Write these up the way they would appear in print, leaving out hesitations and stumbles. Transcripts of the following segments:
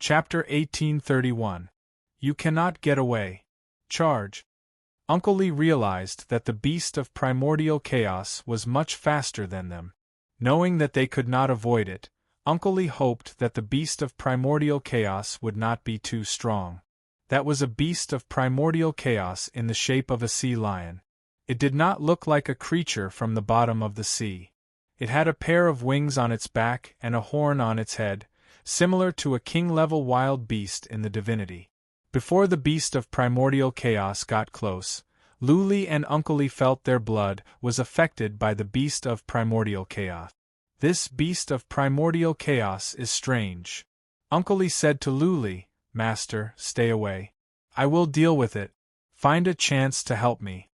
Chapter 1831. You Cannot Get Away. Charge. Uncle Lee realized that the beast of primordial chaos was much faster than them. Knowing that they could not avoid it, Uncle Lee hoped that the beast of primordial chaos would not be too strong. That was a beast of primordial chaos in the shape of a sea lion. It did not look like a creature from the bottom of the sea. It had a pair of wings on its back and a horn on its head, similar to a king-level wild beast in the divinity. Before the beast of primordial chaos got close, Luli and Uncle Lee felt their blood was affected by the beast of primordial chaos. This beast of primordial chaos is strange. Uncle Lee said to Luli, "Master, stay away. I will deal with it. Find a chance to help me."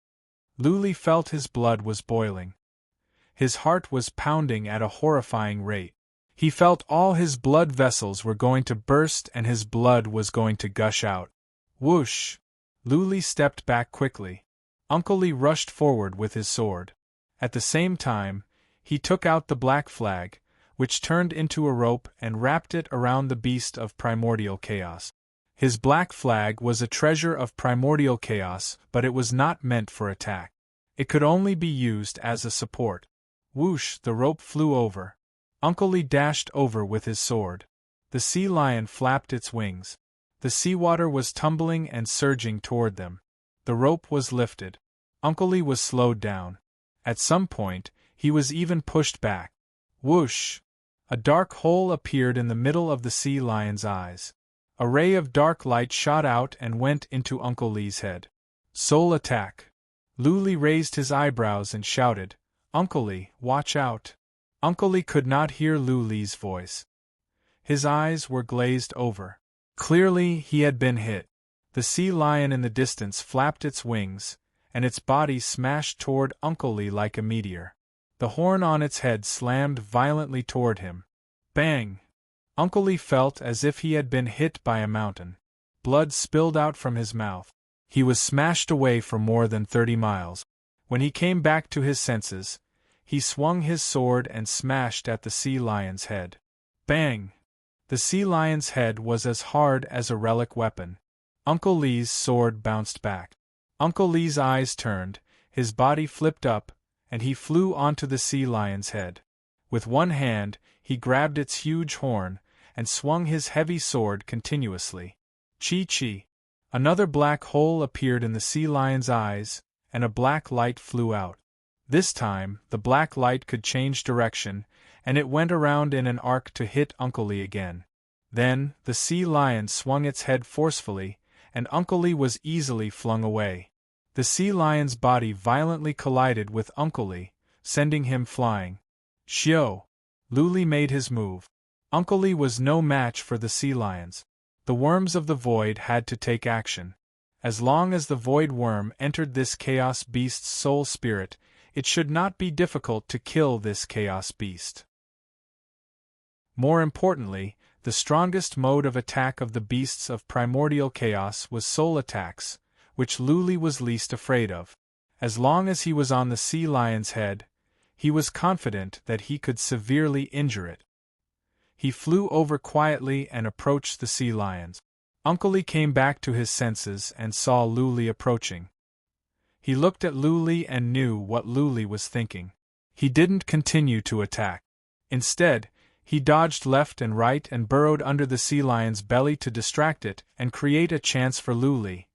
Luli felt his blood was boiling. His heart was pounding at a horrifying rate. He felt all his blood vessels were going to burst and his blood was going to gush out. Whoosh! Luli stepped back quickly. Uncle Lee rushed forward with his sword. At the same time, he took out the black flag, which turned into a rope and wrapped it around the beast of primordial chaos. His black flag was a treasure of primordial chaos, but it was not meant for attack. It could only be used as a support. Whoosh! The rope flew over. Uncle Lee dashed over with his sword. The sea lion flapped its wings. The seawater was tumbling and surging toward them. The rope was lifted. Uncle Lee was slowed down. At some point, he was even pushed back. Whoosh! A dark hole appeared in the middle of the sea lion's eyes. A ray of dark light shot out and went into Uncle Lee's head. Soul attack! Luli raised his eyebrows and shouted, "Uncle Lee, watch out!" Uncle Lee could not hear Luli's voice. His eyes were glazed over. Clearly he had been hit. The sea lion in the distance flapped its wings, and its body smashed toward Uncle Lee like a meteor. The horn on its head slammed violently toward him. Bang! Uncle Lee felt as if he had been hit by a mountain. Blood spilled out from his mouth. He was smashed away for more than 30 miles. When he came back to his senses, he swung his sword and smashed at the sea lion's head. Bang! The sea lion's head was as hard as a relic weapon. Uncle Lee's sword bounced back. Uncle Lee's eyes turned, his body flipped up, and he flew onto the sea lion's head. With one hand, he grabbed its huge horn, and swung his heavy sword continuously. Chee-chee! Another black hole appeared in the sea lion's eyes, and a black light flew out. This time, the black light could change direction, and it went around in an arc to hit Uncle Lee again. Then, the sea lion swung its head forcefully, and Uncle Lee was easily flung away. The sea lion's body violently collided with Uncle Lee, sending him flying. Shio! Luli made his move. Uncle Lee was no match for the sea lions. The worms of the void had to take action. As long as the void worm entered this chaos beast's soul spirit, it should not be difficult to kill this chaos beast. More importantly, the strongest mode of attack of the beasts of primordial chaos was soul attacks, which Luli was least afraid of. As long as he was on the sea lion's head, he was confident that he could severely injure it. He flew over quietly and approached the sea lions. Uncle Lee came back to his senses and saw Luli approaching. He looked at Luli and knew what Luli was thinking. He didn't continue to attack. Instead, he dodged left and right and burrowed under the sea lion's belly to distract it and create a chance for Luli.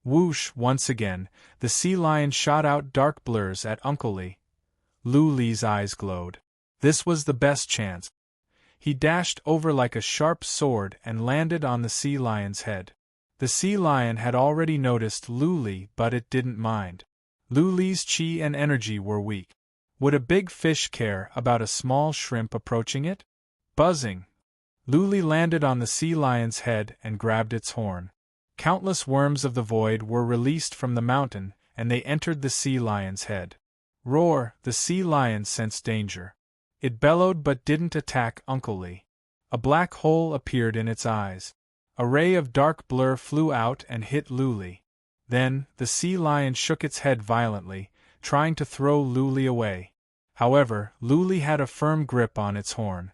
Whoosh! Once again, the sea lion shot out dark blurs at Uncle Lee. Luli's eyes glowed. This was the best chance. He dashed over like a sharp sword and landed on the sea lion's head. The sea lion had already noticed Luli, but it didn't mind. Luli's chi and energy were weak. Would a big fish care about a small shrimp approaching it? Buzzing! Luli landed on the sea lion's head and grabbed its horn. Countless worms of the void were released from the mountain, and they entered the sea lion's head. Roar! The sea lion sensed danger. It bellowed but didn't attack Uncle Lee. A black hole appeared in its eyes. A ray of dark blur flew out and hit Luli. Then, the sea lion shook its head violently, trying to throw Luli away. However, Luli had a firm grip on its horn.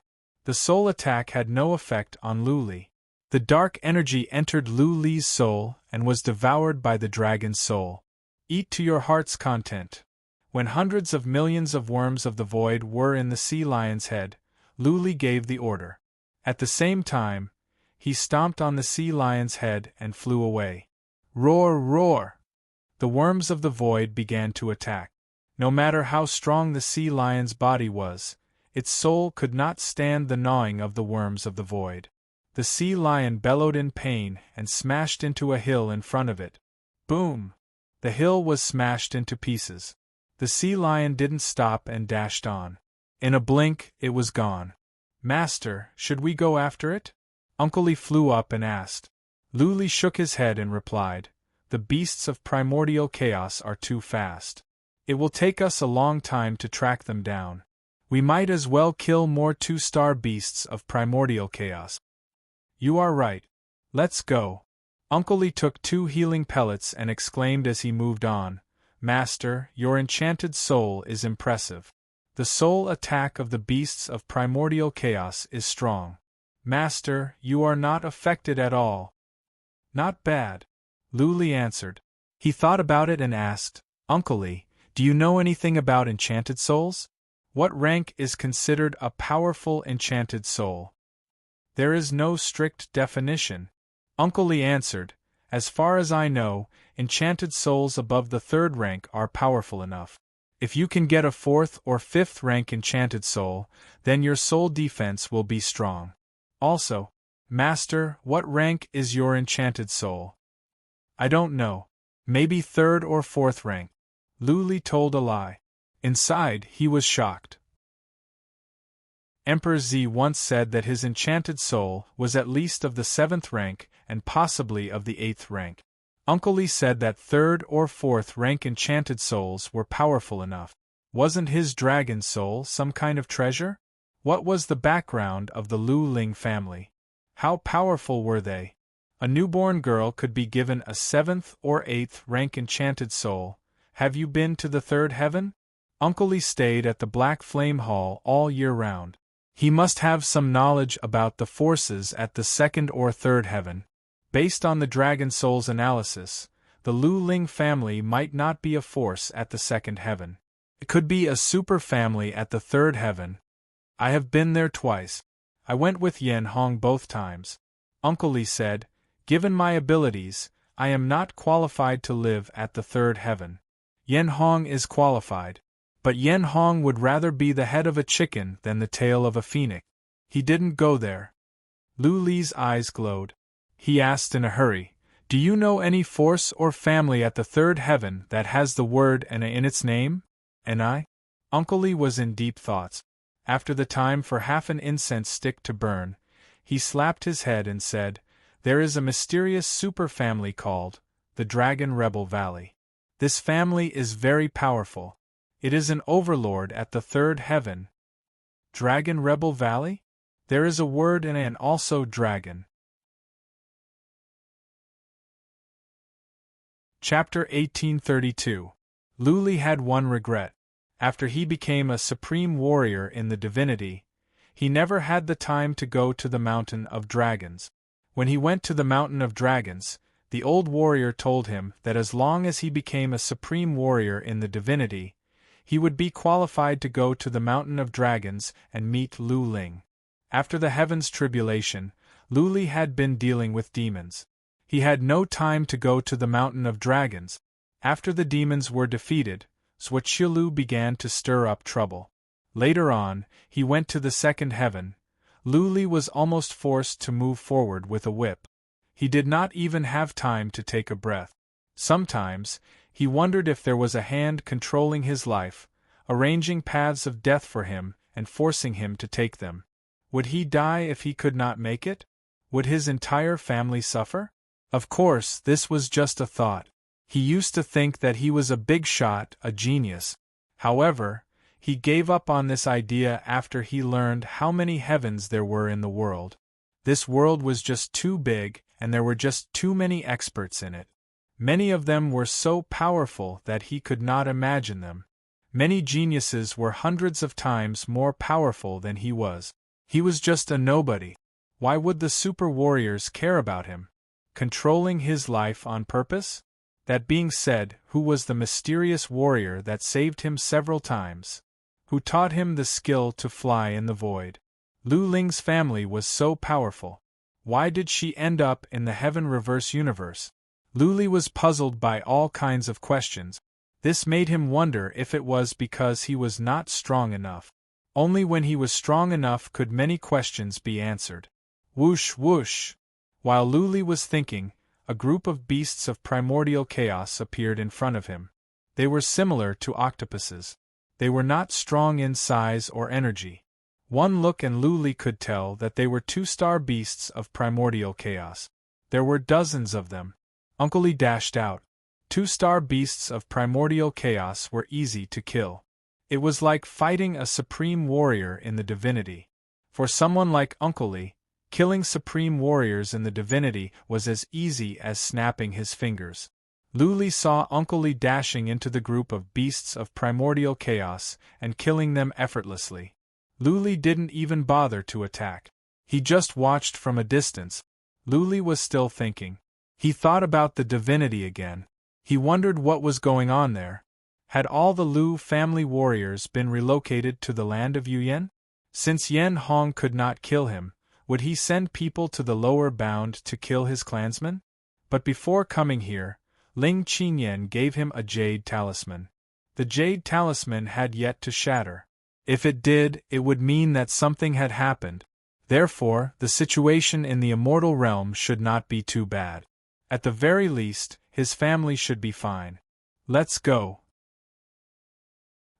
The soul attack had no effect on Luli. The dark energy entered Lu Li's soul and was devoured by the dragon's soul. Eat to your heart's content. When hundreds of millions of worms of the void were in the sea lion's head, Lu Li gave the order. At the same time, he stomped on the sea lion's head and flew away. Roar, roar! The worms of the void began to attack. No matter how strong the sea lion's body was, its soul could not stand the gnawing of the worms of the void. The sea lion bellowed in pain and smashed into a hill in front of it. Boom! The hill was smashed into pieces. The sea lion didn't stop and dashed on. In a blink, it was gone. Master, should we go after it? Uncle Li flew up and asked. Lu Li shook his head and replied, The beasts of primordial chaos are too fast. It will take us a long time to track them down. We might as well kill more two-star beasts of primordial chaos. You are right. Let's go. Uncle Li took 2 healing pellets and exclaimed as he moved on, Master, your enchanted soul is impressive. The soul attack of the beasts of primordial chaos is strong. Master, you are not affected at all. Not bad. Lu Li answered. He thought about it and asked, Uncle Li, do you know anything about enchanted souls? What rank is considered a powerful enchanted soul? There is no strict definition. Uncle Li answered, As far as I know, enchanted souls above the 3rd rank are powerful enough. If you can get a 4th or 5th rank enchanted soul, then your soul defense will be strong. Also, Master, what rank is your enchanted soul? I don't know. Maybe 3rd or 4th rank. Lu Li told a lie. Inside, he was shocked. Emperor Z once said that his enchanted soul was at least of the 7th rank and possibly of the 8th rank. Uncle Li said that 3rd or 4th rank enchanted souls were powerful enough. Wasn't his dragon soul some kind of treasure? What was the background of the Lu Ling family? How powerful were they? A newborn girl could be given a 7th or 8th rank enchanted soul. Have you been to the 3rd heaven? Uncle Li stayed at the Black Flame Hall all year round. He must have some knowledge about the forces at the 2nd or 3rd heaven. Based on the Dragon Soul's analysis, the Lu Ling family might not be a force at the 2nd heaven. It could be a super family at the 3rd heaven. I have been there twice. I went with Yen Hong both times. Uncle Li said, Given my abilities, I am not qualified to live at the 3rd heaven. Yen Hong is qualified. But Yen Hong would rather be the head of a chicken than the tail of a phoenix. He didn't go there. Lu Li's eyes glowed. He asked in a hurry, Do you know any force or family at the 3rd heaven that has the word "Ana" in its name? And I? Uncle Li was in deep thoughts. After the time for half an incense stick to burn, he slapped his head and said, There is a mysterious super family called the Dragon Rebel Valley. This family is very powerful. It is an overlord at the 3rd heaven. Dragon Rebel Valley? There is a word in and also dragon. Chapter 1832. Lu Li had one regret. After he became a supreme warrior in the divinity, he never had the time to go to the Mountain of Dragons. When he went to the Mountain of Dragons, the old warrior told him that as long as he became a supreme warrior in the divinity, he would be qualified to go to the Mountain of Dragons and meet Lu Ling. After the Heaven's tribulation, Lu Li had been dealing with demons. He had no time to go to the Mountain of Dragons. After the demons were defeated, Zhuqilu began to stir up trouble. Later on, he went to the 2nd heaven. Lu Li was almost forced to move forward with a whip. He did not even have time to take a breath. Sometimes, he wondered if there was a hand controlling his life, arranging paths of death for him and forcing him to take them. Would he die if he could not make it? Would his entire family suffer? Of course, this was just a thought. He used to think that he was a big shot, a genius. However, he gave up on this idea after he learned how many heavens there were in the world. This world was just too big, and there were just too many experts in it. Many of them were so powerful that he could not imagine them. Many geniuses were hundreds of times more powerful than he was. He was just a nobody. Why would the super warriors care about him? Controlling his life on purpose? That being said, who was the mysterious warrior that saved him several times? Who taught him the skill to fly in the void? Lu Ling's family was so powerful. Why did she end up in the Heaven Reverse universe? Lu Li was puzzled by all kinds of questions. This made him wonder if it was because he was not strong enough. Only when he was strong enough could many questions be answered. Whoosh whoosh! While Lu Li was thinking, a group of beasts of primordial chaos appeared in front of him. They were similar to octopuses. They were not strong in size or energy. One look and Lu Li could tell that they were two-star beasts of primordial chaos. There were dozens of them. Uncle Li dashed out. Two-star beasts of primordial chaos were easy to kill. It was like fighting a supreme warrior in the divinity. For someone like Uncle Li, killing supreme warriors in the divinity was as easy as snapping his fingers. Lu Li saw Uncle Li dashing into the group of beasts of primordial chaos and killing them effortlessly. Lu Li didn't even bother to attack. He just watched from a distance. Lu Li was still thinking. He thought about the divinity again. He wondered what was going on there. Had all the Lu family warriors been relocated to the land of Yuyan? Since Yen Hong could not kill him, would he send people to the lower bound to kill his clansmen? But before coming here, Ling Qinyan gave him a jade talisman. The jade talisman had yet to shatter. If it did, it would mean that something had happened. Therefore, the situation in the immortal realm should not be too bad. At the very least, his family should be fine. Let's go.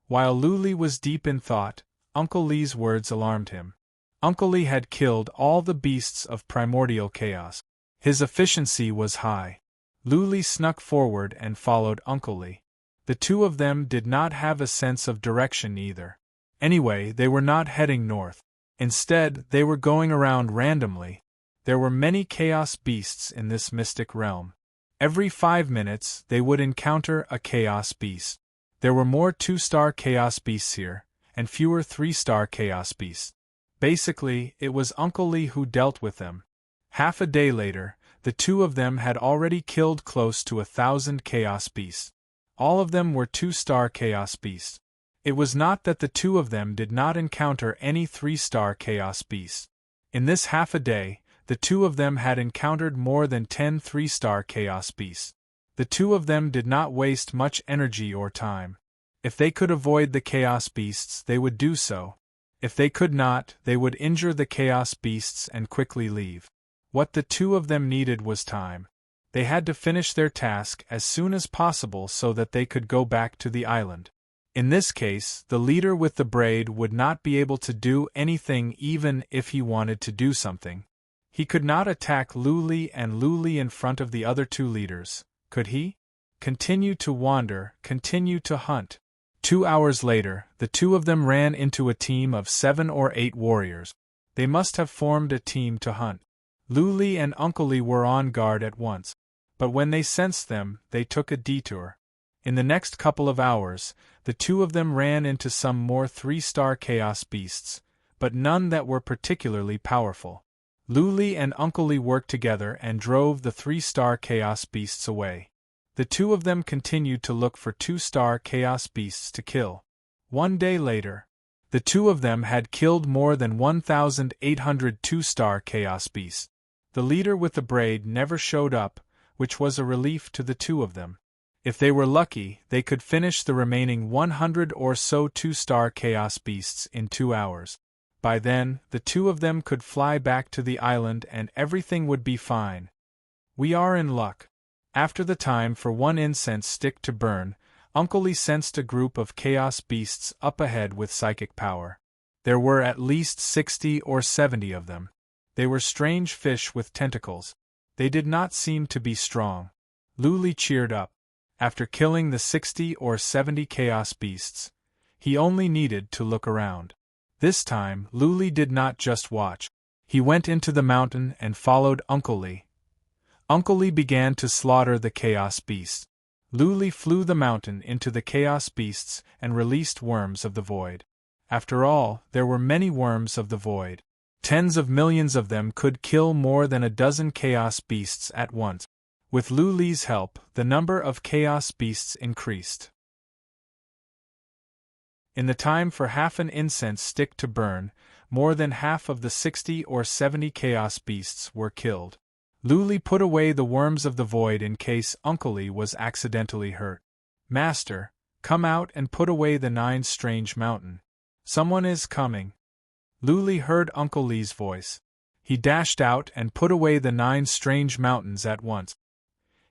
While Lu Li was deep in thought, Uncle Li's words alarmed him. Uncle Li had killed all the beasts of primordial chaos. His efficiency was high. Lu Li snuck forward and followed Uncle Li. The two of them did not have a sense of direction either. Anyway, they were not heading north. Instead, they were going around randomly. There were many chaos beasts in this mystic realm. Every 5 minutes, they would encounter a chaos beast. There were more 2-star chaos beasts here, and fewer 3-star chaos beasts. Basically, it was Uncle Li who dealt with them. Half a day later, the two of them had already killed close to 1,000 chaos beasts. All of them were 2-star chaos beasts. It was not that the two of them did not encounter any 3-star chaos beasts. In this half a day, the two of them had encountered more than 10 3-star chaos beasts. The two of them did not waste much energy or time. If they could avoid the chaos beasts, they would do so. If they could not, they would injure the chaos beasts and quickly leave. What the two of them needed was time. They had to finish their task as soon as possible so that they could go back to the island. In this case, the leader with the braid would not be able to do anything even if he wanted to do something. He could not attack Lu Li and Lu Li in front of the other two leaders, could he? Continue to wander, continue to hunt. 2 hours later, the two of them ran into a team of 7 or 8 warriors. They must have formed a team to hunt. Lu Li and Uncle Li were on guard at once. But when they sensed them, they took a detour. In the next couple of hours, the two of them ran into some more 3-star chaos beasts, but none that were particularly powerful. Lu Li and Uncle Li worked together and drove the 3-star chaos beasts away. The two of them continued to look for 2-star chaos beasts to kill. 1 day later, the two of them had killed more than 1,800 2-star chaos beasts. The leader with the braid never showed up, which was a relief to the two of them. If they were lucky, they could finish the remaining 100 or so 2-star chaos beasts in 2 hours. By then, the two of them could fly back to the island and everything would be fine. We are in luck. After the time for one incense stick to burn, Uncle Li sensed a group of chaos beasts up ahead with psychic power. There were at least 60 or 70 of them. They were strange fish with tentacles. They did not seem to be strong. Lu Li cheered up. After killing the 60 or 70 chaos beasts, he only needed to look around. This time, Lu Li did not just watch. He went into the mountain and followed Uncle Li. Uncle Li began to slaughter the chaos beasts. Lu Li flew the mountain into the chaos beasts and released worms of the void. After all, there were many worms of the void. Tens of millions of them could kill more than a dozen chaos beasts at once. With Lu Li's help, the number of chaos beasts increased. In the time for half an incense stick to burn, more than half of the 60 or 70 chaos beasts were killed. Lu Li put away the worms of the void in case Uncle Li was accidentally hurt. Master, come out and put away the 9 strange mountain. Someone is coming. Lu Li heard Uncle Li's voice. He dashed out and put away the 9 strange mountains at once.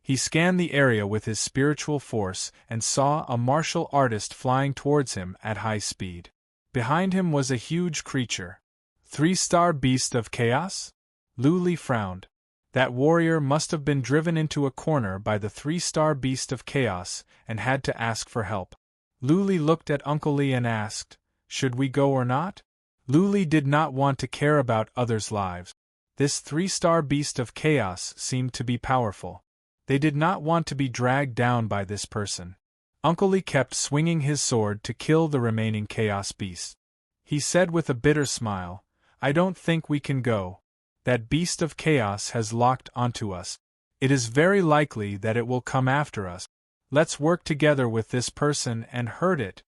He scanned the area with his spiritual force and saw a martial artist flying towards him at high speed. Behind him was a huge creature. 3-star beast of chaos? Lu Li frowned. That warrior must have been driven into a corner by the 3-star beast of chaos and had to ask for help. Lu Li looked at Uncle Li and asked, "Should we go or not?" Lu Li did not want to care about others' lives. This 3-star beast of chaos seemed to be powerful. They did not want to be dragged down by this person. Uncle Li kept swinging his sword to kill the remaining chaos beasts. He said with a bitter smile, "I don't think we can go. That beast of chaos has locked onto us. It is very likely that it will come after us. Let's work together with this person and hurt it."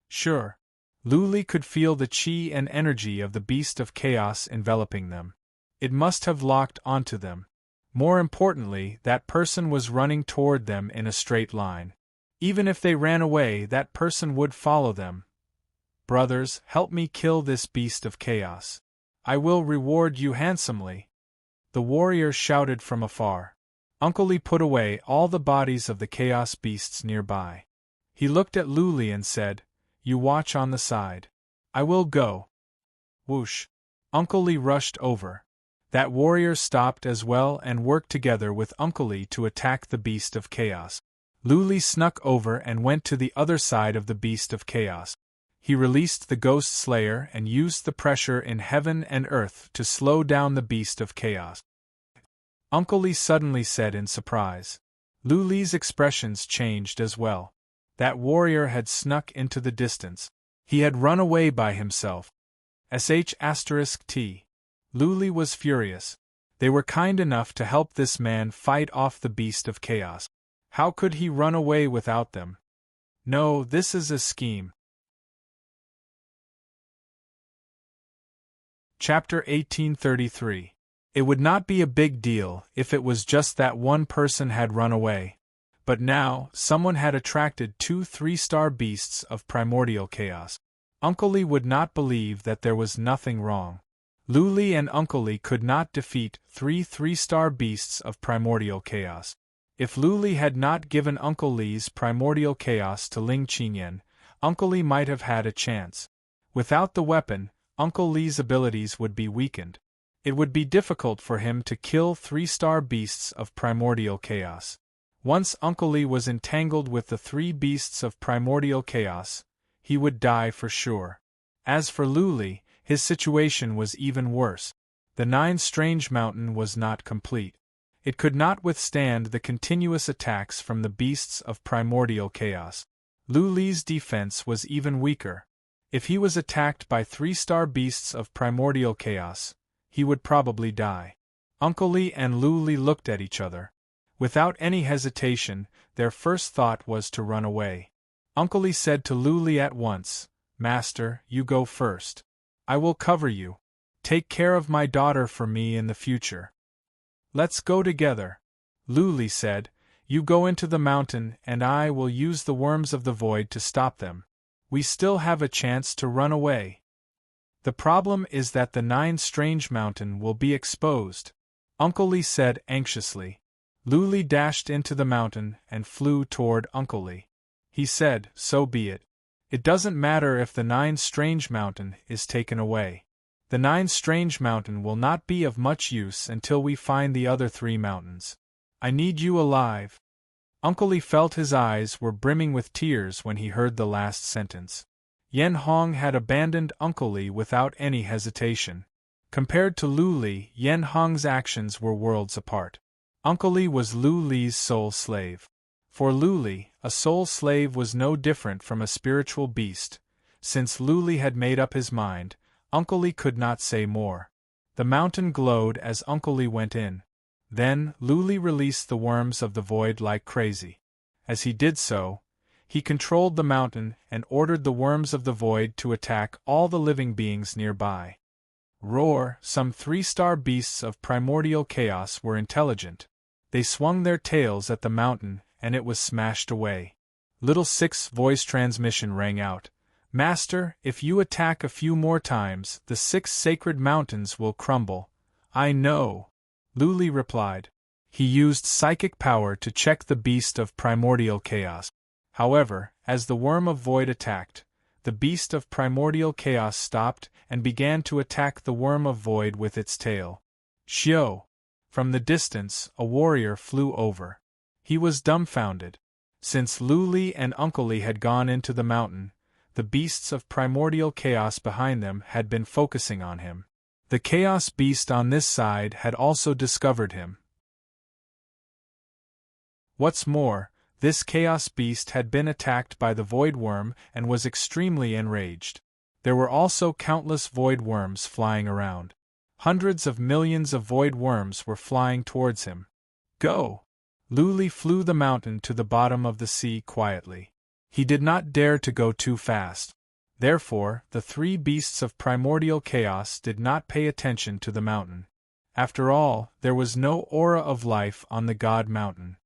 Sure. Lu Li could feel the chi and energy of the beast of chaos enveloping them. It must have locked onto them. More importantly, that person was running toward them in a straight line. Even if they ran away, that person would follow them. "Brothers, help me kill this beast of chaos. I will reward you handsomely." The warrior shouted from afar. Uncle Li put away all the bodies of the chaos beasts nearby. He looked at Lu Li and said, "You watch on the side. I will go." Whoosh! Uncle Li rushed over. That warrior stopped as well and worked together with Uncle Li to attack the beast of chaos. Lu Li snuck over and went to the other side of the beast of chaos. He released the ghost slayer and used the pressure in heaven and earth to slow down the beast of chaos. Uncle Li suddenly said in surprise. Lu Li's expressions changed as well. That warrior had snuck into the distance. He had run away by himself. **T. Lu Li was furious. They were kind enough to help this man fight off the beast of chaos. How could he run away without them? No, this is a scheme. Chapter 1833. It would not be a big deal if it was just that one person had run away. But now, someone had attracted 2 3-star beasts of primordial chaos. Uncle Li would not believe that there was nothing wrong. Lu Li and Uncle Li could not defeat 3 3-star beasts of primordial chaos. If Lu Li had not given Uncle Li's primordial chaos to Ling Qinyan, Uncle Li might have had a chance. Without the weapon, Uncle Li's abilities would be weakened. It would be difficult for him to kill 3-star beasts of primordial chaos. Once Uncle Li was entangled with the 3 beasts of primordial chaos, he would die for sure. As for Lu Li, his situation was even worse. The 9 strange mountain was not complete. It could not withstand the continuous attacks from the beasts of primordial chaos. Lu Li's defense was even weaker. If he was attacked by 3-star beasts of primordial chaos, he would probably die. Uncle Li and Lu Li looked at each other. Without any hesitation, their first thought was to run away. Uncle Li said to Lu Li at once, "Master, you go first. I will cover you. Take care of my daughter for me in the future." "Let's go together," Lu Li said. "You go into the mountain and I will use the worms of the void to stop them. We still have a chance to run away. The problem is that the 9 strange mountain will be exposed," Uncle Li said anxiously. Lu Li dashed into the mountain and flew toward Uncle Li. He said, "So be it. It doesn't matter if the 9 strange mountain is taken away. The 9 strange mountain will not be of much use until we find the other 3 mountains. I need you alive." Uncle Li felt his eyes were brimming with tears when he heard the last sentence. Yen Hong had abandoned Uncle Li without any hesitation. Compared to Lu Li, Yen Hong's actions were worlds apart. Uncle Li was Lu Li's soul slave. For Lu Li, a soul slave was no different from a spiritual beast. Since Lu Li had made up his mind, Uncle Li could not say more. The mountain glowed as Uncle Lee went in. Then, Luli released the worms of the void like crazy. As he did so, he controlled the mountain and ordered the worms of the void to attack all the living beings nearby. Roar! Some 3-star beasts of primordial chaos were intelligent. They swung their tails at the mountain, and it was smashed away. Little Six's voice transmission rang out. Master, if you attack a few more times, the 6 sacred mountains will crumble. I know, Luli replied. He used psychic power to check the beast of primordial chaos. However, as the worm of void attacked, the beast of primordial chaos stopped and began to attack the worm of void with its tail. Shio! From the distance, a warrior flew over. He was dumbfounded. Since Luli and Uncle Lee had gone into the mountain, the beasts of primordial chaos behind them had been focusing on him. The chaos beast on this side had also discovered him. What's more, this chaos beast had been attacked by the void worm and was extremely enraged. There were also countless void worms flying around. Hundreds of millions of void worms were flying towards him. Go! Luli flew the mountain to the bottom of the sea quietly. He did not dare to go too fast. Therefore, the 3 beasts of primordial chaos did not pay attention to the mountain. After all, there was no aura of life on the God Mountain.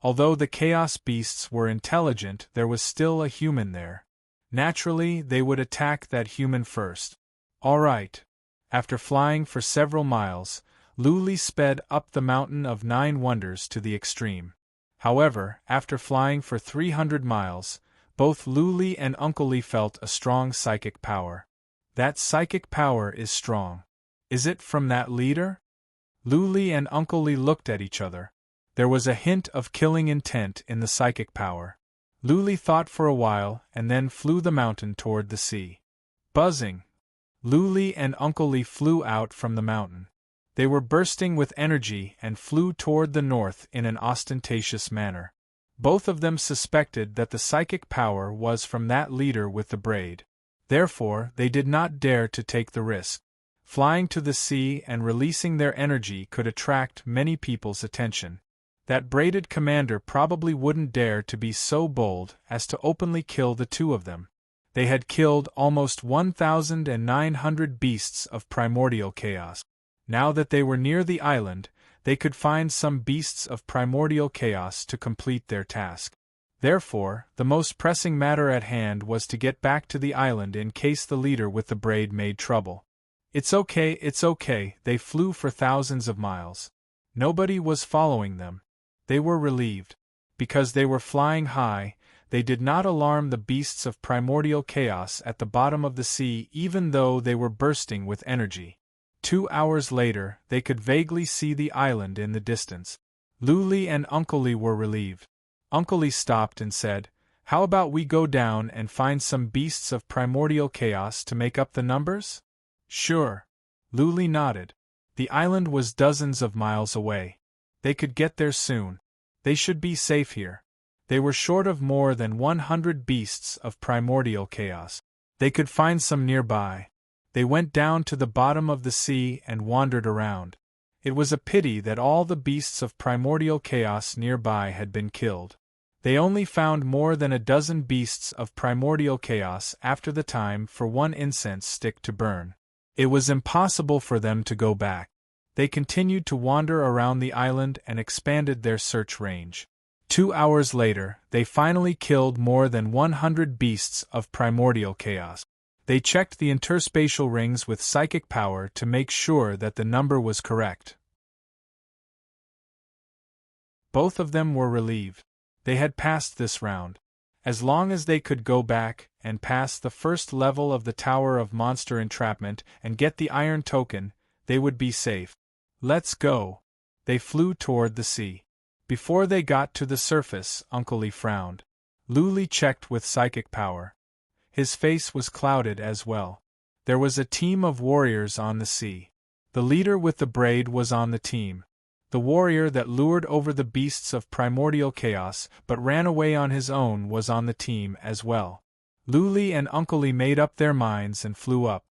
Although the chaos beasts were intelligent, there was still a human there. Naturally, they would attack that human first. All right. After flying for several miles, Luli sped up the Mountain of 9 Wonders to the extreme. However, after flying for 300 miles, both Luli and Uncle Lee felt a strong psychic power. That psychic power is strong. Is it from that leader? Luli and Uncle Lee looked at each other. There was a hint of killing intent in the psychic power. Luli thought for a while and then flew the mountain toward the sea. Buzzing! Luli and Uncle Lee flew out from the mountain. They were bursting with energy and flew toward the north in an ostentatious manner. Both of them suspected that the psychic power was from that leader with the braid. Therefore, they did not dare to take the risk. Flying to the sea and releasing their energy could attract many people's attention. That braided commander probably wouldn't dare to be so bold as to openly kill the 2 of them. They had killed almost 1,900 beasts of primordial chaos. Now that they were near the island, they could find some beasts of primordial chaos to complete their task. Therefore, the most pressing matter at hand was to get back to the island in case the leader with the braid made trouble. It's okay, they flew for thousands of miles. Nobody was following them. They were relieved. Because they were flying high, they did not alarm the beasts of primordial chaos at the bottom of the sea even though they were bursting with energy. 2 hours later, they could vaguely see the island in the distance. Luli and Uncle Lee were relieved. Uncle Lee stopped and said, "How about we go down and find some beasts of primordial chaos to make up the numbers?" "Sure." Luli nodded. The island was dozens of miles away. They could get there soon. They should be safe here. They were short of more than 100 beasts of primordial chaos. They could find some nearby. They went down to the bottom of the sea and wandered around. It was a pity that all the beasts of primordial chaos nearby had been killed. They only found more than a dozen beasts of primordial chaos after the time for 1 incense stick to burn. It was impossible for them to go back. They continued to wander around the island and expanded their search range. 2 hours later, they finally killed more than 100 beasts of primordial chaos. They checked the interspatial rings with psychic power to make sure that the number was correct. Both of them were relieved. They had passed this round. As long as they could go back and pass the first level of the Tower of Monster Entrapment and get the iron token, they would be safe. Let's go. They flew toward the sea. Before they got to the surface, Uncle Lee frowned. Luli checked with psychic power. His face was clouded as well. There was a team of warriors on the sea. The leader with the braid was on the team. The warrior that lured over the beasts of primordial chaos but ran away on his own was on the team as well. Luli and Uncle Lee made up their minds and flew up.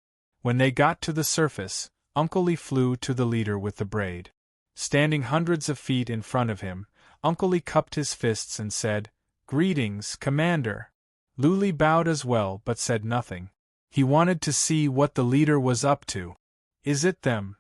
When they got to the surface, Uncle Lee flew to the leader with the braid. Standing hundreds of feet in front of him, Uncle Lee cupped his fists and said, "Greetings, Commander." Lu Li bowed as well but said nothing. He wanted to see what the leader was up to. "Is it them?"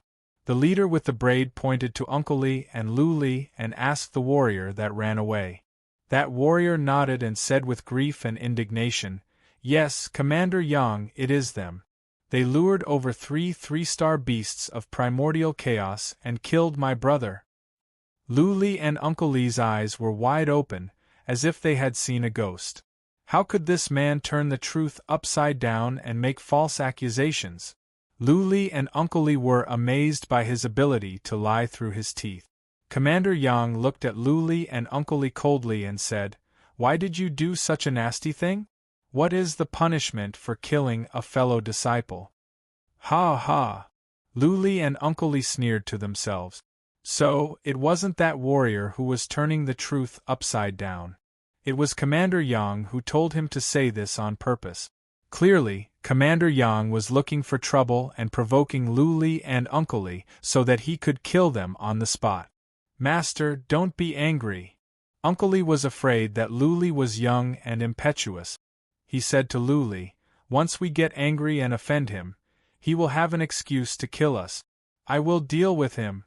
The leader with the braid pointed to Uncle Lee and Lu Li and asked the warrior that ran away. That warrior nodded and said with grief and indignation, "Yes, Commander Yang, it is them. They lured over 3 3-star beasts of primordial chaos and killed my brother." Lu Li and Uncle Lee's eyes were wide open, as if they had seen a ghost. How could this man turn the truth upside down and make false accusations? Lu Li and Uncle Lee were amazed by his ability to lie through his teeth. Commander Yang looked at Lu Li and Uncle Lee coldly and said, "Why did you do such a nasty thing? What is the punishment for killing a fellow disciple?" "Ha ha!" Lu Li and Uncle Lee sneered to themselves. So, it wasn't that warrior who was turning the truth upside down. It was Commander Yang who told him to say this on purpose. Clearly, Commander Yang was looking for trouble and provoking Lu Li and Uncle Lee so that he could kill them on the spot. "Master, don't be angry." Uncle Lee was afraid that Lu Li was young and impetuous. He said to Lu Li, "Once we get angry and offend him, he will have an excuse to kill us. I will deal with him."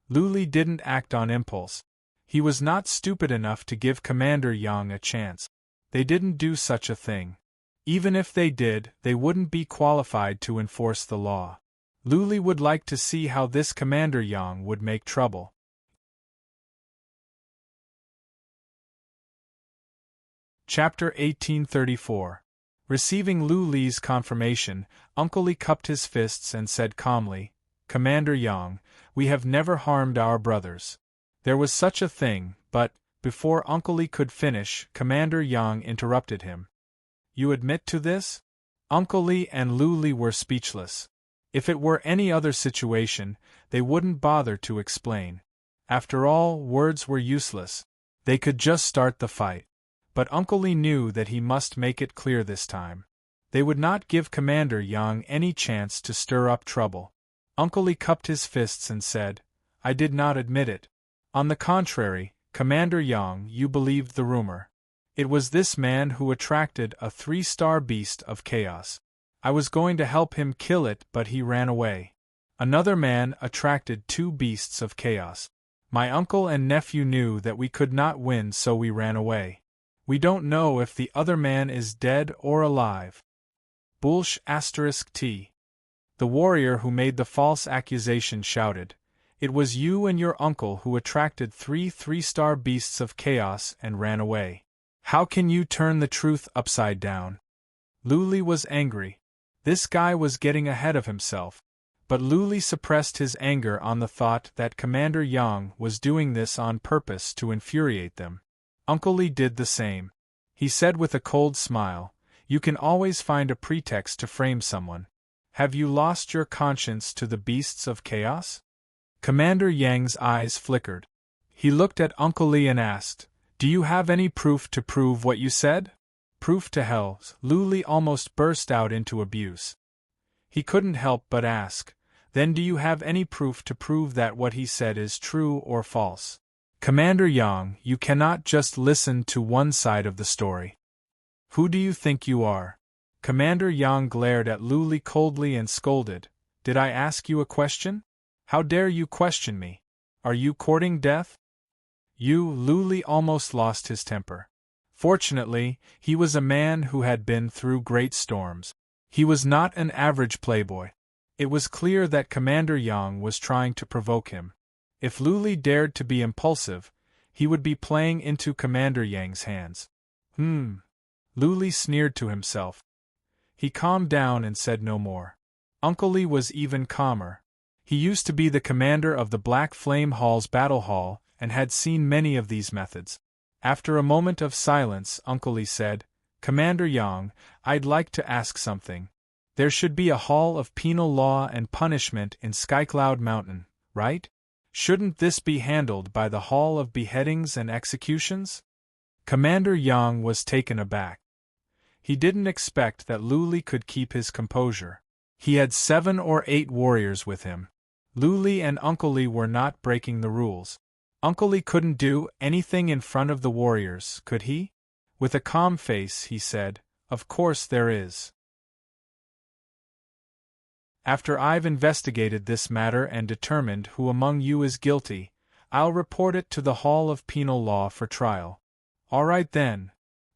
Lu Li didn't act on impulse. He was not stupid enough to give Commander Yang a chance. They didn't do such a thing. Even if they did, they wouldn't be qualified to enforce the law. Lu Li would like to see how this Commander Yang would make trouble. Chapter 1834. Receiving Lu Li's confirmation, Uncle Lee cupped his fists and said calmly, "Commander Yang, we have never harmed our brothers. There was such a thing, but," before Uncle Lee could finish, Commander Yang interrupted him. "You admit to this?" Uncle Lee and Lu Li were speechless. If it were any other situation, they wouldn't bother to explain. After all, words were useless. They could just start the fight. But Uncle Lee knew that he must make it clear this time. They would not give Commander Yang any chance to stir up trouble. Uncle Lee cupped his fists and said, "I did not admit it. On the contrary, Commander Yang, you believed the rumor. It was this man who attracted a 3-star beast of chaos. I was going to help him kill it, but he ran away. Another man attracted 2 beasts of chaos. My uncle and nephew knew that we could not win, so we ran away. We don't know if the other man is dead or alive." Bullsh *T. The warrior who made the false accusation shouted, "It was you and your uncle who attracted 3 3-star beasts of chaos and ran away. How can you turn the truth upside down?" Lu Li was angry. This guy was getting ahead of himself. But Lu Li suppressed his anger on the thought that Commander Yang was doing this on purpose to infuriate them. Uncle Lee did the same. He said with a cold smile, "You can always find a pretext to frame someone. Have you lost your conscience to the beasts of chaos?" Commander Yang's eyes flickered. He looked at Uncle Lee and asked, "Do you have any proof to prove what you said?" "Proof to hell!" Lu Li almost burst out into abuse. He couldn't help but ask, "Then do you have any proof to prove that what he said is true or false?" "Commander Yang, you cannot just listen to one side of the story. Who do you think you are?" Commander Yang glared at Lu Li coldly and scolded, "Did I ask you a question? How dare you question me? Are you courting death?" Lu Li almost lost his temper. Fortunately, he was a man who had been through great storms. He was not an average playboy. It was clear that Commander Yang was trying to provoke him. If Lu Li dared to be impulsive, he would be playing into Commander Yang's hands. Lu Li sneered to himself. He calmed down and said no more. Uncle Lee was even calmer. He used to be the commander of the Black Flame Hall's battle hall and had seen many of these methods. After a moment of silence, Uncle Lee said, "Commander Yang, I'd like to ask something. There should be a hall of penal law and punishment in Skycloud Mountain, right? Shouldn't this be handled by the Hall of Beheadings and Executions?" Commander Yang was taken aback. He didn't expect that Lu Li could keep his composure. He had 7 or 8 warriors with him. Lu Li and Uncle Li were not breaking the rules. Uncle Li couldn't do anything in front of the warriors, could he? With a calm face, he said, "Of course there is. After I've investigated this matter and determined who among you is guilty, I'll report it to the Hall of Penal Law for trial." "All right then."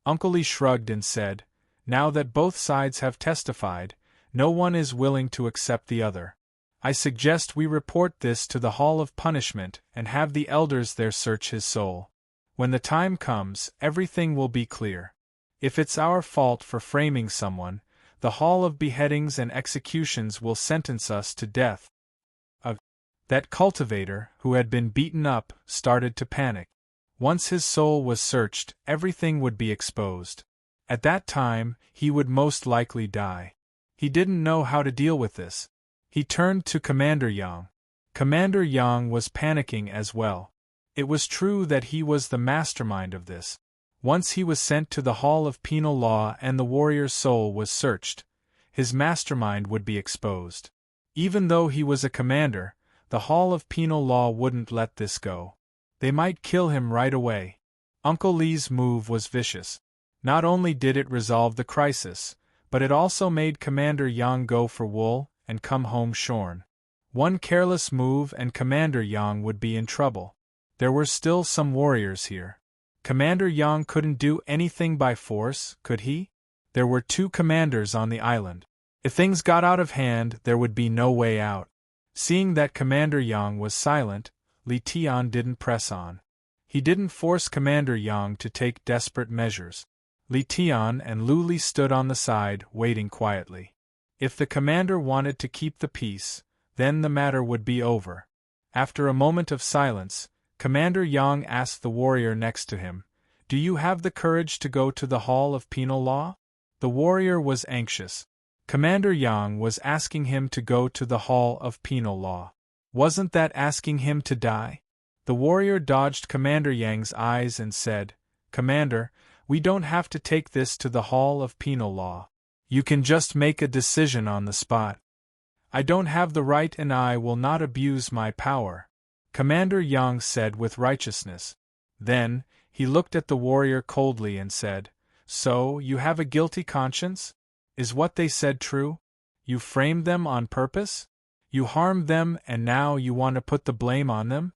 Uncle Li shrugged and said, "Now that both sides have testified, no one is willing to accept the other. I suggest we report this to the Hall of Punishment and have the elders there search his soul. When the time comes, everything will be clear. If it's our fault for framing someone, the Hall of Beheadings and Executions will sentence us to death." That cultivator, who had been beaten up, started to panic. Once his soul was searched, everything would be exposed. At that time, he would most likely die. He didn't know how to deal with this. He turned to Commander Yang. Commander Yang was panicking as well. It was true that he was the mastermind of this. Once he was sent to the Hall of Penal Law and the warrior's soul was searched, his mastermind would be exposed. Even though he was a commander, the Hall of Penal Law wouldn't let this go. They might kill him right away. Uncle Li's move was vicious. Not only did it resolve the crisis, but it also made Commander Yang go for wool and come home shorn. One careless move and Commander Yang would be in trouble. There were still some warriors here. Commander Yang couldn't do anything by force, could he? There were 2 commanders on the island. If things got out of hand, there would be no way out. Seeing that Commander Yang was silent, Li Tian didn't press on. He didn't force Commander Yang to take desperate measures. Li Tian and Lu Li stood on the side, waiting quietly. If the commander wanted to keep the peace, then the matter would be over. After a moment of silence, Commander Yang asked the warrior next to him, "Do you have the courage to go to the Hall of Penal Law?" The warrior was anxious. Commander Yang was asking him to go to the Hall of Penal Law. Wasn't that asking him to die? The warrior dodged Commander Yang's eyes and said, "Commander, we don't have to take this to the Hall of Penal Law. You can just make a decision on the spot." "I don't have the right and I will not abuse my power," Commander Yang said with righteousness. Then, he looked at the warrior coldly and said, "So, you have a guilty conscience? Is what they said true? You framed them on purpose? You harmed them and now you want to put the blame on them?"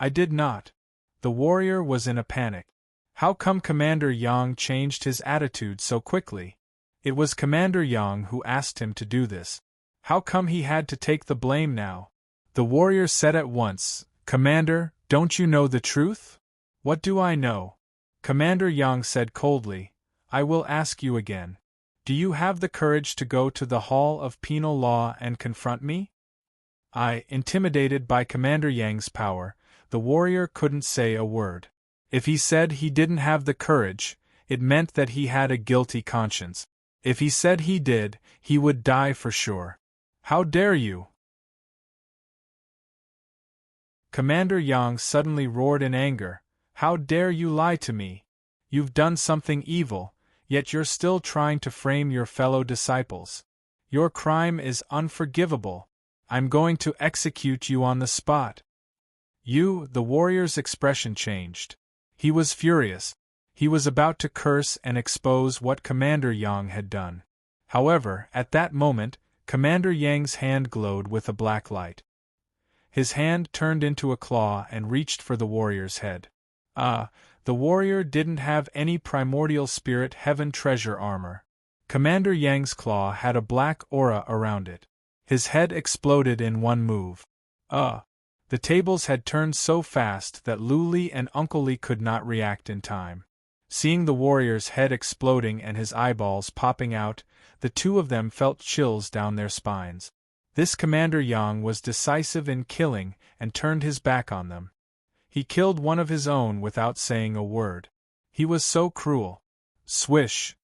"I did not." The warrior was in a panic. How come Commander Yang changed his attitude so quickly? It was Commander Yang who asked him to do this. How come he had to take the blame now? The warrior said at once, "Commander, don't you know the truth?" "What do I know?" Commander Yang said coldly, "I will ask you again. Do you have the courage to go to the Hall of Penal Law and confront me?" Intimidated by Commander Yang's power, the warrior couldn't say a word. If he said he didn't have the courage, it meant that he had a guilty conscience. If he said he did, he would die for sure. "How dare you!" Commander Yang suddenly roared in anger. "How dare you lie to me? You've done something evil, yet you're still trying to frame your fellow disciples. Your crime is unforgivable. I'm going to execute you on the spot." The warrior's expression changed. He was furious. He was about to curse and expose what Commander Yang had done. However, at that moment, Commander Yang's hand glowed with a black light. His hand turned into a claw and reached for the warrior's head. The warrior didn't have any primordial spirit heaven treasure armor. Commander Yang's claw had a black aura around it. His head exploded in one move. The tables had turned so fast that Lu Li and Uncle Li could not react in time. Seeing the warrior's head exploding and his eyeballs popping out, the 2 of them felt chills down their spines. This Commander Yang was decisive in killing and turned his back on them. He killed one of his own without saying a word. He was so cruel. Swish!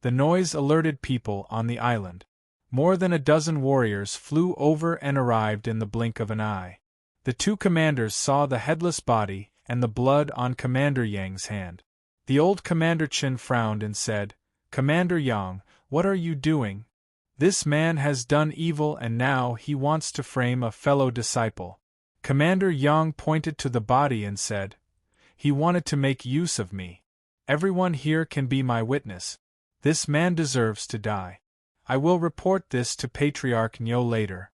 The noise alerted people on the island. More than a dozen warriors flew over and arrived in the blink of an eye. The 2 commanders saw the headless body and the blood on Commander Yang's hand. The old Commander Qin frowned and said, "Commander Yang, what are you doing? This man has done evil and now he wants to frame a fellow disciple. Commander Yang pointed to the body and said, "He wanted to make use of me. Everyone here can be my witness. This man deserves to die. I will report this to Patriarch Nyo later."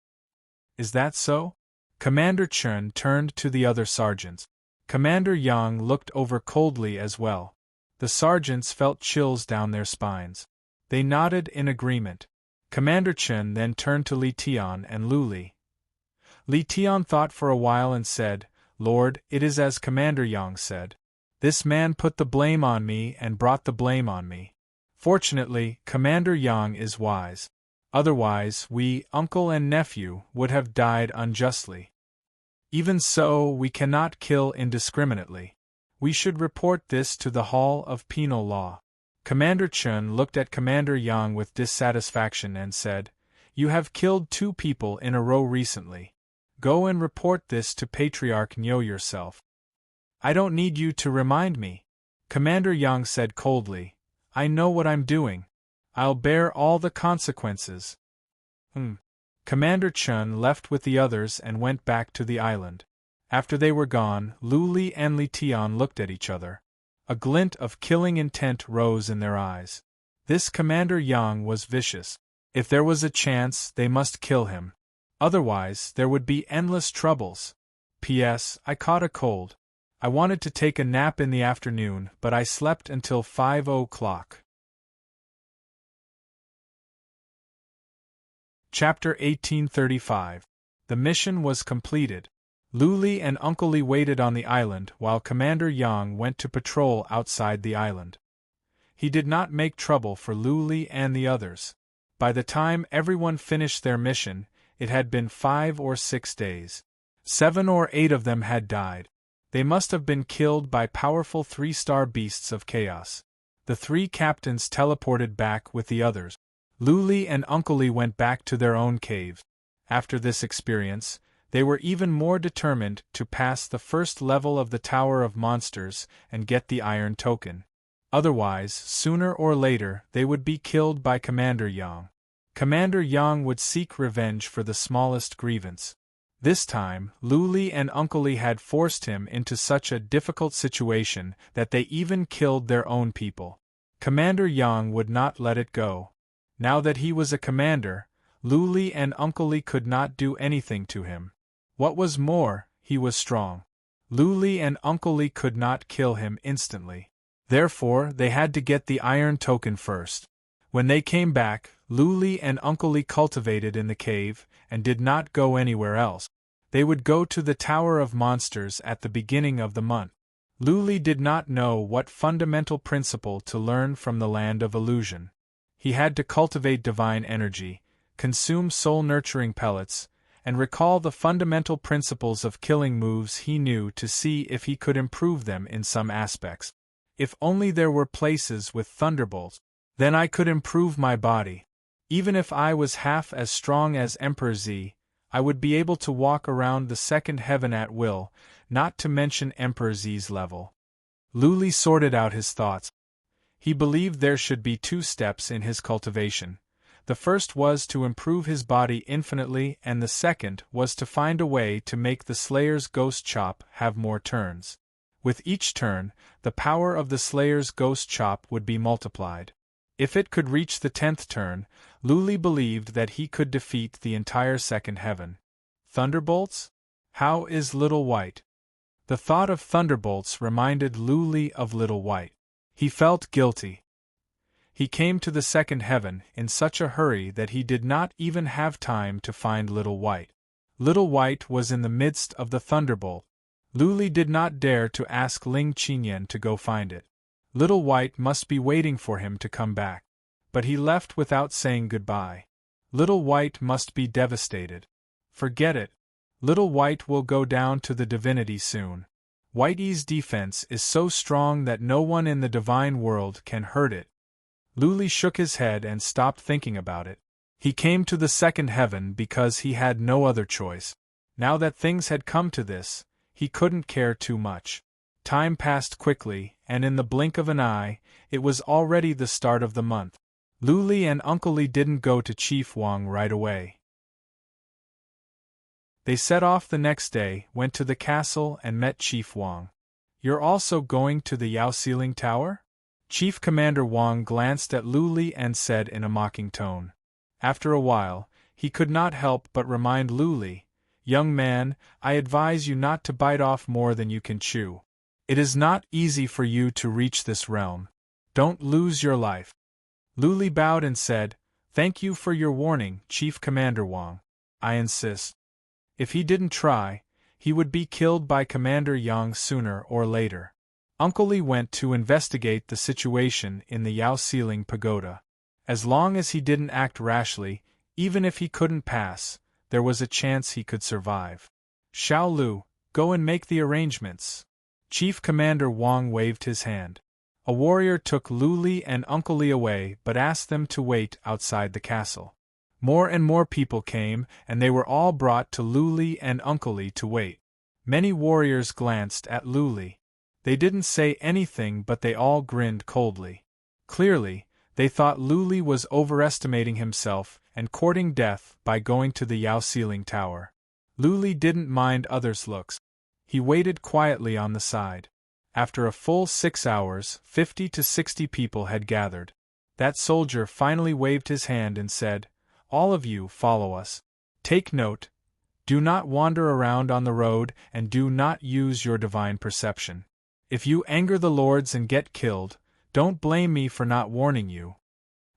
"Is that so?" Commander Chen turned to the other sergeants. Commander Yang looked over coldly as well. The sergeants felt chills down their spines. They nodded in agreement. Commander Chen then turned to Li Tian and Lu Li. Li Tian thought for a while and said, "Lord, it is as Commander Yang said. This man put the blame on me and brought the blame on me. Fortunately, Commander Yang is wise. Otherwise, we, uncle and nephew, would have died unjustly. Even so, we cannot kill indiscriminately. We should report this to the Hall of Penal Law." Commander Chen looked at Commander Yang with dissatisfaction and said, "You have killed 2 people in a row recently. Go and report this to Patriarch Nyo yourself." "I don't need you to remind me," Commander Yang said coldly. "I know what I'm doing. I'll bear all the consequences." Commander Chen left with the others and went back to the island. After they were gone, Lu Li and Li Tian looked at each other. A glint of killing intent rose in their eyes. This Commander Yang was vicious. If there was a chance, they must kill him. Otherwise, there would be endless troubles. P.S. I caught a cold. I wanted to take a nap in the afternoon, but I slept until 5 o'clock. Chapter 1835. The mission was completed. Lu Li and Uncle Li waited on the island while Commander Yang went to patrol outside the island. He did not make trouble for Lu Li and the others. By the time everyone finished their mission, it had been 5 or 6 days. 7 or 8 of them had died. They must have been killed by powerful 3-star beasts of chaos. The 3 captains teleported back with the others. Lu Li and Uncle Li went back to their own caves. After this experience, they were even more determined to pass the first level of the Tower of Monsters and get the Iron Token. Otherwise, sooner or later, they would be killed by Commander Yang. Commander Yang would seek revenge for the smallest grievance. This time, Lu Li and Uncle Li had forced him into such a difficult situation that they even killed their own people. Commander Yang would not let it go. Now that he was a commander, Lu Li and Uncle Li could not do anything to him. What was more, he was strong. Lu Li and Uncle Li could not kill him instantly. Therefore, they had to get the Iron Token first. When they came back, Lu Li and Uncle Li cultivated in the cave and did not go anywhere else. They would go to the Tower of Monsters at the beginning of the month. Lu Li did not know what fundamental principle to learn from the land of illusion. He had to cultivate divine energy, consume soul-nurturing pellets, and recall the fundamental principles of killing moves he knew to see if he could improve them in some aspects. If only there were places with thunderbolts, then I could improve my body. Even if I was half as strong as Emperor Z, I would be able to walk around the second heaven at will, not to mention Emperor Z's level. Lu Li sorted out his thoughts. He believed there should be 2 steps in his cultivation. The first was to improve his body infinitely, and the second was to find a way to make the Slayer's Ghost Chop have more turns. With each turn, the power of the Slayer's Ghost Chop would be multiplied. If it could reach the 10th turn, Lu Li believed that he could defeat the entire second heaven. Thunderbolts? How is Little White? The thought of thunderbolts reminded Lu Li of Little White. He felt guilty. He came to the second heaven in such a hurry that he did not even have time to find Little White. Little White was in the midst of the thunderbolt. Lu Li did not dare to ask Ling Qinyan to go find it. Little White must be waiting for him to come back. But he left without saying goodbye. Little White must be devastated. Forget it. Little White will go down to the divinity soon. Whitey's defense is so strong that no one in the divine world can hurt it. Lu Li shook his head and stopped thinking about it. He came to the second heaven because he had no other choice. Now that things had come to this, he couldn't care too much. Time passed quickly, and in the blink of an eye, it was already the start of the month. Luli and Uncle Li didn't go to Chief Wang right away. They set off the next day, went to the castle and met Chief Wang. "You're also going to the Yao Ceiling Tower?" Chief Commander Wang glanced at Luli and said in a mocking tone. After a while, he could not help but remind Luli, "Young man, I advise you not to bite off more than you can chew. It is not easy for you to reach this realm. Don't lose your life." Luli bowed and said, "Thank you for your warning, Chief Commander Wang. I insist." If he didn't try, he would be killed by Commander Yang sooner or later. Uncle Li went to investigate the situation in the Yao Ceiling Pagoda. As long as he didn't act rashly, even if he couldn't pass, there was a chance he could survive. "Xiao Lu, go and make the arrangements." Chief Commander Wang waved his hand. A warrior took Luli and Uncle Li away but asked them to wait outside the castle. More and more people came, and they were all brought to Luli and Uncle Li to wait. Many warriors glanced at Luli. They didn't say anything, but they all grinned coldly. Clearly, they thought Luli was overestimating himself and courting death by going to the Yao Ceiling Tower. Luli didn't mind others' looks. He waited quietly on the side. After a full 6 hours, 50 to 60 people had gathered. That soldier finally waved his hand and said, "All of you follow us. Take note. Do not wander around on the road and do not use your divine perception. If you anger the lords and get killed, don't blame me for not warning you."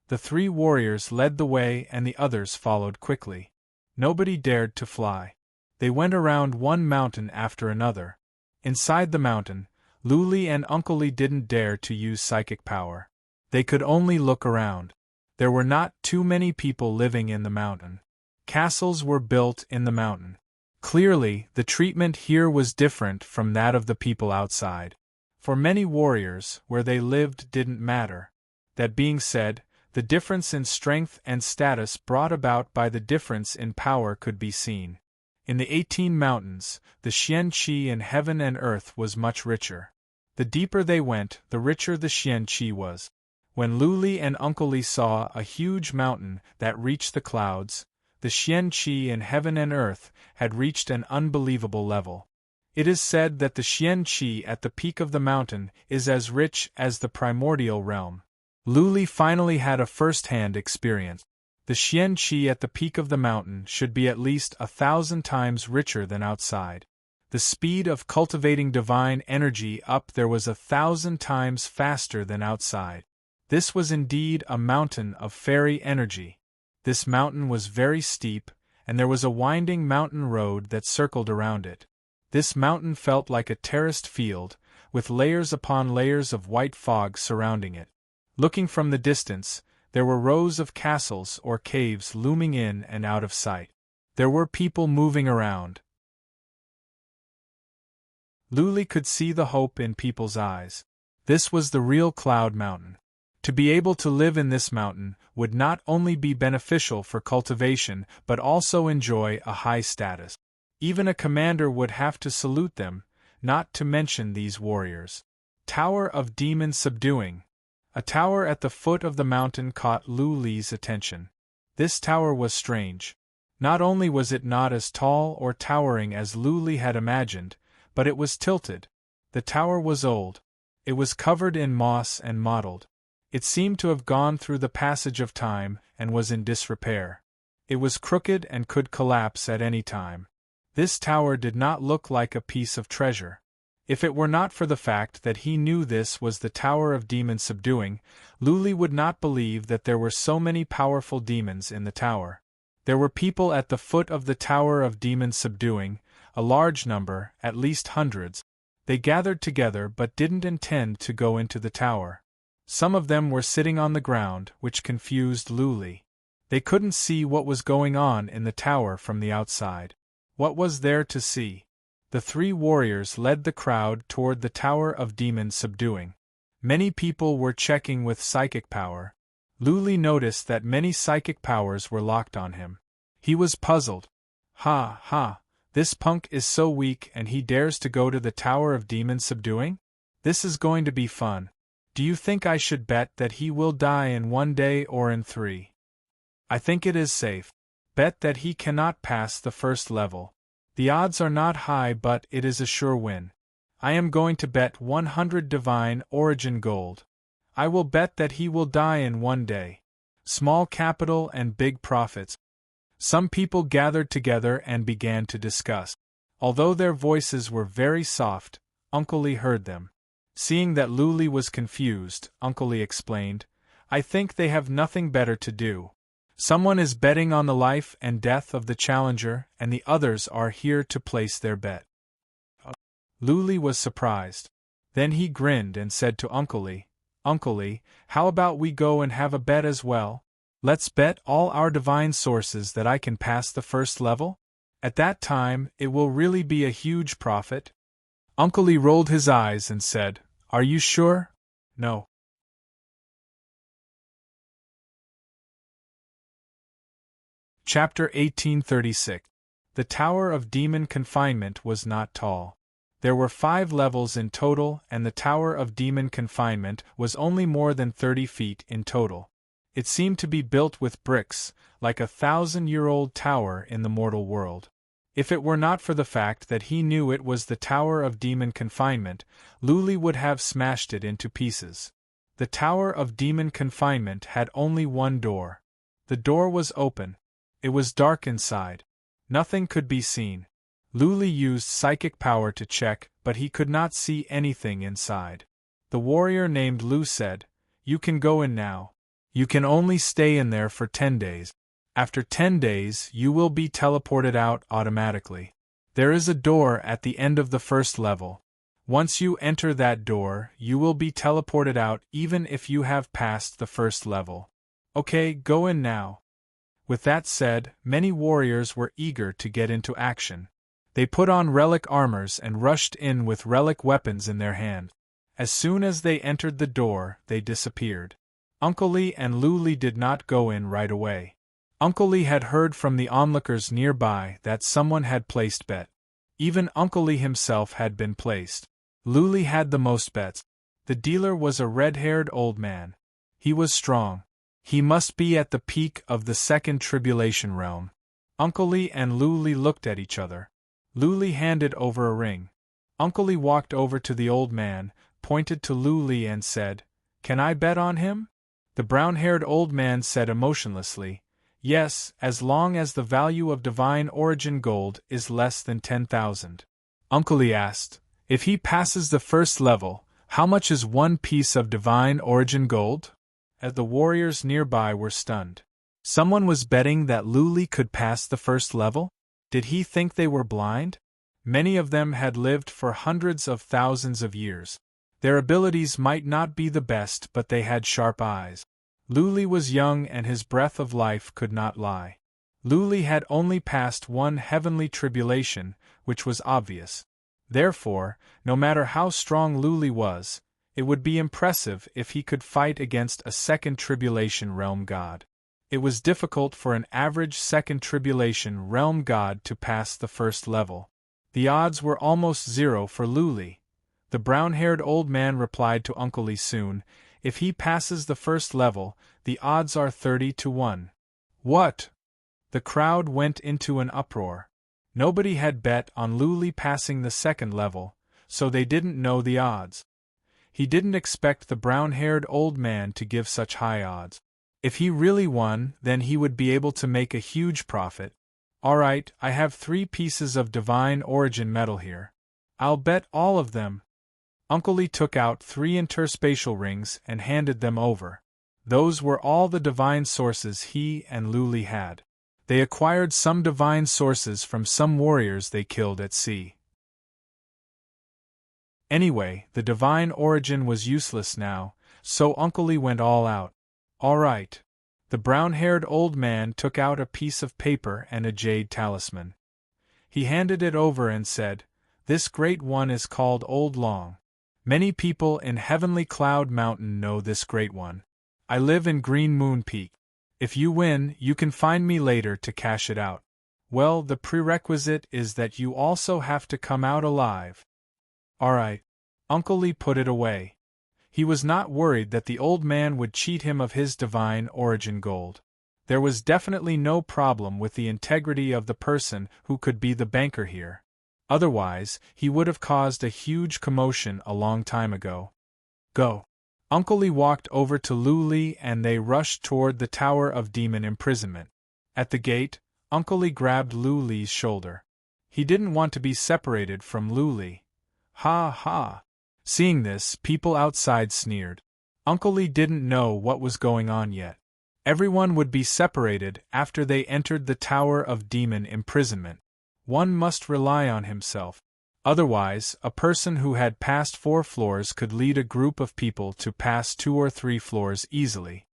The 3 warriors led the way and the others followed quickly. Nobody dared to fly. They went around one mountain after another. Inside the mountain, Luli and Uncle Li didn't dare to use psychic power. They could only look around. There were not too many people living in the mountain. Castles were built in the mountain. Clearly, the treatment here was different from that of the people outside. For many warriors, where they lived didn't matter. That being said, the difference in strength and status brought about by the difference in power could be seen. In the 18 mountains, the Xian Qi in heaven and earth was much richer. The deeper they went, the richer the Xian Qi was. When Luli and Uncle Li saw a huge mountain that reached the clouds, the Xian Qi in heaven and earth had reached an unbelievable level. It is said that the Xian Qi at the peak of the mountain is as rich as the primordial realm. Luli finally had a first-hand experience. The Xian Qi at the peak of the mountain should be at least 1,000 times richer than outside. The speed of cultivating divine energy up there was 1,000 times faster than outside. This was indeed a mountain of fairy energy. This mountain was very steep, and there was a winding mountain road that circled around it. This mountain felt like a terraced field, with layers upon layers of white fog surrounding it. Looking from the distance, there were rows of castles or caves looming in and out of sight. There were people moving around. Luli could see the hope in people's eyes. This was the real Cloud Mountain. To be able to live in this mountain would not only be beneficial for cultivation but also enjoy a high status. Even a commander would have to salute them, not to mention these warriors. Tower of Demon Subduing. A tower at the foot of the mountain caught Lu Li's attention. This tower was strange. Not only was it not as tall or towering as Lu Li had imagined, but it was tilted. The tower was old. It was covered in moss and mottled. It seemed to have gone through the passage of time and was in disrepair. It was crooked and could collapse at any time. This tower did not look like a piece of treasure. If it were not for the fact that he knew this was the Tower of Demon Subduing, Luli would not believe that there were so many powerful demons in the tower. There were people at the foot of the Tower of Demon Subduing, a large number, at least hundreds. They gathered together but didn't intend to go into the tower. Some of them were sitting on the ground, which confused Luli. They couldn't see what was going on in the tower from the outside. What was there to see? The 3 warriors led the crowd toward the Tower of Demon Subduing. Many people were checking with psychic power. Luli noticed that many psychic powers were locked on him. He was puzzled. Ha, ha, this punk is so weak and he dares to go to the Tower of Demon Subduing? This is going to be fun. Do you think I should bet that he will die in 1 day or in 3? I think it is safe. Bet that he cannot pass the first level. The odds are not high, but it is a sure win. I am going to bet 100 divine origin gold. I will bet that he will die in 1 day. Small capital and big profits. Some people gathered together and began to discuss. Although their voices were very soft, Uncle Lee heard them. Seeing that Luli was confused, Uncle Lee explained, I think they have nothing better to do. Someone is betting on the life and death of the challenger, and the others are here to place their bet. Luli was surprised. Then he grinned and said to Uncle Lee, how about we go and have a bet as well? Let's bet all our divine sources that I can pass the first level? At that time, it will really be a huge profit. Uncle Lee rolled his eyes and said, Are you sure? No. Chapter 1836. The Tower of Demon Confinement was not tall. There were 5 levels in total, and the Tower of Demon Confinement was only more than 30 feet in total. It seemed to be built with bricks, like a 1,000-year-old tower in the mortal world. If it were not for the fact that he knew it was the Tower of Demon Confinement, Luli would have smashed it into pieces. The Tower of Demon Confinement had only one door. The door was open. It was dark inside. Nothing could be seen. Luli used psychic power to check, but he could not see anything inside. The warrior named Lu said, You can go in now. You can only stay in there for 10 days. After 10 days, you will be teleported out automatically. There is a door at the end of the first level. Once you enter that door, you will be teleported out even if you have passed the first level. Okay, go in now. With that said, many warriors were eager to get into action. They put on relic armors and rushed in with relic weapons in their hand. As soon as they entered the door, they disappeared. Uncle Lee and Luli did not go in right away. Uncle Lee had heard from the onlookers nearby that someone had placed bet. Even Uncle Lee himself had been placed. Luli had the most bets. The dealer was a red-haired old man. He was strong. He must be at the peak of the second tribulation realm. Uncle Lee and Luli looked at each other. Luli handed over a ring. Uncle Lee walked over to the old man, pointed to Luli and said, Can I bet on him? The brown-haired old man said emotionlessly, Yes, as long as the value of divine origin gold is less than 10,000. Uncle Lee asked, If he passes the first level, how much is 1 piece of divine origin gold? As the warriors nearby were stunned. Someone was betting that Luli could pass the first level? Did he think they were blind? Many of them had lived for hundreds of thousands of years. Their abilities might not be the best, but they had sharp eyes. Luli was young and his breath of life could not lie. Luli had only passed 1 heavenly tribulation, which was obvious. Therefore, no matter how strong Luli was, it would be impressive if he could fight against a second tribulation realm god. It was difficult for an average second tribulation realm god to pass the first level. The odds were almost 0 for Luli. The brown-haired old man replied to Uncle Lee soon, If he passes the first level, the odds are 30 to 1. What? The crowd went into an uproar. Nobody had bet on Luli passing the second level, so they didn't know the odds. He didn't expect the brown-haired old man to give such high odds. If he really won, then he would be able to make a huge profit. All right, I have 3 pieces of divine origin metal here. I'll bet all of them. Uncle Lee took out 3 interspatial rings and handed them over. Those were all the divine sources he and Luli had. They acquired some divine sources from some warriors they killed at sea. Anyway, the divine origin was useless now, so Uncle Lee went all out. All right. The brown-haired old man took out a piece of paper and a jade talisman. He handed it over and said, This great one is called Old Long. Many people in Heavenly Cloud Mountain know this great one. I live in Green Moon Peak. If you win, you can find me later to cash it out. Well, the prerequisite is that you also have to come out alive. All right. Uncle Lee put it away. He was not worried that the old man would cheat him of his divine origin gold. There was definitely no problem with the integrity of the person who could be the banker here. Otherwise, he would have caused a huge commotion a long time ago. Go. Uncle Lee walked over to Lu Li and they rushed toward the Tower of Demon Imprisonment. At the gate, Uncle Lee grabbed Lu Li's shoulder. He didn't want to be separated from Lu Li. Ha ha! Seeing this, people outside sneered. Uncle Lee didn't know what was going on yet. Everyone would be separated after they entered the Tower of Demon Imprisonment. One must rely on himself. Otherwise, a person who had passed 4 floors could lead a group of people to pass 2 or 3 floors easily.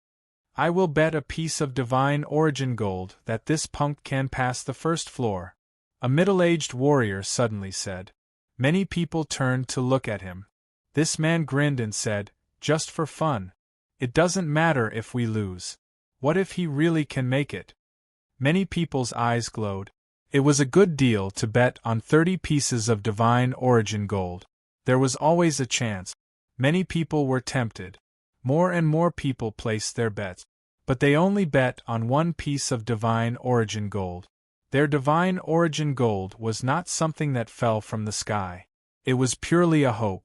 I will bet a piece of divine origin gold that this punk can pass the first floor, a middle-aged warrior suddenly said. Many people turned to look at him. This man grinned and said, just for fun. It doesn't matter if we lose. What if he really can make it? Many people's eyes glowed. It was a good deal to bet on 30 pieces of divine origin gold. There was always a chance. Many people were tempted. More and more people placed their bets. But they only bet on 1 piece of divine origin gold. Their divine origin gold was not something that fell from the sky. It was purely a hope.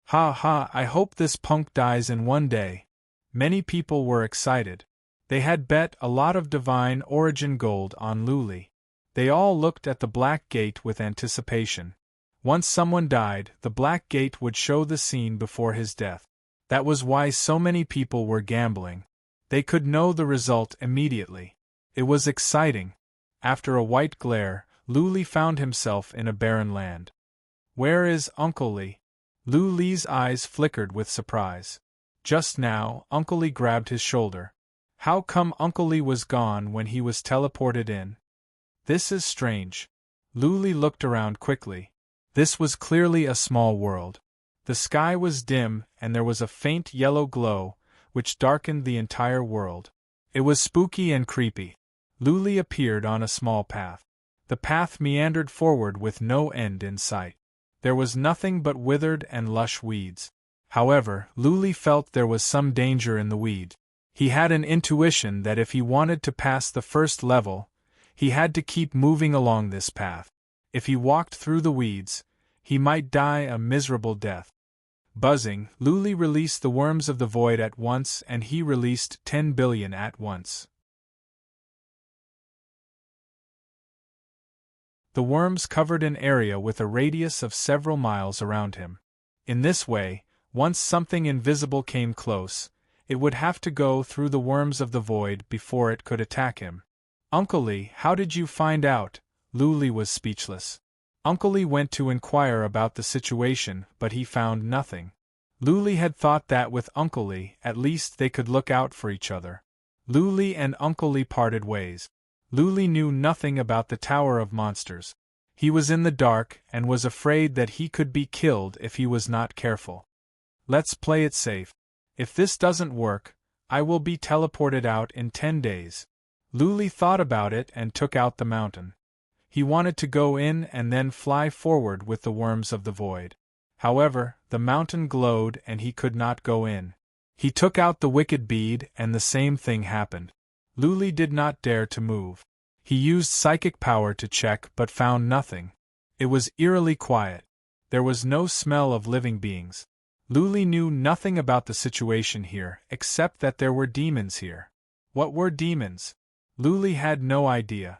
Ha ha, I hope this punk dies in one day. Many people were excited. They had bet a lot of divine origin gold on Lu Li. They all looked at the Black Gate with anticipation. Once someone died, the Black Gate would show the scene before his death. That was why so many people were gambling. They could know the result immediately. It was exciting. After a white glare, Lu Li found himself in a barren land. Where is Uncle Lee? Lu Li's eyes flickered with surprise. Just now, Uncle Lee grabbed his shoulder. How come Uncle Lee was gone when he was teleported in? This is strange. Lu Li looked around quickly. This was clearly a small world. The sky was dim and there was a faint yellow glow, which darkened the entire world. It was spooky and creepy. Lu Li appeared on a small path. The path meandered forward with no end in sight. There was nothing but withered and lush weeds. However, Lu Li felt there was some danger in the weed. He had an intuition that if he wanted to pass the first level, he had to keep moving along this path. If he walked through the weeds, he might die a miserable death. Buzzing, Lu Li released the worms of the void at once and he released 10 billion at once. The worms covered an area with a radius of several miles around him. In this way, once something invisible came close, it would have to go through the worms of the void before it could attack him. Uncle Lee, how did you find out? Lu Li was speechless. Uncle Lee went to inquire about the situation, but he found nothing. Lu Li had thought that with Uncle Lee, at least they could look out for each other. Lu Li and Uncle Lee parted ways. Lu Li knew nothing about the Tower of Monsters. He was in the dark and was afraid that he could be killed if he was not careful. Let's play it safe. If this doesn't work, I will be teleported out in 10 days. Lu Li thought about it and took out the mountain. He wanted to go in and then fly forward with the worms of the void. However, the mountain glowed and he could not go in. He took out the wicked bead and the same thing happened. Lu Li did not dare to move. He used psychic power to check but found nothing. It was eerily quiet. There was no smell of living beings. Lu Li knew nothing about the situation here except that there were demons here. What were demons? Lu Li had no idea.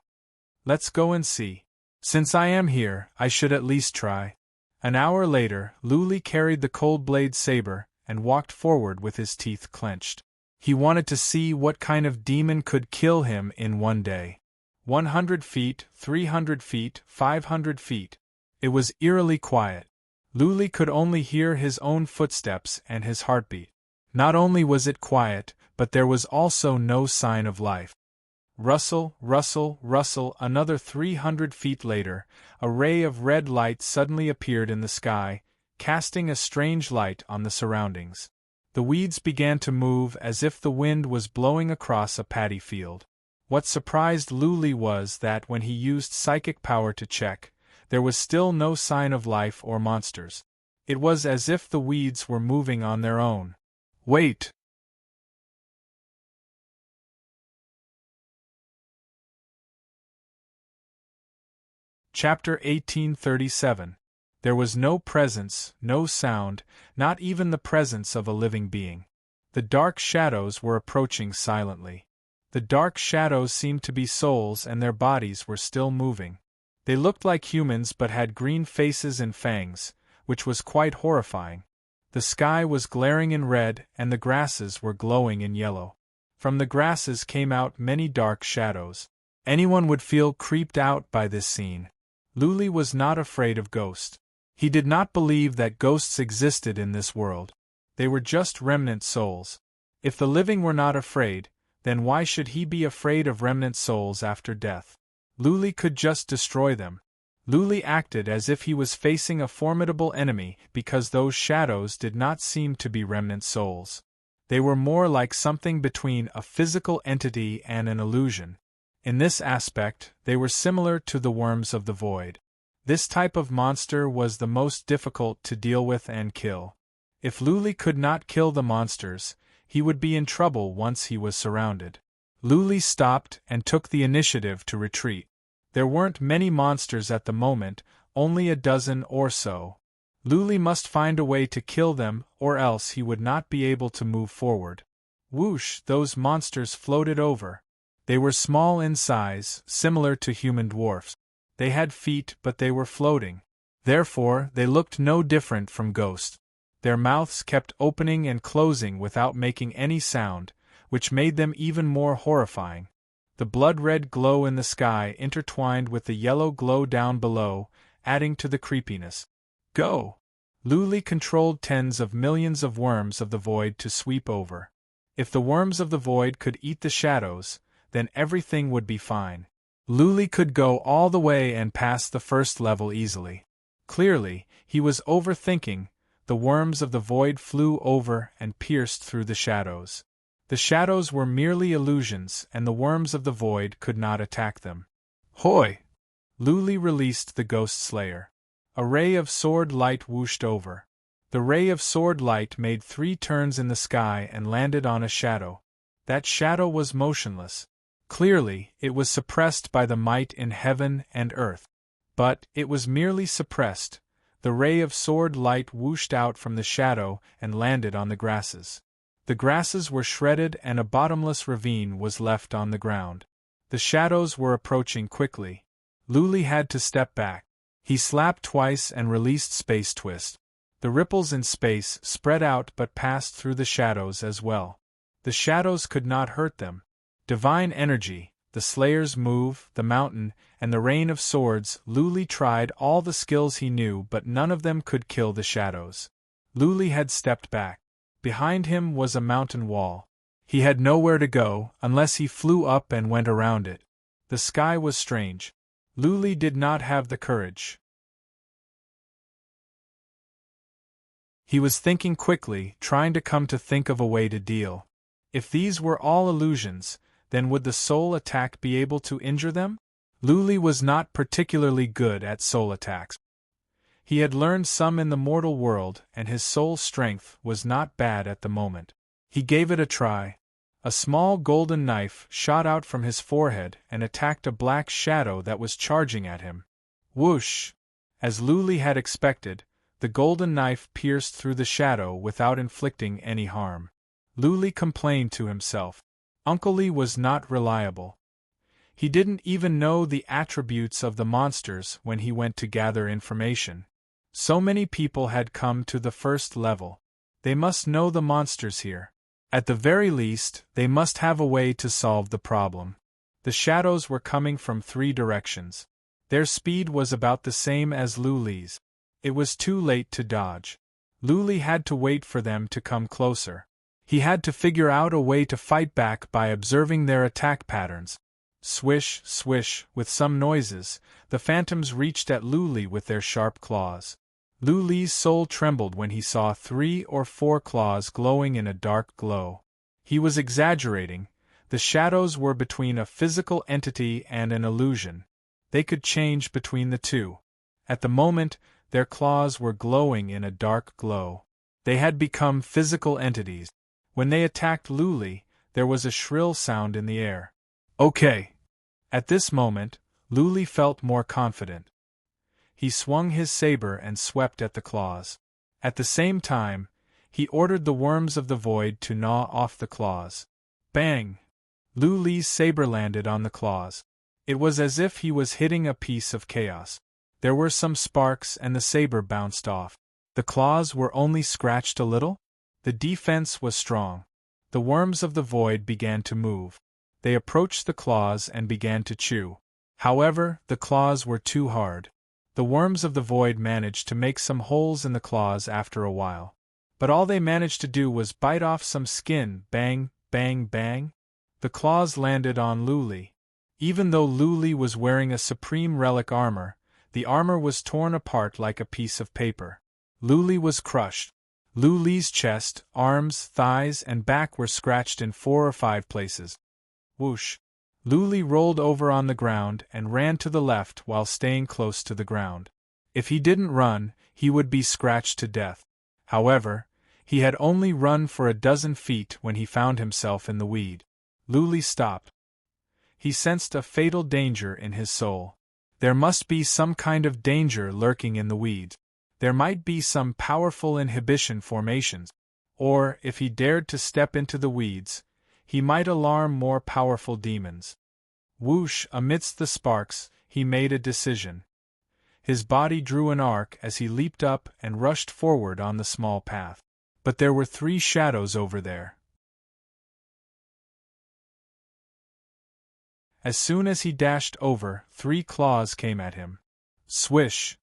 Let's go and see. Since I am here, I should at least try. An hour later, Lu Li carried the cold blade saber and walked forward with his teeth clenched. He wanted to see what kind of demon could kill him in one day. 100 feet, 300 feet, 500 feet. It was eerily quiet. Lu Li could only hear his own footsteps and his heartbeat. Not only was it quiet, but there was also no sign of life. Rustle, rustle, rustle. Another 300 feet later, a ray of red light suddenly appeared in the sky, casting a strange light on the surroundings. The weeds began to move as if the wind was blowing across a paddy field. What surprised Lu Li was that when he used psychic power to check, there was still no sign of life or monsters. It was as if the weeds were moving on their own. Wait! Chapter 1837. There was no presence, no sound, not even the presence of a living being. The dark shadows were approaching silently. The dark shadows seemed to be souls, and their bodies were still moving. They looked like humans but had green faces and fangs, which was quite horrifying. The sky was glaring in red, and the grasses were glowing in yellow. From the grasses came out many dark shadows. Anyone would feel creeped out by this scene. Luli was not afraid of ghosts. He did not believe that ghosts existed in this world. They were just remnant souls. If the living were not afraid, then why should he be afraid of remnant souls after death? Luli could just destroy them. Luli acted as if he was facing a formidable enemy because those shadows did not seem to be remnant souls. They were more like something between a physical entity and an illusion. In this aspect, they were similar to the worms of the void. This type of monster was the most difficult to deal with and kill. If Luli could not kill the monsters, he would be in trouble once he was surrounded. Luli stopped and took the initiative to retreat. There weren't many monsters at the moment, only a dozen or so. Luli must find a way to kill them, or else he would not be able to move forward. Whoosh! Those monsters floated over. They were small in size, similar to human dwarfs. They had feet, but they were floating. Therefore, they looked no different from ghosts. Their mouths kept opening and closing without making any sound, which made them even more horrifying. The blood-red glow in the sky intertwined with the yellow glow down below, adding to the creepiness. Go! Luli controlled tens of millions of worms of the void to sweep over. If the worms of the void could eat the shadows, then everything would be fine. Luli could go all the way and pass the first level easily. Clearly, he was overthinking. The worms of the void flew over and pierced through the shadows. The shadows were merely illusions, and the worms of the void could not attack them. Hoi! Luli released the ghost slayer. A ray of sword light whooshed over. The ray of sword light made 3 turns in the sky and landed on a shadow. That shadow was motionless. Clearly, it was suppressed by the might in heaven and earth. But it was merely suppressed. The ray of sword light whooshed out from the shadow and landed on the grasses. The grasses were shredded and a bottomless ravine was left on the ground. The shadows were approaching quickly. Luli had to step back. He slapped twice and released Space Twist. The ripples in space spread out but passed through the shadows as well. The shadows could not hurt them. Divine energy, the Slayer's move, the mountain, and the rain of swords. Luli tried all the skills he knew, but none of them could kill the shadows. Luli had stepped back. Behind him was a mountain wall. He had nowhere to go, unless he flew up and went around it. The sky was strange. Luli did not have the courage. He was thinking quickly, trying to come to think of a way to deal. If these were all illusions, then would the soul attack be able to injure them? Luli was not particularly good at soul attacks. He had learned some in the mortal world, and his soul strength was not bad at the moment. He gave it a try. A small golden knife shot out from his forehead and attacked a black shadow that was charging at him. Whoosh! As Luli had expected, the golden knife pierced through the shadow without inflicting any harm. Luli complained to himself. Uncle Lee was not reliable. He didn't even know the attributes of the monsters when he went to gather information. So many people had come to the first level. They must know the monsters here. At the very least, they must have a way to solve the problem. The shadows were coming from 3 directions. Their speed was about the same as Luli's. It was too late to dodge. Luli had to wait for them to come closer. He had to figure out a way to fight back by observing their attack patterns. Swish, swish, with some noises, the phantoms reached at Luli with their sharp claws. Luli's soul trembled when he saw 3 or 4 claws glowing in a dark glow. He was exaggerating. The shadows were between a physical entity and an illusion. They could change between the two. At the moment, Their claws were glowing in a dark glow. They had become physical entities. When they attacked Luli, there was a shrill sound in the air. Okay. At this moment, Luli felt more confident. He swung his saber and swept at the claws. At the same time, he ordered the worms of the void to gnaw off the claws. Bang! Luli's saber landed on the claws. It was as if he was hitting a piece of chaos. There were some sparks and the saber bounced off. The claws were only scratched a little? The defense was strong. The worms of the void began to move. They approached the claws and began to chew. However, the claws were too hard. The worms of the void managed to make some holes in the claws after a while. But all they managed to do was bite off some skin. Bang, bang, bang. The claws landed on Luli. Even though Luli was wearing a supreme relic armor, the armor was torn apart like a piece of paper. Luli was crushed. Luli's chest, arms, thighs, and back were scratched in 4 or 5 places. Whoosh! Luli rolled over on the ground and ran to the left while staying close to the ground. If he didn't run, he would be scratched to death. However, he had only run for a dozen feet when he found himself in the weed. Luli stopped. He sensed a fatal danger in his soul. There must be some kind of danger lurking in the weeds. There might be some powerful inhibition formations. Or, if he dared to step into the weeds, he might alarm more powerful demons. Whoosh! Amidst the sparks, he made a decision. His body drew an arc as he leaped up and rushed forward on the small path. But there were 3 shadows over there. As soon as he dashed over, 3 claws came at him. Swish!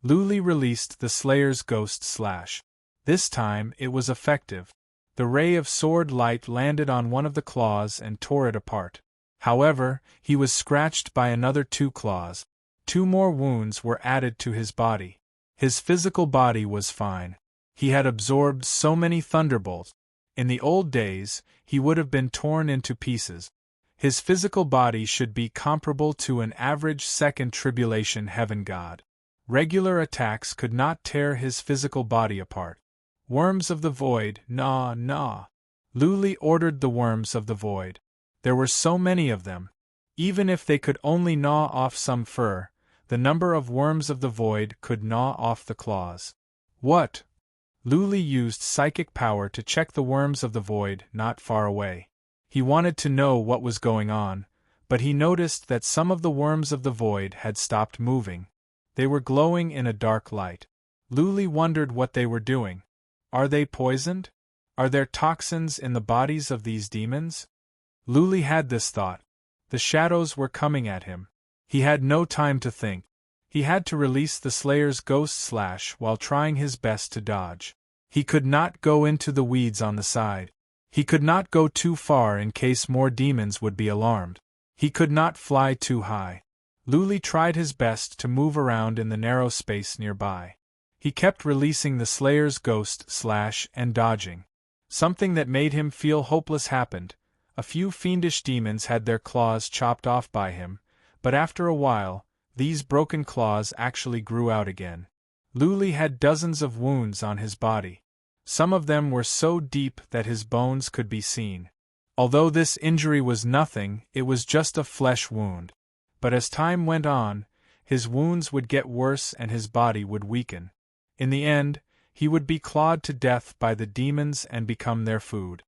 Luli released the Slayer's ghost slash. This time, it was effective. The ray of sword light landed on one of the claws and tore it apart. However, he was scratched by another 2 claws. 2 more wounds were added to his body. His physical body was fine. He had absorbed so many thunderbolts. In the old days, he would have been torn into pieces. His physical body should be comparable to an average second tribulation heaven god. Regular attacks could not tear his physical body apart. Worms of the void, gnaw, gnaw. Luli ordered the worms of the void. There were so many of them. Even if they could only gnaw off some fur, the number of worms of the void could gnaw off the claws. What? Luli used psychic power to check the worms of the void not far away. He wanted to know what was going on, but he noticed that some of the worms of the void had stopped moving. They were glowing in a dark light. Luli wondered what they were doing. Are they poisoned? Are there toxins in the bodies of these demons? Luli had this thought. The shadows were coming at him. He had no time to think. He had to release the Slayer's ghost slash while trying his best to dodge. He could not go into the weeds on the side. He could not go too far in case more demons would be alarmed. He could not fly too high. Luli tried his best to move around in the narrow space nearby. He kept releasing the Slayer's ghost slash and dodging. Something that made him feel hopeless happened. A few fiendish demons had their claws chopped off by him, but after a while, these broken claws actually grew out again. Luli had dozens of wounds on his body. Some of them were so deep that his bones could be seen. Although this injury was nothing, it was just a flesh wound. But as time went on, his wounds would get worse and his body would weaken. In the end, he would be clawed to death by the demons and become their food.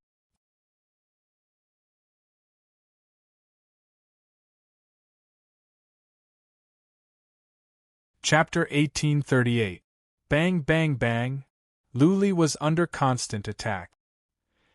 Chapter 1838. Bang, bang, bang. Luli was under constant attack.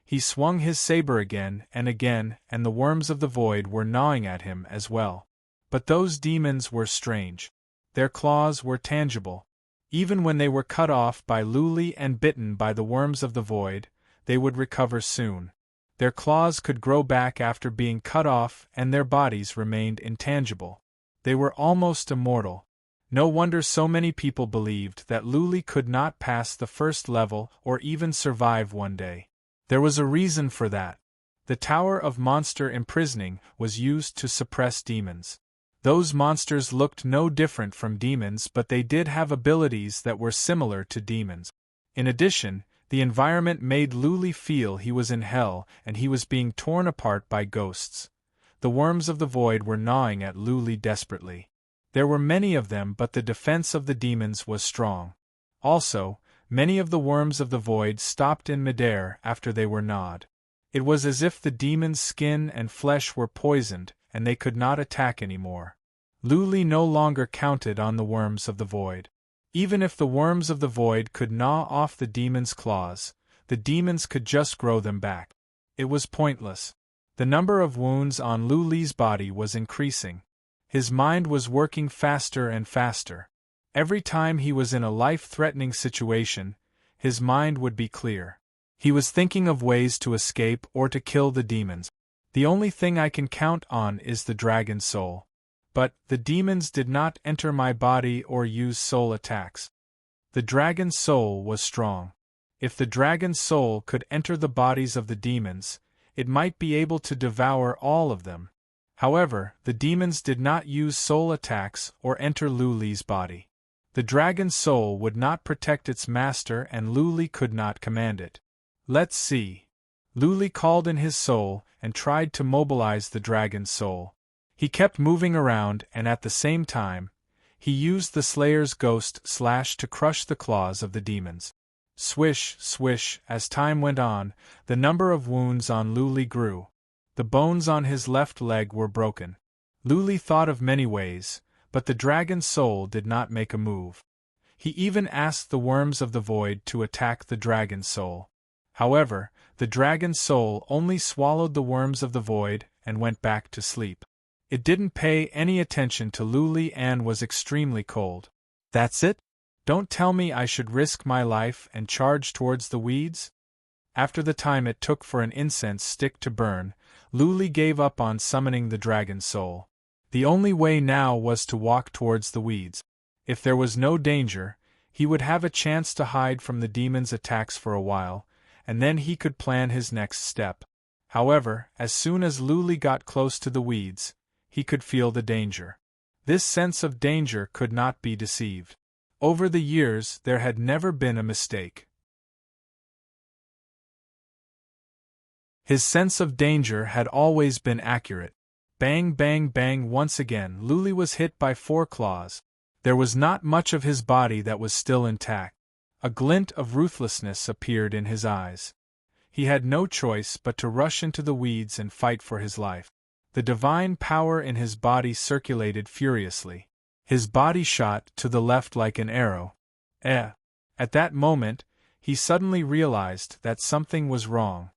He swung his saber again, and the worms of the void were gnawing at him as well. But those demons were strange. Their claws were tangible. Even when they were cut off by Luli and bitten by the worms of the void, they would recover soon. Their claws could grow back after being cut off, and their bodies remained intangible. They were almost immortal. No wonder so many people believed that Luli could not pass the first level or even survive one day. There was a reason for that. The Tower of Monster Imprisoning was used to suppress demons. Those monsters looked no different from demons, but they did have abilities that were similar to demons. In addition, the environment made Luli feel he was in hell and he was being torn apart by ghosts. The worms of the void were gnawing at Luli desperately. There were many of them, but the defense of the demons was strong. Also, many of the worms of the void stopped in midair after they were gnawed. It was as if the demons' skin and flesh were poisoned, and they could not attack anymore. Luli no longer counted on the worms of the void. Even if the worms of the void could gnaw off the demons' claws, the demons could just grow them back. It was pointless. The number of wounds on Luli's body was increasing. His mind was working faster and faster. Every time he was in a life-threatening situation, his mind would be clear. He was thinking of ways to escape or to kill the demons. The only thing I can count on is the dragon soul. But the demons did not enter my body or use soul attacks. The dragon soul was strong. If the dragon soul could enter the bodies of the demons, it might be able to devour all of them. However, the demons did not use soul attacks or enter Luli's body. The dragon soul would not protect its master and Luli could not command it. Let's see. Luli called in his soul and tried to mobilize the dragon's soul. He kept moving around and at the same time, he used the Slayer's ghost slash to crush the claws of the demons. Swish, swish, as time went on, the number of wounds on Luli grew. The bones on his left leg were broken. Luli thought of many ways, but the dragon's soul did not make a move. He even asked the worms of the void to attack the dragon's soul. However, the dragon's soul only swallowed the worms of the void and went back to sleep. It didn't pay any attention to Luli and was extremely cold. That's it? Don't tell me I should risk my life and charge towards the weeds? After the time it took for an incense stick to burn, Luli gave up on summoning the dragon's soul. The only way now was to walk towards the weeds. If there was no danger, he would have a chance to hide from the demon's attacks for a while, and then he could plan his next step. However, as soon as Luli got close to the weeds, he could feel the danger. This sense of danger could not be deceived. Over the years, there had never been a mistake. His sense of danger had always been accurate. Bang, bang, bang. Once again, Luli was hit by 4 claws. There was not much of his body that was still intact. A glint of ruthlessness appeared in his eyes. He had no choice but to rush into the weeds and fight for his life. The divine power in his body circulated furiously. His body shot to the left like an arrow. At that moment, he suddenly realized that something was wrong.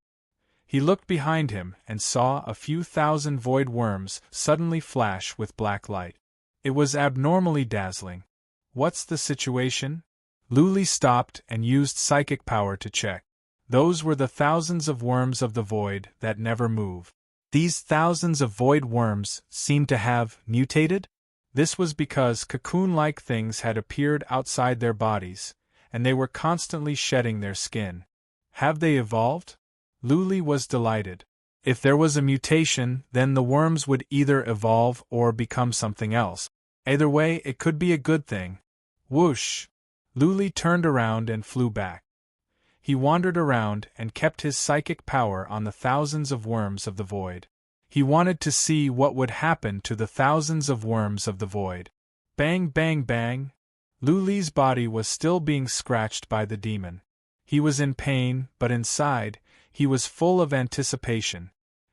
He looked behind him and saw a few thousand void worms suddenly flash with black light. It was abnormally dazzling. What's the situation? Luli stopped and used psychic power to check. Those were the thousands of worms of the void that never move. These thousands of void worms seemed to have mutated? This was because cocoon-like things had appeared outside their bodies, and they were constantly shedding their skin. Have they evolved? Luli was delighted. If there was a mutation, then the worms would either evolve or become something else. Either way, it could be a good thing. Whoosh! Luli turned around and flew back. He wandered around and kept his psychic power on the thousands of worms of the void. He wanted to see what would happen to the thousands of worms of the void. Bang, bang, bang! Luli's body was still being scratched by the demon. He was in pain, but inside, he was full of anticipation.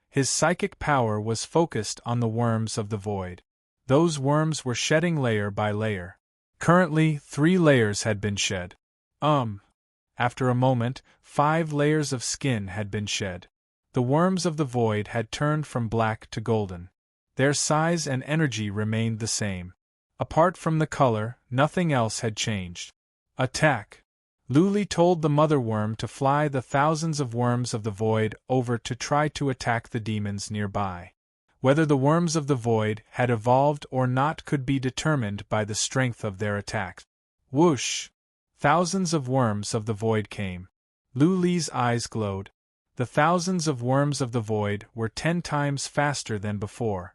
His psychic power was focused on the worms of the void. Those worms were shedding layer by layer. Currently, 3 layers had been shed. After a moment, 5 layers of skin had been shed. The worms of the void had turned from black to golden. Their size and energy remained the same. Apart from the color, nothing else had changed. Attack! Luli told the mother worm to fly the thousands of worms of the void over to try to attack the demons nearby. Whether the worms of the void had evolved or not could be determined by the strength of their attacks. Whoosh! Thousands of worms of the void came. Luli's eyes glowed. The thousands of worms of the void were 10 times faster than before.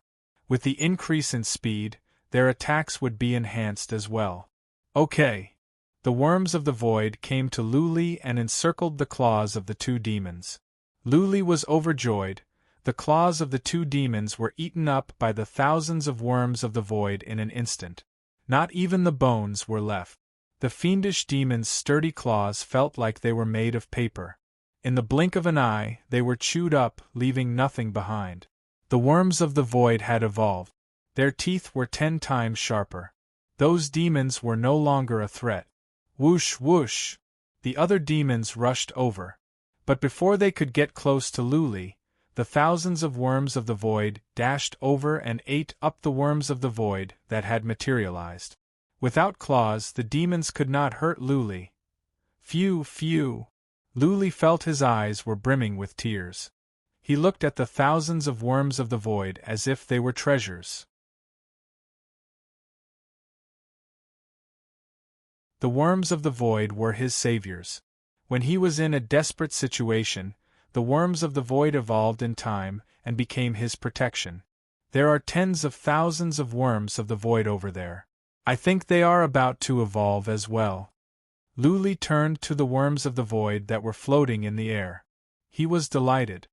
With the increase in speed, their attacks would be enhanced as well. Okay. The worms of the void came to Luli and encircled the claws of the two demons. Luli was overjoyed. The claws of the two demons were eaten up by the thousands of worms of the void in an instant. Not even the bones were left. The fiendish demon's sturdy claws felt like they were made of paper. In the blink of an eye, they were chewed up, leaving nothing behind. The worms of the void had evolved. Their teeth were 10 times sharper. Those demons were no longer a threat. Whoosh, whoosh! The other demons rushed over. But before they could get close to Luli, the thousands of worms of the void dashed over and ate up the worms of the void that had materialized. Without claws, the demons could not hurt Luli. Phew, phew! Luli felt his eyes were brimming with tears. He looked at the thousands of worms of the void as if they were treasures. The worms of the void were his saviors. When he was in a desperate situation, the worms of the void evolved in time and became his protection. There are tens of thousands of worms of the void over there. I think they are about to evolve as well. Luli turned to the worms of the void that were floating in the air. He was delighted.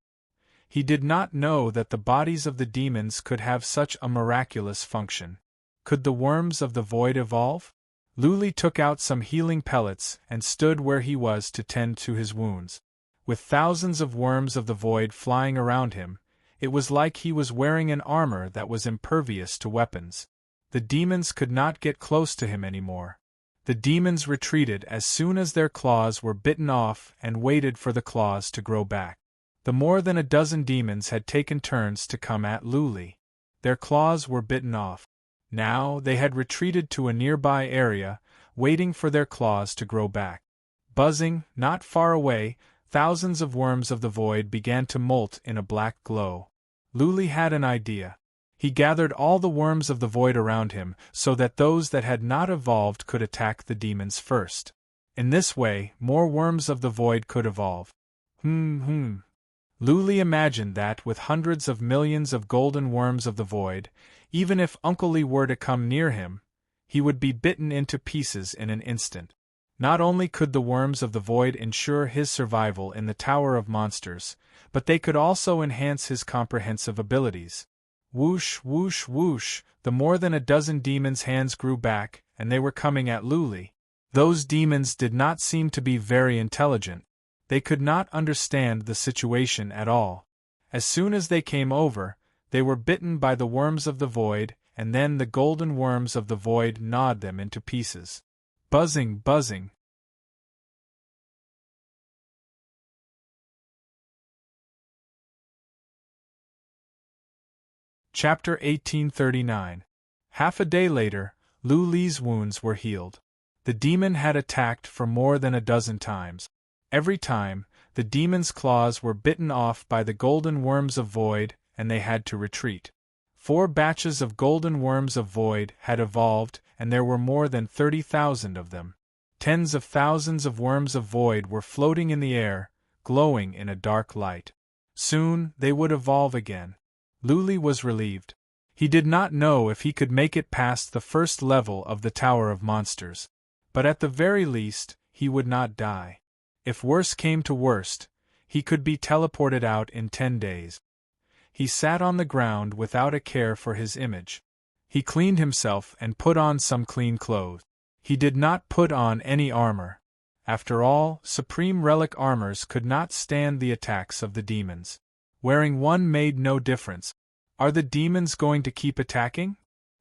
He did not know that the bodies of the demons could have such a miraculous function. Could the worms of the void evolve? Luli took out some healing pellets and stood where he was to tend to his wounds. With thousands of worms of the void flying around him, it was like he was wearing an armor that was impervious to weapons. The demons could not get close to him anymore. The demons retreated as soon as their claws were bitten off and waited for the claws to grow back. The more than a dozen demons had taken turns to come at Luli. Their claws were bitten off. Now they had retreated to a nearby area, waiting for their claws to grow back. Buzzing, not far away, thousands of worms of the void began to molt in a black glow. Luli had an idea. He gathered all the worms of the void around him so that those that had not evolved could attack the demons first. In this way, more worms of the void could evolve. Luli imagined that with hundreds of millions of golden worms of the void, even if Uncle Lee were to come near him, he would be bitten into pieces in an instant. Not only could the worms of the void ensure his survival in the Tower of Monsters, but they could also enhance his comprehensive abilities. Whoosh, whoosh, whoosh, the more than a dozen demons' hands grew back, and they were coming at Luli. Those demons did not seem to be very intelligent. They could not understand the situation at all. As soon as they came over, they were bitten by the worms of the void, and then the golden worms of the void gnawed them into pieces. Buzzing, buzzing. Chapter 1839. Half a day later, Luli's wounds were healed. The demon had attacked for more than a dozen times. Every time, the demon's claws were bitten off by the golden worms of void, and they had to retreat. 4 batches of golden worms of void had evolved, and there were more than 30,000 of them. Tens of thousands of worms of void were floating in the air, glowing in a dark light. Soon, they would evolve again. Luli was relieved. He did not know if he could make it past the first level of the Tower of Monsters. But at the very least, he would not die. If worse came to worst, he could be teleported out in 10 days. He sat on the ground without a care for his image. He cleaned himself and put on some clean clothes. He did not put on any armor. After all, supreme relic armors could not stand the attacks of the demons. Wearing one made no difference. Are the demons going to keep attacking?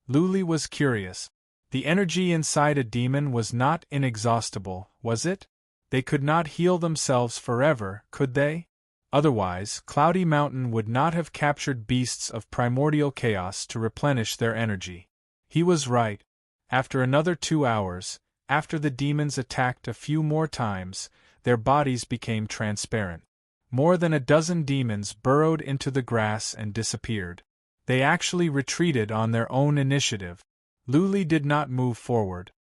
Luli was curious. The energy inside a demon was not inexhaustible, was it? They could not heal themselves forever, could they? Otherwise, Cloudy Mountain would not have captured beasts of primordial chaos to replenish their energy. He was right. After another 2 hours, after the demons attacked a few more times, their bodies became transparent. More than a dozen demons burrowed into the grass and disappeared. They actually retreated on their own initiative. Luli did not move forward.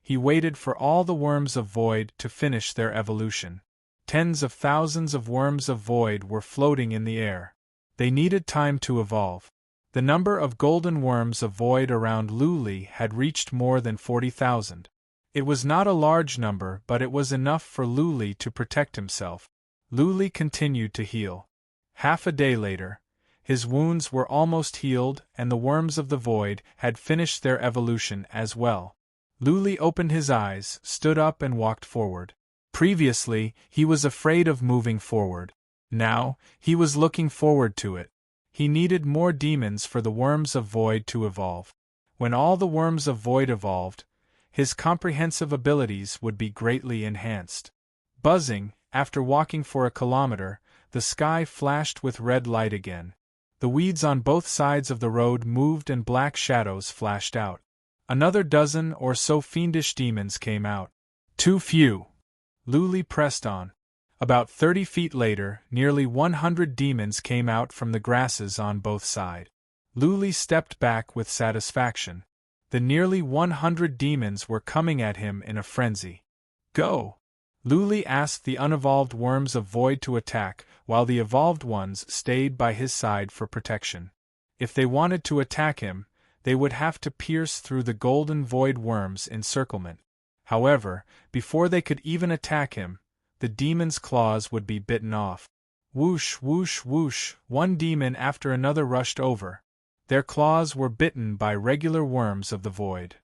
He waited for all the worms of void to finish their evolution. Tens of thousands of worms of void were floating in the air. They needed time to evolve. The number of golden worms of void around Luli had reached more than 40,000. It was not a large number, but it was enough for Luli to protect himself. Luli continued to heal. Half a day later, his wounds were almost healed and the worms of the void had finished their evolution as well. Luli opened his eyes, stood up and walked forward. Previously, he was afraid of moving forward. Now, he was looking forward to it. He needed more demons for the worms of void to evolve. When all the worms of void evolved, his comprehensive abilities would be greatly enhanced. Buzzing, after walking for a kilometer, the sky flashed with red light again. The weeds on both sides of the road moved and black shadows flashed out. Another dozen or so fiendish demons came out. Too few. Luli pressed on. About 30 feet later, nearly 100 demons came out from the grasses on both sides. Luli stepped back with satisfaction. The nearly 100 demons were coming at him in a frenzy. Go! Luli asked the unevolved worms of void to attack, while the evolved ones stayed by his side for protection. If they wanted to attack him, they would have to pierce through the golden void worms' encirclement. However, before they could even attack him, the demon's claws would be bitten off. Whoosh, whoosh, whoosh, one demon after another rushed over. Their claws were bitten by regular worms of the void.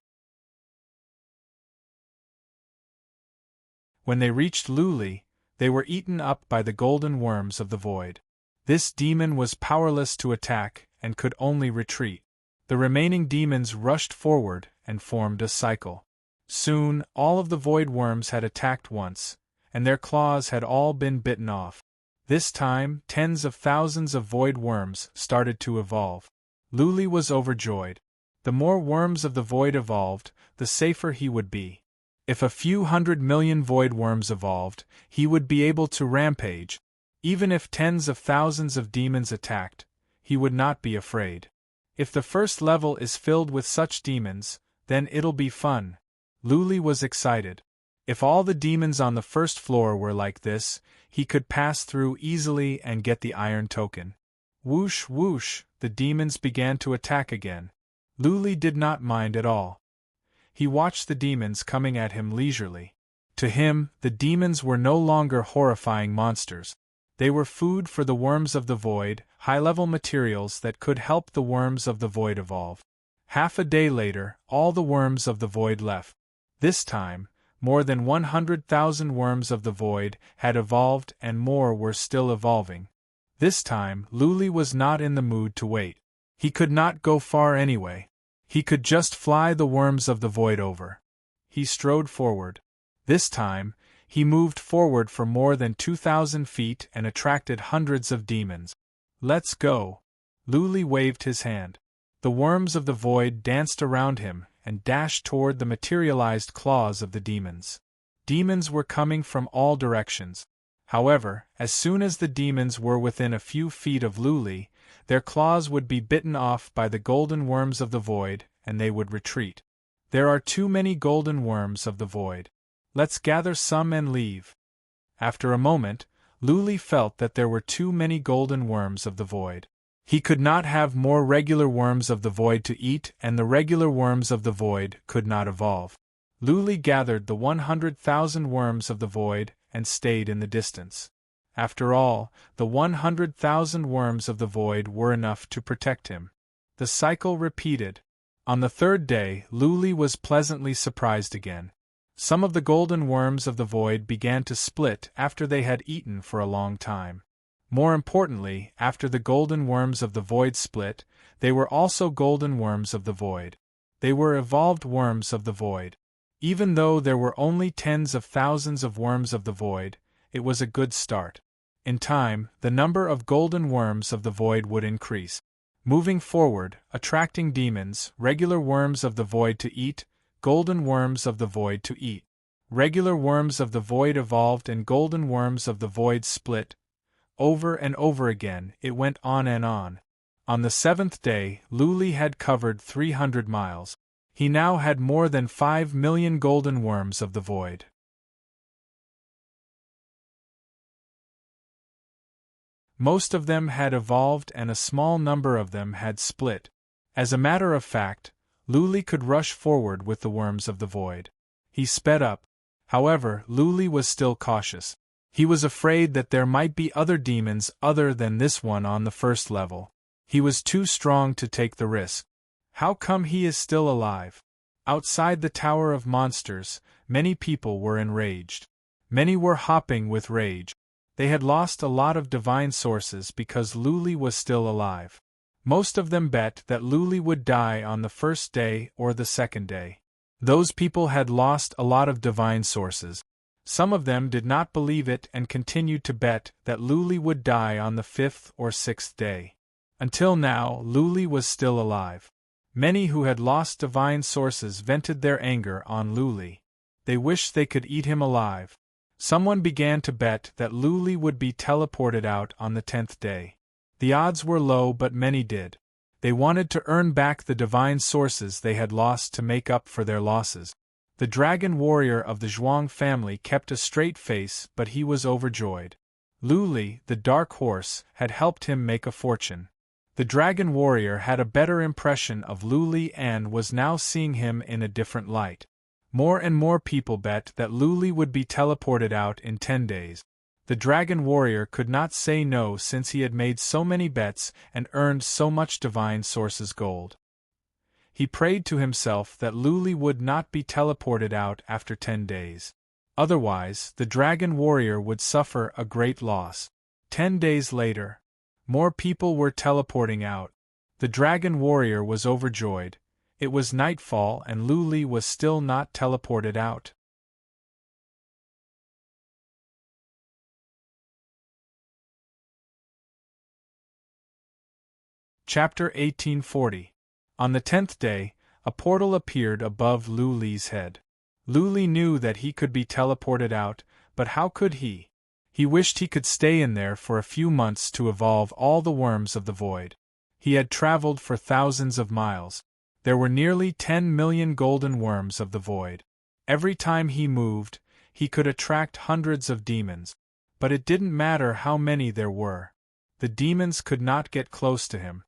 When they reached Luli, they were eaten up by the golden worms of the void. This demon was powerless to attack and could only retreat. The remaining demons rushed forward and formed a cycle. Soon, all of the void worms had attacked once, and their claws had all been bitten off. This time, tens of thousands of void worms started to evolve. Luli was overjoyed. The more worms of the void evolved, the safer he would be. If a few 100 million void worms evolved, he would be able to rampage. Even if tens of thousands of demons attacked, he would not be afraid. If the first level is filled with such demons, then it'll be fun. Luli was excited. If all the demons on the first floor were like this, he could pass through easily and get the iron token. Whoosh whoosh, the demons began to attack again. Luli did not mind at all. He watched the demons coming at him leisurely. To him, the demons were no longer horrifying monsters. They were food for the worms of the void, high-level materials that could help the worms of the void evolve. Half a day later, all the worms of the void left. This time, more than 100,000 worms of the void had evolved and more were still evolving. This time, Luli was not in the mood to wait. He could not go far anyway. He could just fly the worms of the void over. He strode forward. This time, he moved forward for more than 2,000 feet and attracted hundreds of demons. Let's go. Luli waved his hand. The worms of the void danced around him and dashed toward the materialized claws of the demons. Demons were coming from all directions. However, as soon as the demons were within a few feet of Luli, their claws would be bitten off by the golden worms of the void, and they would retreat. There are too many golden worms of the void. Let's gather some and leave. After a moment, Luli felt that there were too many golden worms of the void. He could not have more regular worms of the void to eat, and the regular worms of the void could not evolve. Luli gathered the 100,000 worms of the void and stayed in the distance. After all, the 100,000 worms of the void were enough to protect him. The cycle repeated. On the third day, Luli was pleasantly surprised again. Some of the golden worms of the void began to split after they had eaten for a long time. More importantly, after the golden worms of the void split, they were also golden worms of the void. They were evolved worms of the void. Even though there were only tens of thousands of worms of the void, it was a good start. In time, the number of golden worms of the void would increase. Moving forward, attracting demons, regular worms of the void to eat, golden worms of the void to eat. Regular worms of the void evolved and golden worms of the void split. Over and over again, it went on and on. On the seventh day, Luli had covered 300 miles. He now had more than 5 million golden worms of the void. Most of them had evolved and a small number of them had split. As a matter of fact, Luli could rush forward with the worms of the void. He sped up. However, Luli was still cautious. He was afraid that there might be other demons other than this one on the first level. He was too strong to take the risk. How come he is still alive? Outside the Tower of Monsters, many people were enraged. Many were hopping with rage. They had lost a lot of divine sources because Luli was still alive. Most of them bet that Luli would die on the first day or the second day. Those people had lost a lot of divine sources. Some of them did not believe it and continued to bet that Luli would die on the fifth or sixth day. Until now, Luli was still alive. Many who had lost divine sources vented their anger on Luli. They wished they could eat him alive. Someone began to bet that Luli would be teleported out on the 10th day. The odds were low, but many did. They wanted to earn back the divine sources they had lost to make up for their losses. The dragon warrior of the Zhuang family kept a straight face, but he was overjoyed. Luli, the dark horse, had helped him make a fortune. The dragon warrior had a better impression of Luli and was now seeing him in a different light. More and more people bet that Luli would be teleported out in 10 days. The dragon warrior could not say no since he had made so many bets and earned so much divine sources gold. He prayed to himself that Luli would not be teleported out after 10 days. Otherwise, the dragon warrior would suffer a great loss. 10 days later, more people were teleporting out. The dragon warrior was overjoyed. It was nightfall and Luli was still not teleported out. Chapter 1840. On the 10th day, a portal appeared above Luli's head. Luli knew that he could be teleported out, but how could he? He wished he could stay in there for a few months to evolve all the worms of the void. He had traveled for thousands of miles. There were nearly 10 million golden worms of the void. Every time he moved, he could attract hundreds of demons. But it didn't matter how many there were. The demons could not get close to him.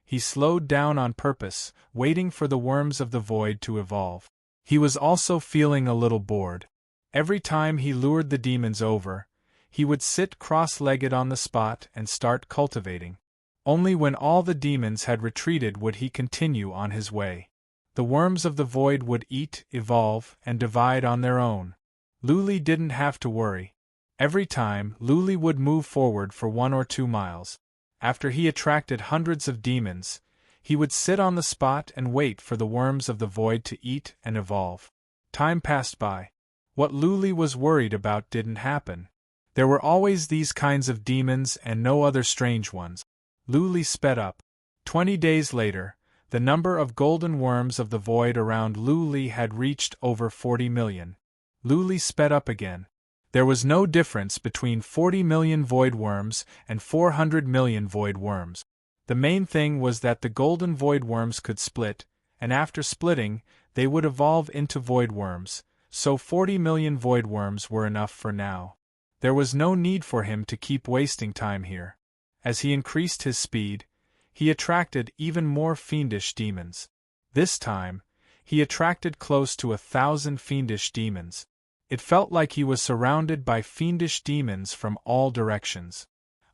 He slowed down on purpose, waiting for the worms of the void to evolve. He was also feeling a little bored. Every time he lured the demons over, he would sit cross-legged on the spot and start cultivating. Only when all the demons had retreated would he continue on his way. The worms of the void would eat, evolve, and divide on their own. Luli didn't have to worry. Every time, Luli would move forward for 1 or 2 miles. After he attracted hundreds of demons, he would sit on the spot and wait for the worms of the void to eat and evolve. Time passed by. What Luli was worried about didn't happen. There were always these kinds of demons and no other strange ones. Luli sped up. 20 days later, the number of golden worms of the void around Luli had reached over 40 million. Luli sped up again. There was no difference between 40 million void worms and 400 million void worms. The main thing was that the golden void worms could split, and after splitting, they would evolve into void worms, so 40 million void worms were enough for now. There was no need for him to keep wasting time here. As he increased his speed, he attracted even more fiendish demons. This time, he attracted close to 1,000 fiendish demons. It felt like he was surrounded by fiendish demons from all directions.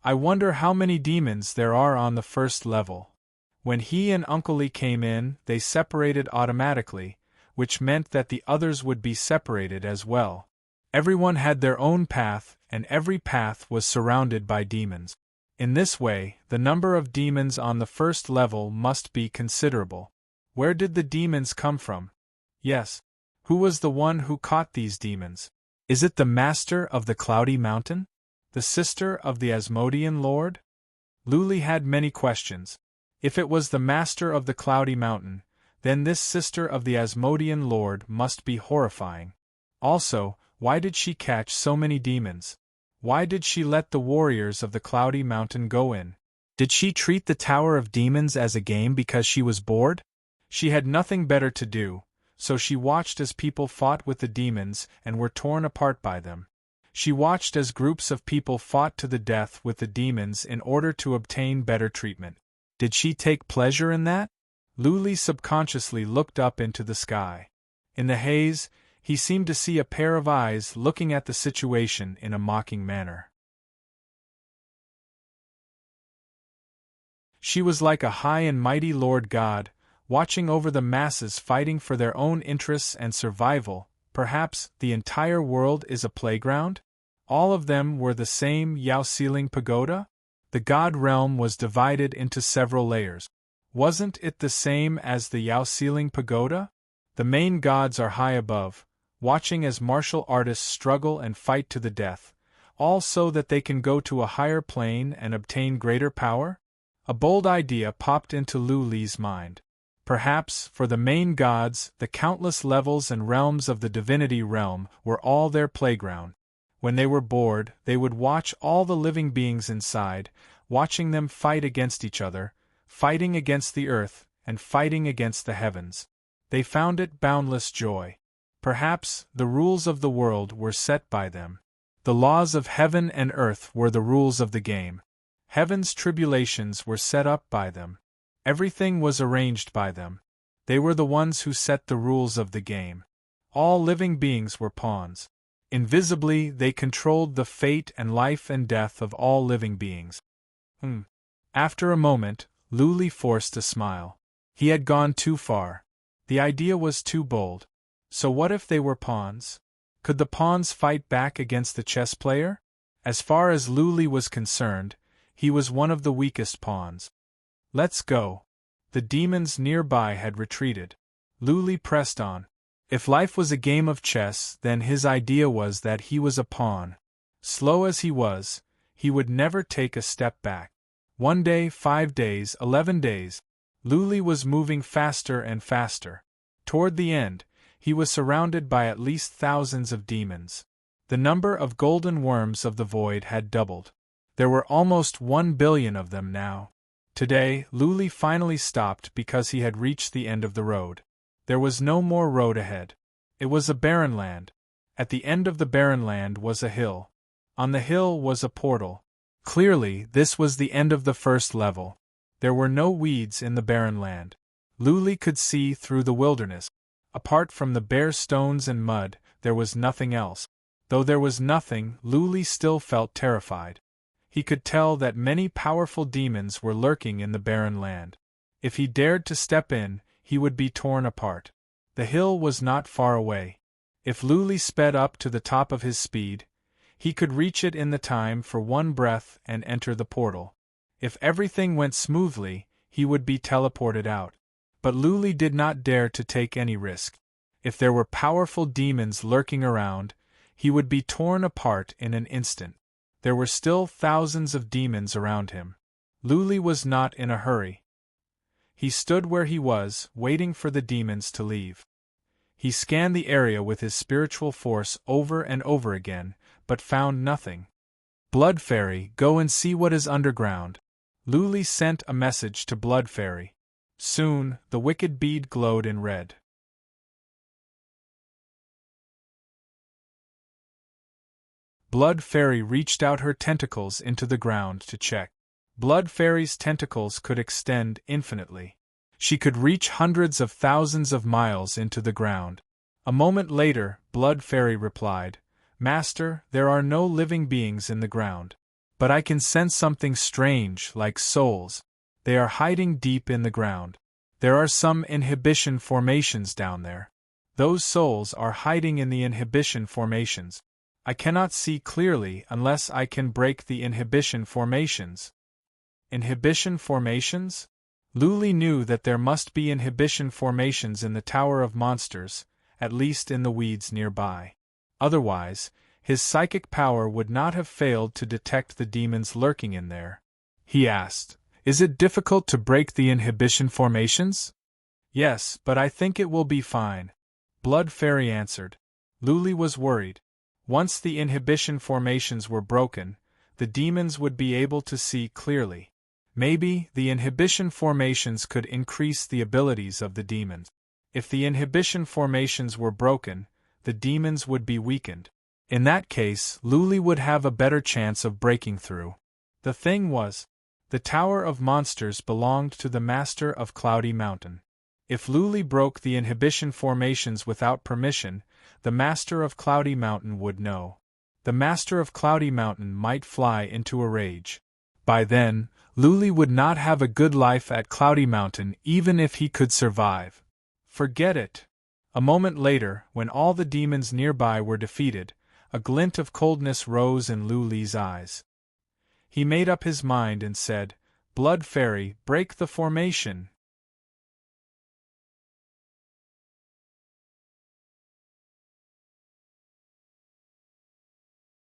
I wonder how many demons there are on the first level. When he and Uncle Lee came in, they separated automatically, which meant that the others would be separated as well. Everyone had their own path, and every path was surrounded by demons. In this way, the number of demons on the first level must be considerable. Where did the demons come from? Yes. Who was the one who caught these demons? Is it the master of the Cloudy Mountain? The sister of the Asmodean Lord? Luli had many questions. If it was the master of the Cloudy Mountain, then this sister of the Asmodean Lord must be horrifying. Also, why did she catch so many demons? Why did she let the warriors of the Cloudy Mountain go in? Did she treat the Tower of Demons as a game because she was bored? She had nothing better to do, so she watched as people fought with the demons and were torn apart by them. She watched as groups of people fought to the death with the demons in order to obtain better treatment. Did she take pleasure in that? Luli subconsciously looked up into the sky. In the haze, he seemed to see a pair of eyes looking at the situation in a mocking manner. She was like a high and mighty Lord God, watching over the masses fighting for their own interests and survival. Perhaps the entire world is a playground? All of them were the same Yao ceiling pagoda? The God realm was divided into several layers. Wasn't it the same as the Yao ceiling pagoda? The main gods are high above, watching as martial artists struggle and fight to the death, all so that they can go to a higher plane and obtain greater power? A bold idea popped into Lu Li's mind. Perhaps, for the main gods, the countless levels and realms of the divinity realm were all their playground. When they were bored, they would watch all the living beings inside, watching them fight against each other, fighting against the earth, and fighting against the heavens. They found it boundless joy. Perhaps the rules of the world were set by them. The laws of heaven and earth were the rules of the game. Heaven's tribulations were set up by them. Everything was arranged by them. They were the ones who set the rules of the game. All living beings were pawns. Invisibly, they controlled the fate and life and death of all living beings. After a moment, Lu Li forced a smile. He had gone too far. The idea was too bold. So what if they were pawns? Could the pawns fight back against the chess player? As far as Lu Li was concerned, he was one of the weakest pawns. Let's go. The demons nearby had retreated. Lu Li pressed on. If life was a game of chess, then his idea was that he was a pawn. Slow as he was, he would never take a step back. 1 day, 5 days, 11 days. Lu Li was moving faster and faster. Toward the end, he was surrounded by at least thousands of demons. The number of golden worms of the void had doubled. There were almost 1 billion of them now. Today, Lu Li finally stopped because he had reached the end of the road. There was no more road ahead. It was a barren land. At the end of the barren land was a hill. On the hill was a portal. Clearly, this was the end of the first level. There were no weeds in the barren land. Lu Li could see through the wilderness. Apart from the bare stones and mud, there was nothing else. Though there was nothing, Lu Li still felt terrified. He could tell that many powerful demons were lurking in the barren land. If he dared to step in, he would be torn apart. The hill was not far away. If Lu Li sped up to the top of his speed, he could reach it in the time for 1 breath and enter the portal. If everything went smoothly, he would be teleported out. But Lu Li did not dare to take any risk. If there were powerful demons lurking around, he would be torn apart in an instant. There were still thousands of demons around him. Lu Li was not in a hurry. He stood where he was, waiting for the demons to leave. He scanned the area with his spiritual force over and over again, but found nothing. Blood Fairy, go and see what is underground. Lu Li sent a message to Blood Fairy. Soon, the wicked bead glowed in red. Blood Fairy reached out her tentacles into the ground to check. Blood Fairy's tentacles could extend infinitely. She could reach hundreds of thousands of miles into the ground. A moment later, Blood Fairy replied, Master, there are no living beings in the ground. But I can sense something strange, like souls. They are hiding deep in the ground. There are some inhibition formations down there. Those souls are hiding in the inhibition formations. I cannot see clearly unless I can break the inhibition formations. Inhibition formations? Lu Li knew that there must be inhibition formations in the Tower of Monsters, at least in the weeds nearby. Otherwise, his psychic power would not have failed to detect the demons lurking in there. He asked, Is it difficult to break the inhibition formations? Yes, but I think it will be fine. Blood Fairy answered. Lu Li was worried. Once the inhibition formations were broken, the demons would be able to see clearly. Maybe the inhibition formations could increase the abilities of the demons. If the inhibition formations were broken, the demons would be weakened. In that case, Luli would have a better chance of breaking through. The thing was, the Tower of Monsters belonged to the Master of Cloudy Mountain. If Luli broke the inhibition formations without permission, the Master of Cloudy Mountain would know. The Master of Cloudy Mountain might fly into a rage. By then, Luli would not have a good life at Cloudy Mountain even if he could survive. Forget it. A moment later, when all the demons nearby were defeated, a glint of coldness rose in Luli's eyes. He made up his mind and said, "Blood Fairy, break the formation."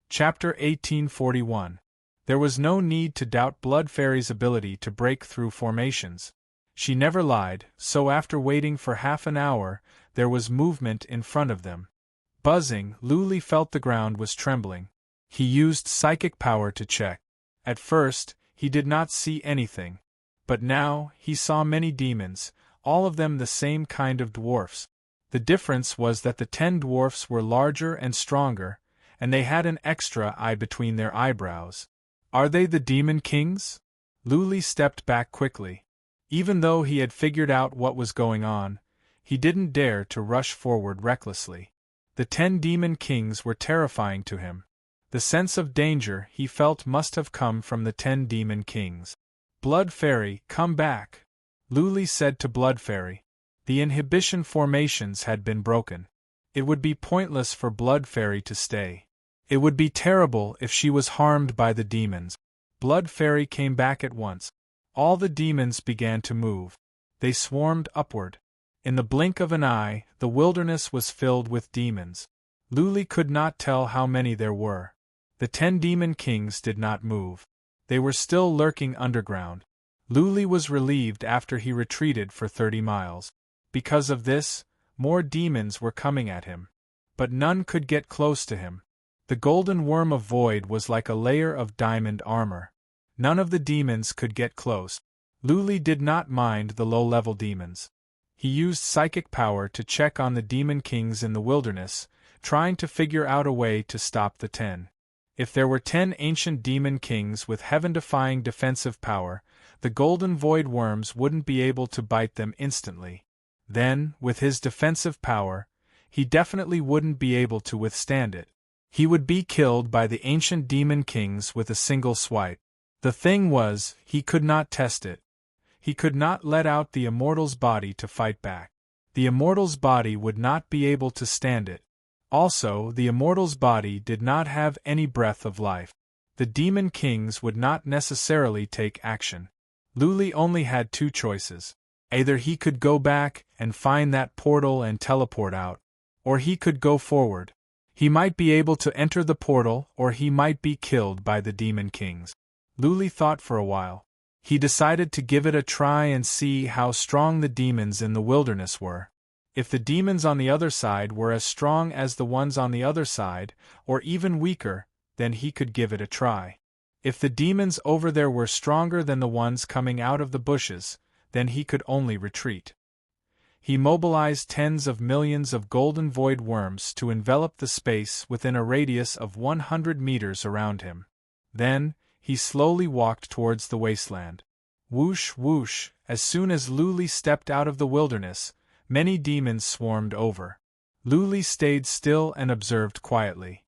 Chapter 1841. There was no need to doubt Blood Fairy's ability to break through formations. She never lied, so after waiting for half an hour, there was movement in front of them. Buzzing, Luli felt the ground was trembling. He used psychic power to check. At first, he did not see anything. But now, he saw many demons, all of them the same kind of dwarfs. The difference was that the 10 dwarfs were larger and stronger, and they had an extra eye between their eyebrows. Are they the Demon Kings? Luli stepped back quickly. Even though he had figured out what was going on, he didn't dare to rush forward recklessly. The 10 Demon Kings were terrifying to him. The sense of danger he felt must have come from the 10 Demon Kings. "Blood Fairy, come back," Luli said to Blood Fairy. The inhibition formations had been broken. It would be pointless for Blood Fairy to stay. It would be terrible if she was harmed by the demons. Blood Fairy came back at once. All the demons began to move. They swarmed upward. In the blink of an eye, the wilderness was filled with demons. Luli could not tell how many there were. The 10 Demon Kings did not move. They were still lurking underground. Luli was relieved after he retreated for 30 miles. Because of this, more demons were coming at him. But none could get close to him. The golden worm of void was like a layer of diamond armor. None of the demons could get close. Luli did not mind the low-level demons. He used psychic power to check on the Demon Kings in the wilderness, trying to figure out a way to stop the 10. If there were 10 ancient Demon Kings with heaven-defying defensive power, the golden void worms wouldn't be able to bite them instantly. Then, with his defensive power, he definitely wouldn't be able to withstand it. He would be killed by the ancient Demon Kings with a single swipe. The thing was, he could not test it. He could not let out the Immortal's body to fight back. The Immortal's body would not be able to stand it. Also, the Immortal's body did not have any breath of life. The Demon Kings would not necessarily take action. Luli only had 2 choices. Either he could go back and find that portal and teleport out, or he could go forward. He might be able to enter the portal, or he might be killed by the Demon Kings. Luli thought for a while. He decided to give it a try and see how strong the demons in the wilderness were. If the demons on the other side were as strong as the ones on the other side, or even weaker, then he could give it a try. If the demons over there were stronger than the ones coming out of the bushes, then he could only retreat. He mobilized tens of millions of golden void worms to envelop the space within a radius of 100 meters around him. Then, he slowly walked towards the wasteland. Whoosh whoosh, as soon as Luli stepped out of the wilderness, many demons swarmed over. Luli stayed still and observed quietly.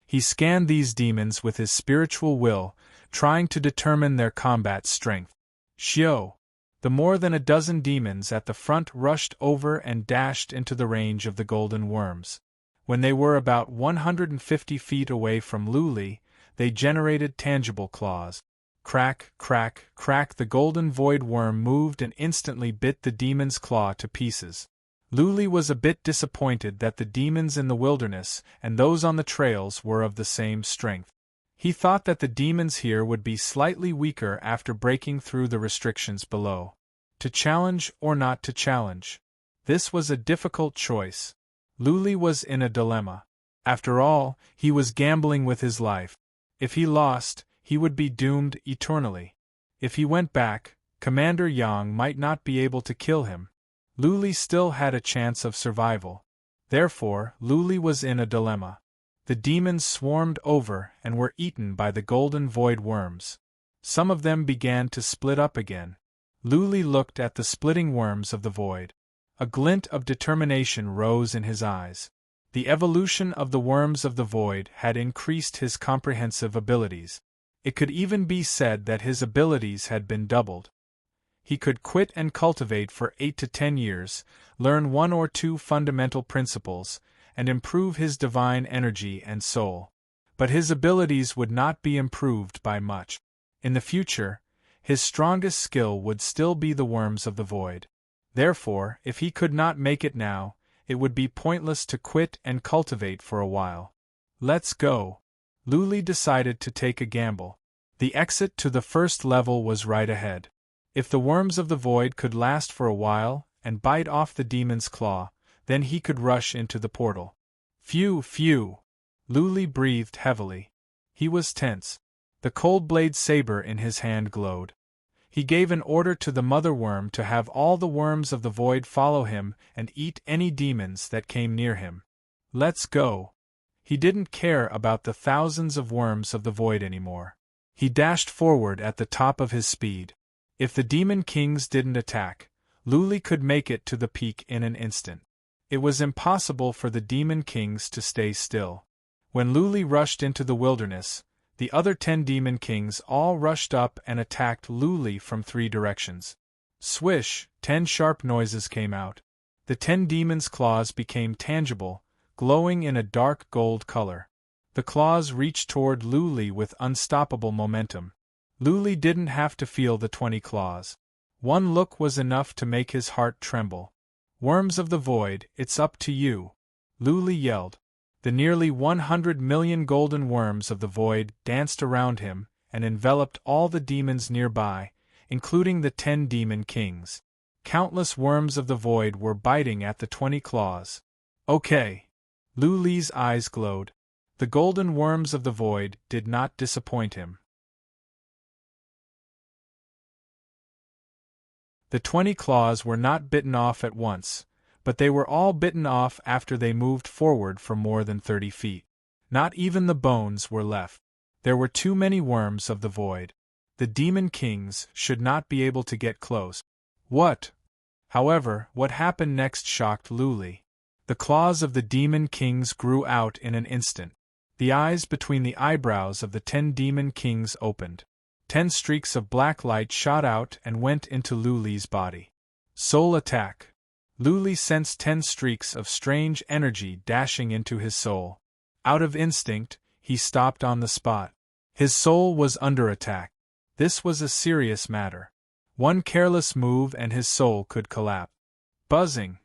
He scanned these demons with his spiritual will, trying to determine their combat strength. Shio! The more than a dozen demons at the front rushed over and dashed into the range of the golden worms. When they were about 150 feet away from Luli, they generated tangible claws. Crack, crack, crack, the golden void worm moved and instantly bit the demon's claw to pieces. Luli was a bit disappointed that the demons in the wilderness and those on the trails were of the same strength. He thought that the demons here would be slightly weaker after breaking through the restrictions below. To challenge or not to challenge? This was a difficult choice. Luli was in a dilemma. After all, he was gambling with his life. If he lost, he would be doomed eternally. If he went back, Commander Yang might not be able to kill him. Luli still had a chance of survival. Therefore, Luli was in a dilemma. The demons swarmed over and were eaten by the golden void worms. Some of them began to split up again. Luli looked at the splitting worms of the void. A glint of determination rose in his eyes. The evolution of the worms of the void had increased his comprehensive abilities. It could even be said that his abilities had been doubled. He could quit and cultivate for 8 to 10 years, learn 1 or 2 fundamental principles, and improve his divine energy and soul. But his abilities would not be improved by much. In the future, his strongest skill would still be the worms of the void. Therefore, if he could not make it now, it would be pointless to quit and cultivate for a while. Let's go. Luli decided to take a gamble. The exit to the first level was right ahead. If the worms of the void could last for a while and bite off the demon's claw, then he could rush into the portal. Phew, phew! Luli breathed heavily. He was tense. The cold blade saber in his hand glowed. He gave an order to the mother worm to have all the worms of the void follow him and eat any demons that came near him. Let's go. He didn't care about the thousands of worms of the void anymore. He dashed forward at the top of his speed. If the demon kings didn't attack, Luli could make it to the peak in an instant. It was impossible for the demon kings to stay still. When Luli rushed into the wilderness, the other 10 demon kings all rushed up and attacked Luli from 3 directions. Swish, 10 sharp noises came out. The 10 demons' claws became tangible, glowing in a dark gold color. The claws reached toward Luli with unstoppable momentum. Luli didn't have to feel the 20 claws. One look was enough to make his heart tremble. Worms of the void, it's up to you, Luli yelled. The nearly 100 million golden worms of the void danced around him and enveloped all the demons nearby, including the 10 demon kings. Countless worms of the void were biting at the 20 claws. Okay. Luli's eyes glowed. The golden worms of the void did not disappoint him. The 20 claws were not bitten off at once, but they were all bitten off after they moved forward for more than 30 feet. Not even the bones were left. There were too many worms of the void. The demon kings should not be able to get close. However, what happened next shocked Luli. The claws of the demon kings grew out in an instant. The eyes between the eyebrows of the 10 demon kings opened. 10 streaks of black light shot out and went into Luli's body. Soul attack. Luli sensed 10 streaks of strange energy dashing into his soul. Out of instinct, he stopped on the spot. His soul was under attack. This was a serious matter. One careless move and his soul could collapse. Buzzing.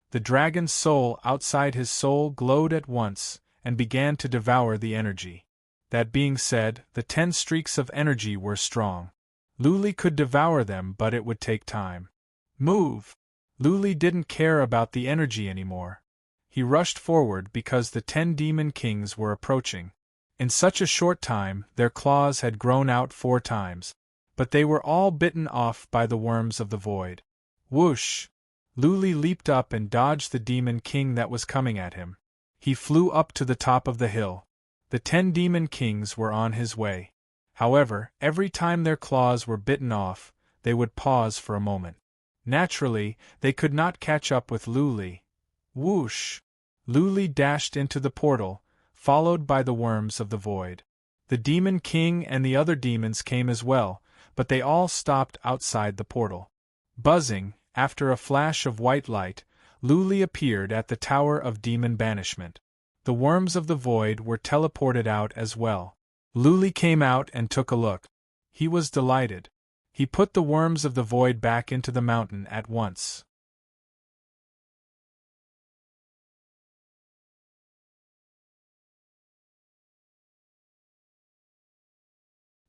The dragon's soul outside his soul glowed at once and began to devour the energy. That being said, the 10 streaks of energy were strong. Luli could devour them, but it would take time. Move! Luli didn't care about the energy anymore. He rushed forward because the 10 demon kings were approaching. In such a short time, their claws had grown out 4 times. But they were all bitten off by the worms of the void. Whoosh! Luli leaped up and dodged the demon king that was coming at him. He flew up to the top of the hill. The 10 demon kings were on his way. However, every time their claws were bitten off, they would pause for a moment. Naturally, they could not catch up with Luli. Whoosh! Luli dashed into the portal, followed by the worms of the void. The demon king and the other demons came as well, but they all stopped outside the portal. Buzzing, after a flash of white light, Luli appeared at the Tower of Demon Banishment. The worms of the void were teleported out as well. Luli came out and took a look. He was delighted. He put the worms of the void back into the mountain at once.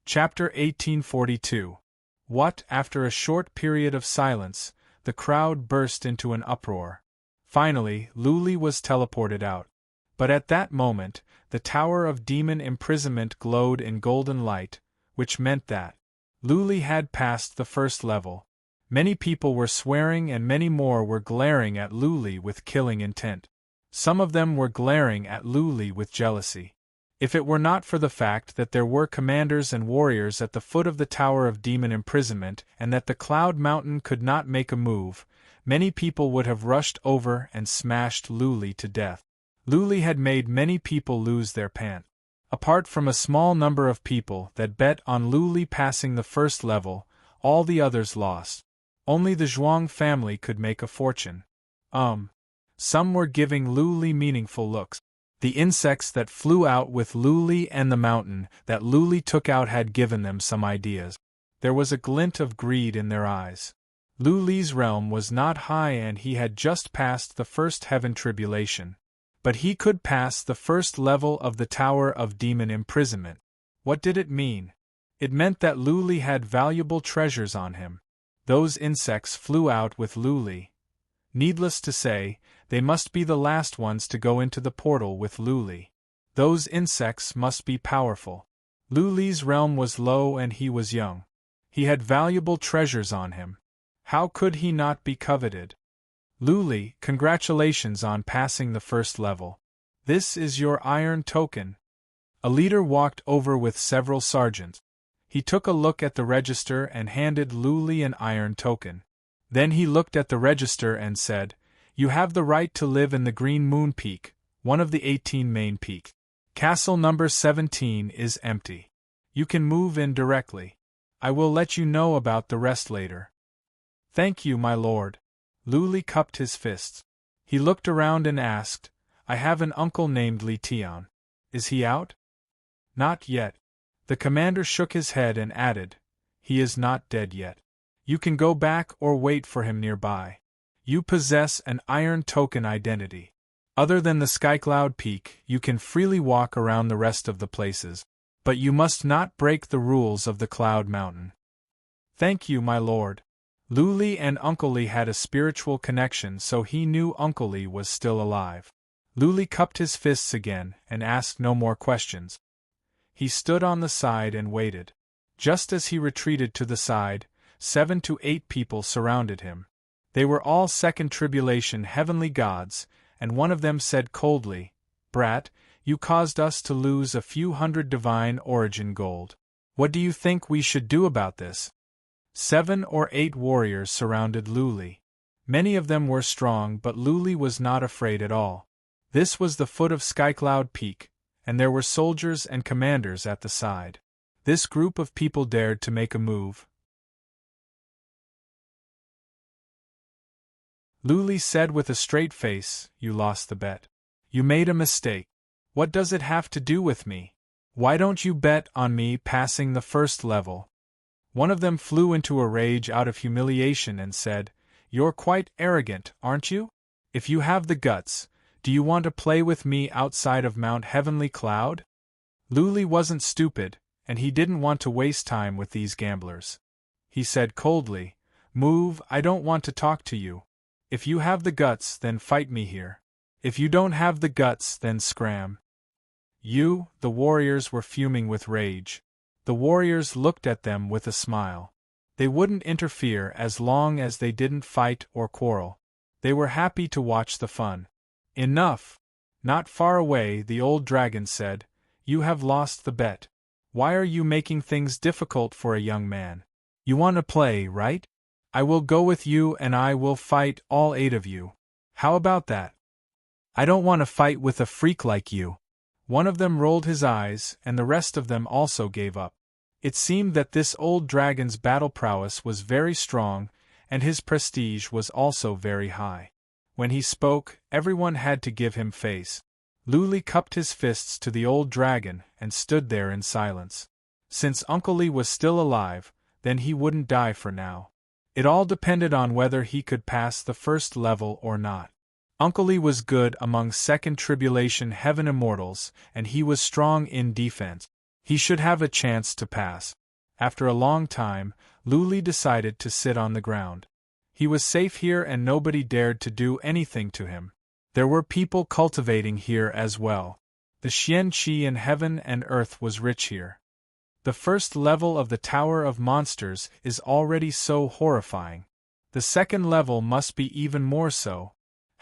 Chapter 1842. What? After a short period of silence, the crowd burst into an uproar. Finally, Luli was teleported out. But at that moment, the Tower of Demon Imprisonment glowed in golden light, which meant that Luli had passed the first level. Many people were swearing and many more were glaring at Luli with killing intent. Some of them were glaring at Luli with jealousy. If it were not for the fact that there were commanders and warriors at the foot of the Tower of Demon Imprisonment and that the Cloud Mountain could not make a move, many people would have rushed over and smashed Luli to death. Luli had made many people lose their pants. Apart from a small number of people that bet on Luli passing the first level, all the others lost. Only the Zhuang family could make a fortune. Some were giving Luli meaningful looks. The insects that flew out with Luli and the mountain that Luli took out had given them some ideas. There was a glint of greed in their eyes. Luli's realm was not high and he had just passed the first heaven tribulation. But he could pass the first level of the Tower of Demon Imprisonment. What did it mean? It meant that Luli had valuable treasures on him. Those insects flew out with Luli. Needless to say, they must be the last ones to go into the portal with Luli. Those insects must be powerful. Luli's realm was low and he was young. He had valuable treasures on him. How could he not be coveted? Luli, congratulations on passing the first level. This is your iron token. A leader walked over with several sergeants. He took a look at the register and handed Luli an iron token. Then he looked at the register and said, "You have the right to live in the Green Moon Peak, one of the 18 main peaks. Castle number 17 is empty. You can move in directly. I will let you know about the rest later." "Thank you, my lord." Luli cupped his fists. He looked around and asked, "I have an uncle named Li Tian. Is he out?" "Not yet." The commander shook his head and added, "He is not dead yet. You can go back or wait for him nearby. You possess an iron token identity. Other than the Skycloud Peak, you can freely walk around the rest of the places. But you must not break the rules of the Cloud Mountain." "Thank you, my lord." Luli and Uncle Li had a spiritual connection, so he knew Uncle Li was still alive. Luli cupped his fists again and asked no more questions. He stood on the side and waited. Just as he retreated to the side, 7 to 8 people surrounded him. They were all second tribulation heavenly gods, and one of them said coldly, "Brat, you caused us to lose a few hundred divine origin gold. What do you think we should do about this?" 7 or 8 warriors surrounded Luli. Many of them were strong, but Luli was not afraid at all. This was the foot of Skycloud Peak, and there were soldiers and commanders at the side. This group of people dared to make a move. Luli said with a straight face, "You lost the bet. You made a mistake. What does it have to do with me? Why don't you bet on me passing the first level?" One of them flew into a rage out of humiliation and said, "You're quite arrogant, aren't you? If you have the guts, do you want to play with me outside of Mount Heavenly Cloud?" Luli wasn't stupid, and he didn't want to waste time with these gamblers. He said coldly, "Move, I don't want to talk to you. If you have the guts, then fight me here. If you don't have the guts, then scram." The warriors were fuming with rage. The warriors looked at them with a smile. They wouldn't interfere as long as they didn't fight or quarrel. They were happy to watch the fun. "Enough!" Not far away, the old dragon said, "You have lost the bet. Why are you making things difficult for a young man? You want to play, right? I will go with you and I will fight all 8 of you. How about that?" "I don't want to fight with a freak like you." One of them rolled his eyes, and the rest of them also gave up. It seemed that this old dragon's battle prowess was very strong, and his prestige was also very high. When he spoke, everyone had to give him face. Luli cupped his fists to the old dragon and stood there in silence. Since Uncle Li was still alive, then he wouldn't die for now. It all depended on whether he could pass the first level or not. Uncle Li was good among second tribulation heaven immortals, and he was strong in defense. He should have a chance to pass. After a long time, Luli decided to sit on the ground. He was safe here and nobody dared to do anything to him. There were people cultivating here as well. The Xian Qi in heaven and earth was rich here. The first level of the Tower of Monsters is already so horrifying. The second level must be even more so.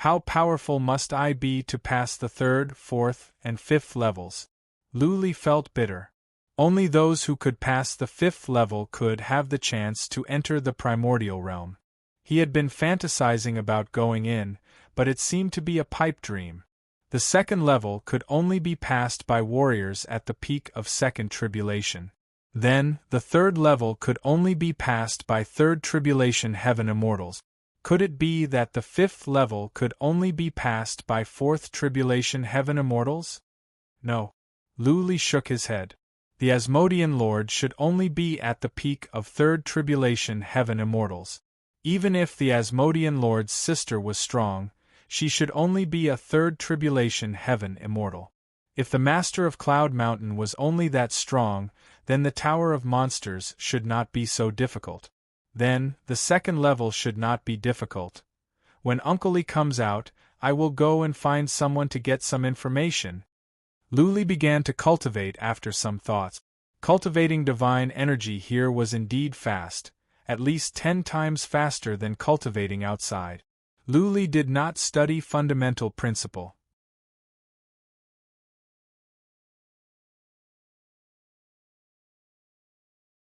How powerful must I be to pass the third, fourth, and fifth levels? Luli felt bitter. Only those who could pass the fifth level could have the chance to enter the primordial realm. He had been fantasizing about going in, but it seemed to be a pipe dream. The second level could only be passed by warriors at the peak of second tribulation. Then, the third level could only be passed by third tribulation heaven immortals. Could it be that the fifth level could only be passed by fourth tribulation heaven immortals? No. Luli shook his head. The Asmodean Lord should only be at the peak of third tribulation heaven immortals. Even if the Asmodean Lord's sister was strong, she should only be a third tribulation heaven immortal. If the Master of Cloud Mountain was only that strong, then the Tower of Monsters should not be so difficult. Then, the second level should not be difficult. When Uncle Lee comes out, I will go and find someone to get some information. Luli began to cultivate after some thoughts. Cultivating divine energy here was indeed fast, at least 10 times faster than cultivating outside. Luli did not study fundamental principle.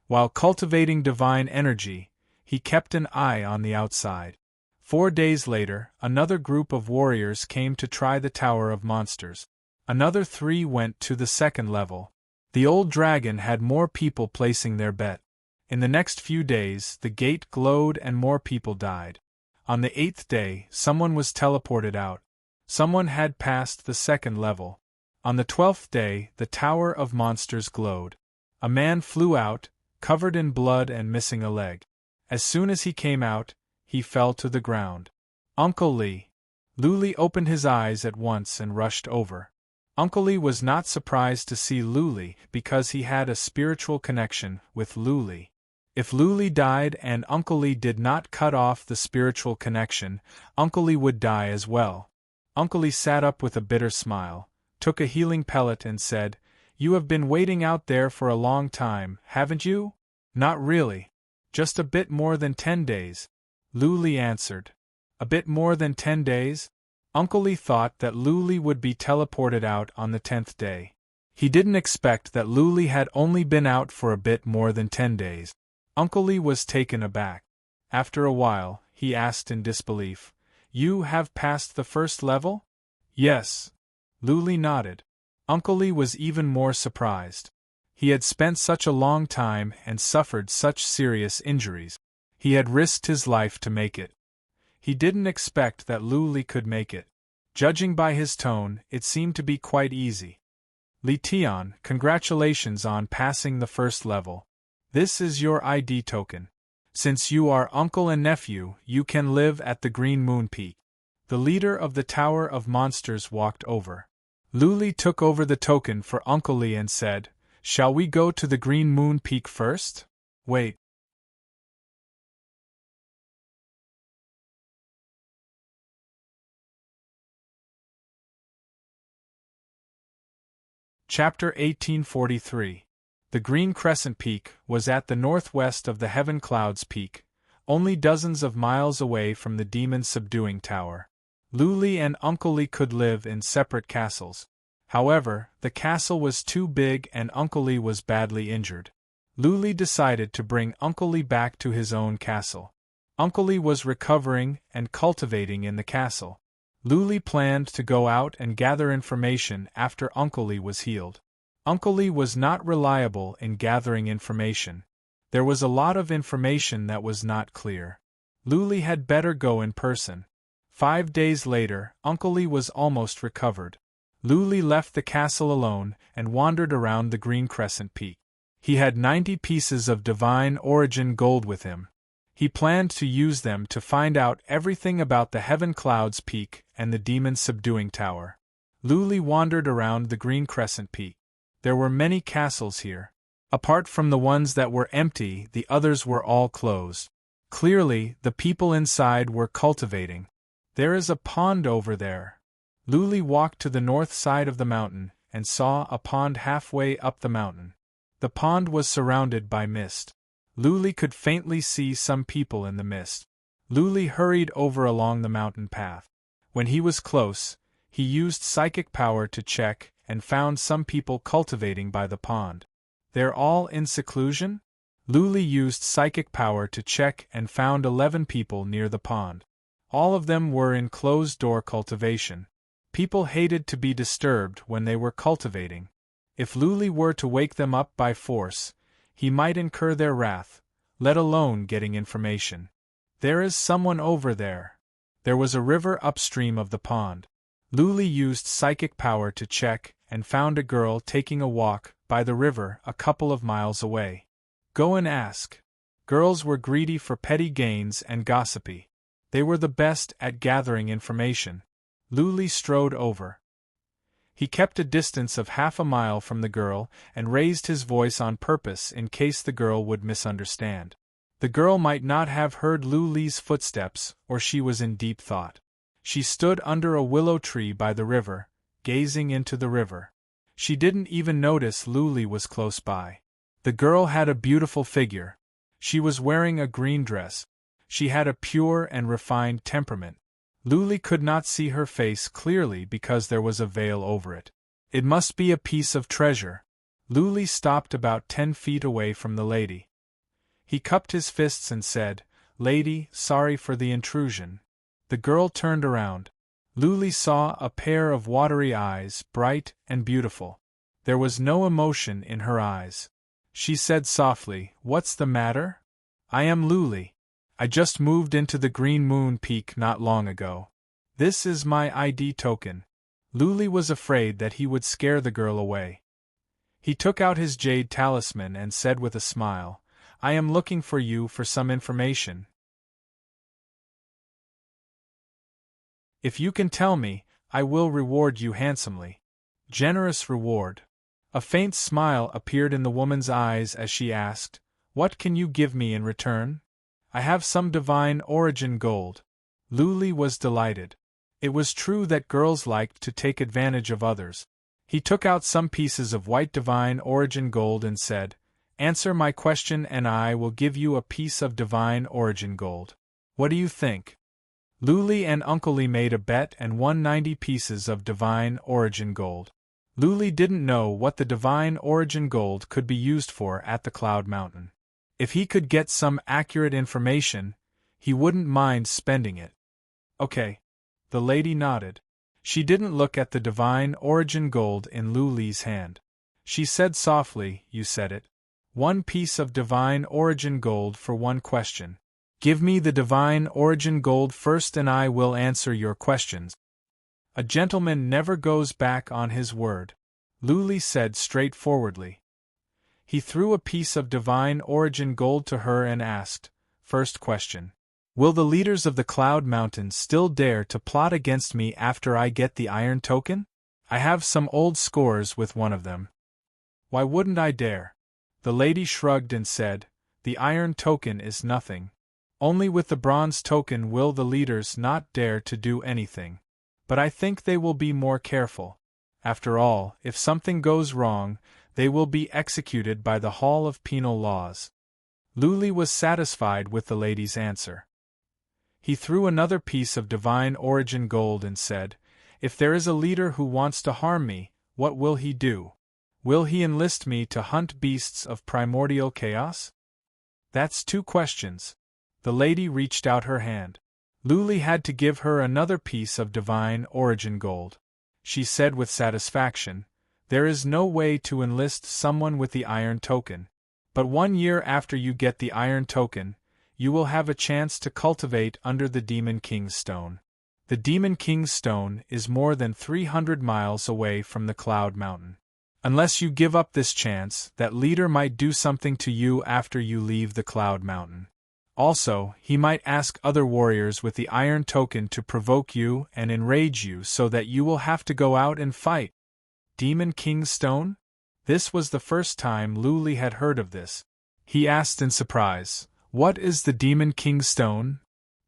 While cultivating divine energy, he kept an eye on the outside. 4 days later, another group of warriors came to try the Tower of Monsters. Another 3 went to the second level. The old dragon had more people placing their bet. In the next few days, the gate glowed and more people died. On the 8th day, someone was teleported out. Someone had passed the second level. On the 12th day, the Tower of Monsters glowed. A man flew out, covered in blood and missing a leg. As soon as he came out, he fell to the ground. Uncle Lee. Luli opened his eyes at once and rushed over. Uncle Lee was not surprised to see Luli because he had a spiritual connection with Luli. If Luli died and Uncle Lee did not cut off the spiritual connection, Uncle Lee would die as well. Uncle Lee sat up with a bitter smile, took a healing pellet and said, "You have been waiting out there for a long time, haven't you?" "Not really. Just a bit more than 10 days. Luli answered. A bit more than 10 days? Uncle Lee thought that Luli would be teleported out on the 10th day. He didn't expect that Luli had only been out for a bit more than 10 days. Uncle Lee was taken aback. After a while, he asked in disbelief, "You have passed the first level?" "Yes." Luli nodded. Uncle Lee was even more surprised. He had spent such a long time and suffered such serious injuries. He had risked his life to make it. He didn't expect that Luli could make it. Judging by his tone, it seemed to be quite easy. "Li Tian, congratulations on passing the first level. This is your ID token. Since you are uncle and nephew, you can live at the Green Moon Peak." The leader of the Tower of Monsters walked over. Luli took over the token for Uncle Lee and said, "Shall we go to the Green Moon Peak first?" "Wait." Chapter 1843. The Green Crescent Peak was at the northwest of the Heaven Clouds Peak, only dozens of miles away from the demon-subduing tower. Luli and Uncle Lee could live in separate castles. However, the castle was too big and Uncle Lee was badly injured. Luli decided to bring Uncle Lee back to his own castle. Uncle Lee was recovering and cultivating in the castle. Luli planned to go out and gather information after Uncle Lee was healed. Uncle Lee was not reliable in gathering information. There was a lot of information that was not clear. Luli had better go in person. 5 days later, Uncle Lee was almost recovered. Luli left the castle alone and wandered around the Green Crescent Peak. He had 90 pieces of divine origin gold with him. He planned to use them to find out everything about the Heaven Clouds Peak and the demon-subduing tower. Luli wandered around the Green Crescent Peak. There were many castles here. Apart from the ones that were empty, the others were all closed. Clearly, the people inside were cultivating. "There is a pond over there." Luli walked to the north side of the mountain and saw a pond halfway up the mountain. The pond was surrounded by mist. Luli could faintly see some people in the mist. Luli hurried over along the mountain path. When he was close, he used psychic power to check and found some people cultivating by the pond. They're all in seclusion? Luli used psychic power to check and found 11 people near the pond. All of them were in closed-door cultivation. People hated to be disturbed when they were cultivating. If Luli were to wake them up by force, he might incur their wrath, let alone getting information. There is someone over there. There was a river upstream of the pond. Luli used psychic power to check and found a girl taking a walk by the river a couple of miles away. Go and ask. Girls were greedy for petty gains and gossipy. They were the best at gathering information. Luli strode over. He kept a distance of half a mile from the girl and raised his voice on purpose in case the girl would misunderstand. The girl might not have heard Luli's footsteps, or she was in deep thought. She stood under a willow tree by the river, gazing into the river. She didn't even notice Luli was close by. The girl had a beautiful figure. She was wearing a green dress. She had a pure and refined temperament. Luli could not see her face clearly because there was a veil over it. It must be a piece of treasure. Luli stopped about 10 feet away from the lady. He cupped his fists and said, "Lady, sorry for the intrusion." The girl turned around. Luli saw a pair of watery eyes, bright and beautiful. There was no emotion in her eyes. She said softly, "What's the matter?" "I am Luli. I just moved into the Green Moon Peak not long ago. This is my ID token." Luli was afraid that he would scare the girl away. He took out his jade talisman and said with a smile, "I am looking for you for some information. If you can tell me, I will reward you handsomely." Generous reward. A faint smile appeared in the woman's eyes as she asked, "What can you give me in return?" "I have some divine origin gold." Luli was delighted. It was true that girls liked to take advantage of others. He took out some pieces of white divine origin gold and said, "Answer my question and I will give you a piece of divine origin gold. What do you think?" Luli and Uncle Lee made a bet and won 90 pieces of divine origin gold. Luli didn't know what the divine origin gold could be used for at the Cloud Mountain. If he could get some accurate information, he wouldn't mind spending it. "Okay." The lady nodded. She didn't look at the divine origin gold in Luli's hand. She said softly, "You said it. 1 piece of divine origin gold for 1 question. Give me the divine origin gold first and I will answer your questions." "A gentleman never goes back on his word," Luli said straightforwardly. He threw a piece of divine origin gold to her and asked, "First question. Will the leaders of the Cloud Mountain still dare to plot against me after I get the iron token? I have some old scores with one of them." "Why wouldn't I dare?" The lady shrugged and said, "The iron token is nothing. Only with the bronze token will the leaders not dare to do anything. But I think they will be more careful. After all, if something goes wrong, they will be executed by the Hall of Penal Laws." Luli was satisfied with the lady's answer. He threw another piece of divine origin gold and said, "If there is a leader who wants to harm me, what will he do? Will he enlist me to hunt beasts of primordial chaos?" "That's 2 questions." The lady reached out her hand. Luli had to give her another piece of divine origin gold. She said with satisfaction, "There is no way to enlist someone with the iron token. But 1 year after you get the iron token, you will have a chance to cultivate under the Demon King's Stone. The Demon King's Stone is more than 300 miles away from the Cloud Mountain. Unless you give up this chance, that leader might do something to you after you leave the Cloud Mountain. Also, he might ask other warriors with the iron token to provoke you and enrage you so that you will have to go out and fight." Demon King's Stone? This was the first time Luli had heard of this. He asked in surprise, "What is the Demon King's Stone?"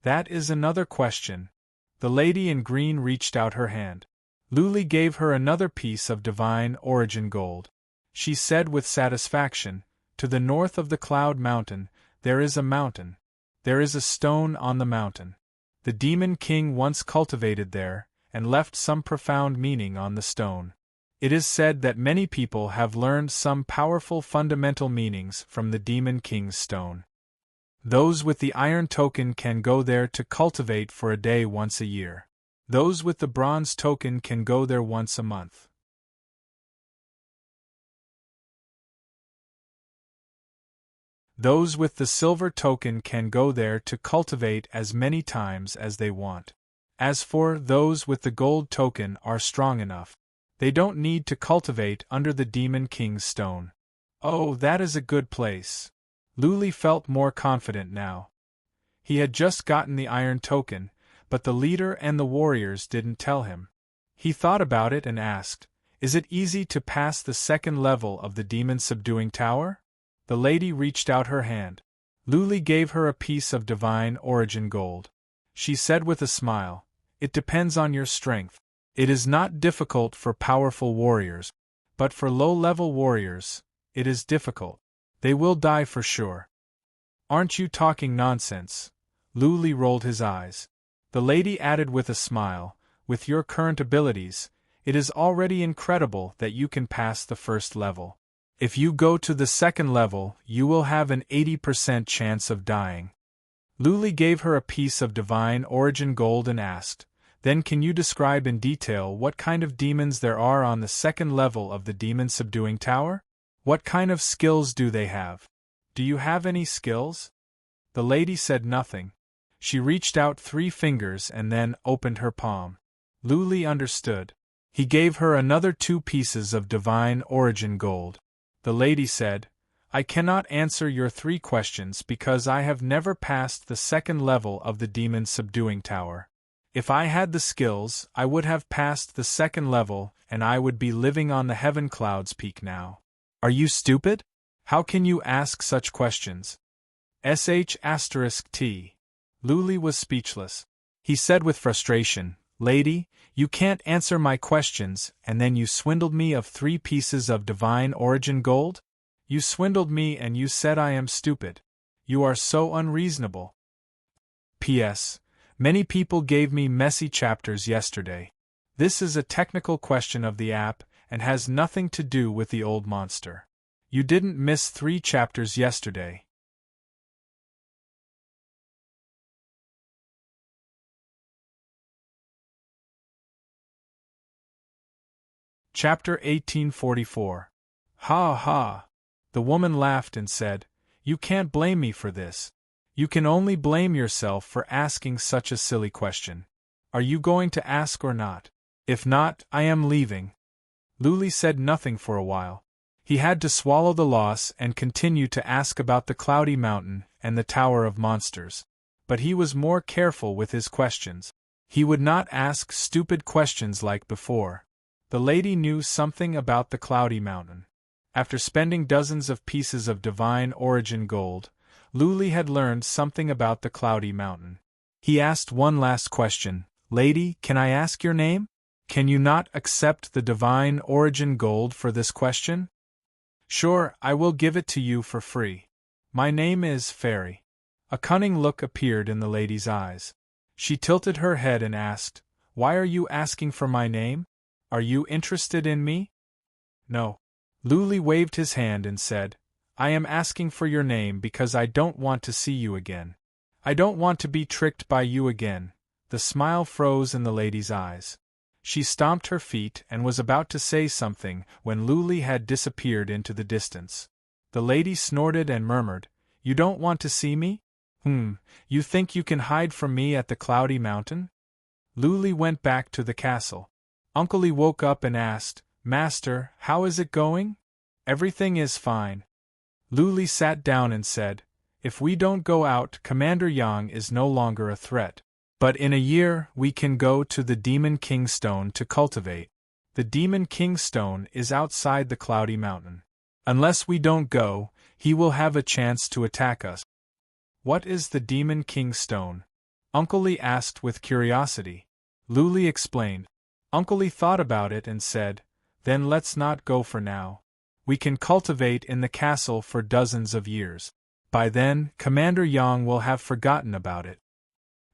"That is another question." The lady in green reached out her hand. Luli gave her another piece of divine origin gold. She said with satisfaction, "To the north of the Cloud Mountain, there is a mountain. There is a stone on the mountain. The Demon King once cultivated there, and left some profound meaning on the stone. It is said that many people have learned some powerful fundamental meanings from the Demon King's stone. Those with the iron token can go there to cultivate for a day once a year. Those with the bronze token can go there once a month. Those with the silver token can go there to cultivate as many times as they want. As for those with the gold token are strong enough. They don't need to cultivate under the Demon King's stone. Oh, that is a good place. Luli felt more confident now. He had just gotten the iron token, but the leader and the warriors didn't tell him. He thought about it and asked, "Is it easy to pass the second level of the demon-subduing tower?" The lady reached out her hand. Luli gave her a piece of divine origin gold. She said with a smile, "It depends on your strength. It is not difficult for powerful warriors, but for low-level warriors, it is difficult. They will die for sure." "Aren't you talking nonsense?" Luli rolled his eyes. The lady added with a smile, "With your current abilities, it is already incredible that you can pass the first level. If you go to the second level, you will have an 80% chance of dying." Luli gave her a piece of divine origin gold and asked, "Then can you describe in detail what kind of demons there are on the second level of the demon-subduing tower? What kind of skills do they have? Do you have any skills?" The lady said nothing. She reached out 3 fingers and then opened her palm. Luli understood. He gave her another 2 pieces of divine origin gold. The lady said, "I cannot answer your 3 questions because I have never passed the second level of the demon-subduing tower. If I had the skills, I would have passed the second level and I would be living on the Heaven Cloud's peak now." "Are you stupid? How can you ask such questions?" **T. Luli was speechless. He said with frustration, "Lady, you can't answer my questions and then you swindled me of 3 pieces of divine origin gold? You swindled me and you said I am stupid. You are so unreasonable." P.S. Many people gave me messy chapters yesterday. This is a technical question of the app and has nothing to do with the old monster. You didn't miss 3 chapters yesterday. Chapter 1844. "Ha ha!" The woman laughed and said, "You can't blame me for this. You can only blame yourself for asking such a silly question. Are you going to ask or not? If not, I am leaving." Luli said nothing for a while. He had to swallow the loss and continue to ask about the Cloudy Mountain and the Tower of Monsters. But he was more careful with his questions. He would not ask stupid questions like before. The lady knew something about the Cloudy Mountain. After spending dozens of pieces of divine origin gold, Luli had learned something about the Cloudy Mountain. He asked one last question, "Lady, can I ask your name? Can you not accept the divine origin gold for this question?" "Sure, I will give it to you for free. My name is Fairy." A cunning look appeared in the lady's eyes. She tilted her head and asked, "Why are you asking for my name? Are you interested in me?" "No." Luli waved his hand and said, "I am asking for your name because I don't want to see you again. I don't want to be tricked by you again." The smile froze in the lady's eyes. She stomped her feet and was about to say something when Luli had disappeared into the distance. The lady snorted and murmured, "You don't want to see me? You think you can hide from me at the Cloudy Mountain?" Luli went back to the castle. Uncle Lee woke up and asked, "Master, how is it going?" "Everything is fine." Luli sat down and said, "If we don't go out, Commander Yang is no longer a threat. But in a year, we can go to the Demon King Stone to cultivate. The Demon King Stone is outside the Cloudy Mountain. Unless we don't go, he will have a chance to attack us." "What is the Demon King Stone?" Uncle Lee asked with curiosity. Luli explained. Uncle Lee thought about it and said, "Then let's not go for now. We can cultivate in the castle for dozens of years. By then, Commander Yang will have forgotten about it.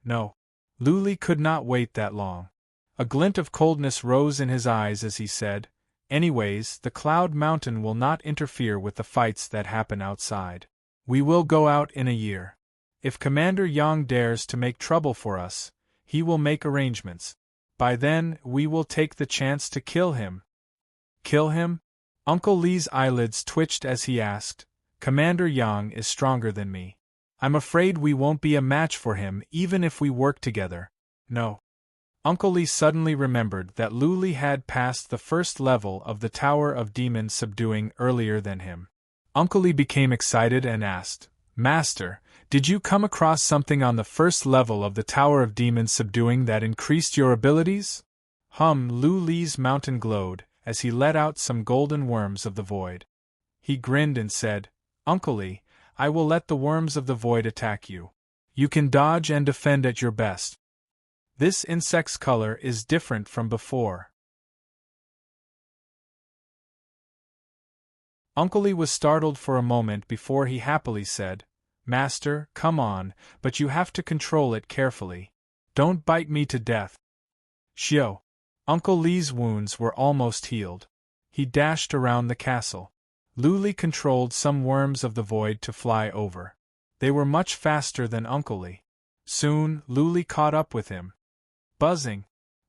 No. Luli could not wait that long. A glint of coldness rose in his eyes as he said, "Anyways, the Cloud Mountain will not interfere with the fights that happen outside. We will go out in a year. If Commander Yang dares to make trouble for us, he will make arrangements. By then, we will take the chance to kill him." Kill him? Uncle Lee's eyelids twitched as he asked, "Commander Yang is stronger than me. I'm afraid we won't be a match for him even if we work together." No. Uncle Lee suddenly remembered that Luli had passed the first level of the Tower of Demon Subduing earlier than him. Uncle Lee became excited and asked, "Master, did you come across something on the first level of the Tower of Demon Subduing that increased your abilities?" Luli's mountain glowed as he let out some golden worms of the void. He grinned and said, "Uncle Lee, I will let the worms of the void attack you. You can dodge and defend at your best. This insect's color is different from before." Uncle Lee was startled for a moment before he happily said, "Master, come on, but you have to control it carefully. Don't bite me to death." Shio. Uncle Lee's wounds were almost healed. He dashed around the castle. Luli controlled some worms of the void to fly over. They were much faster than Uncle Lee. Soon, Luli caught up with him. Buzzing.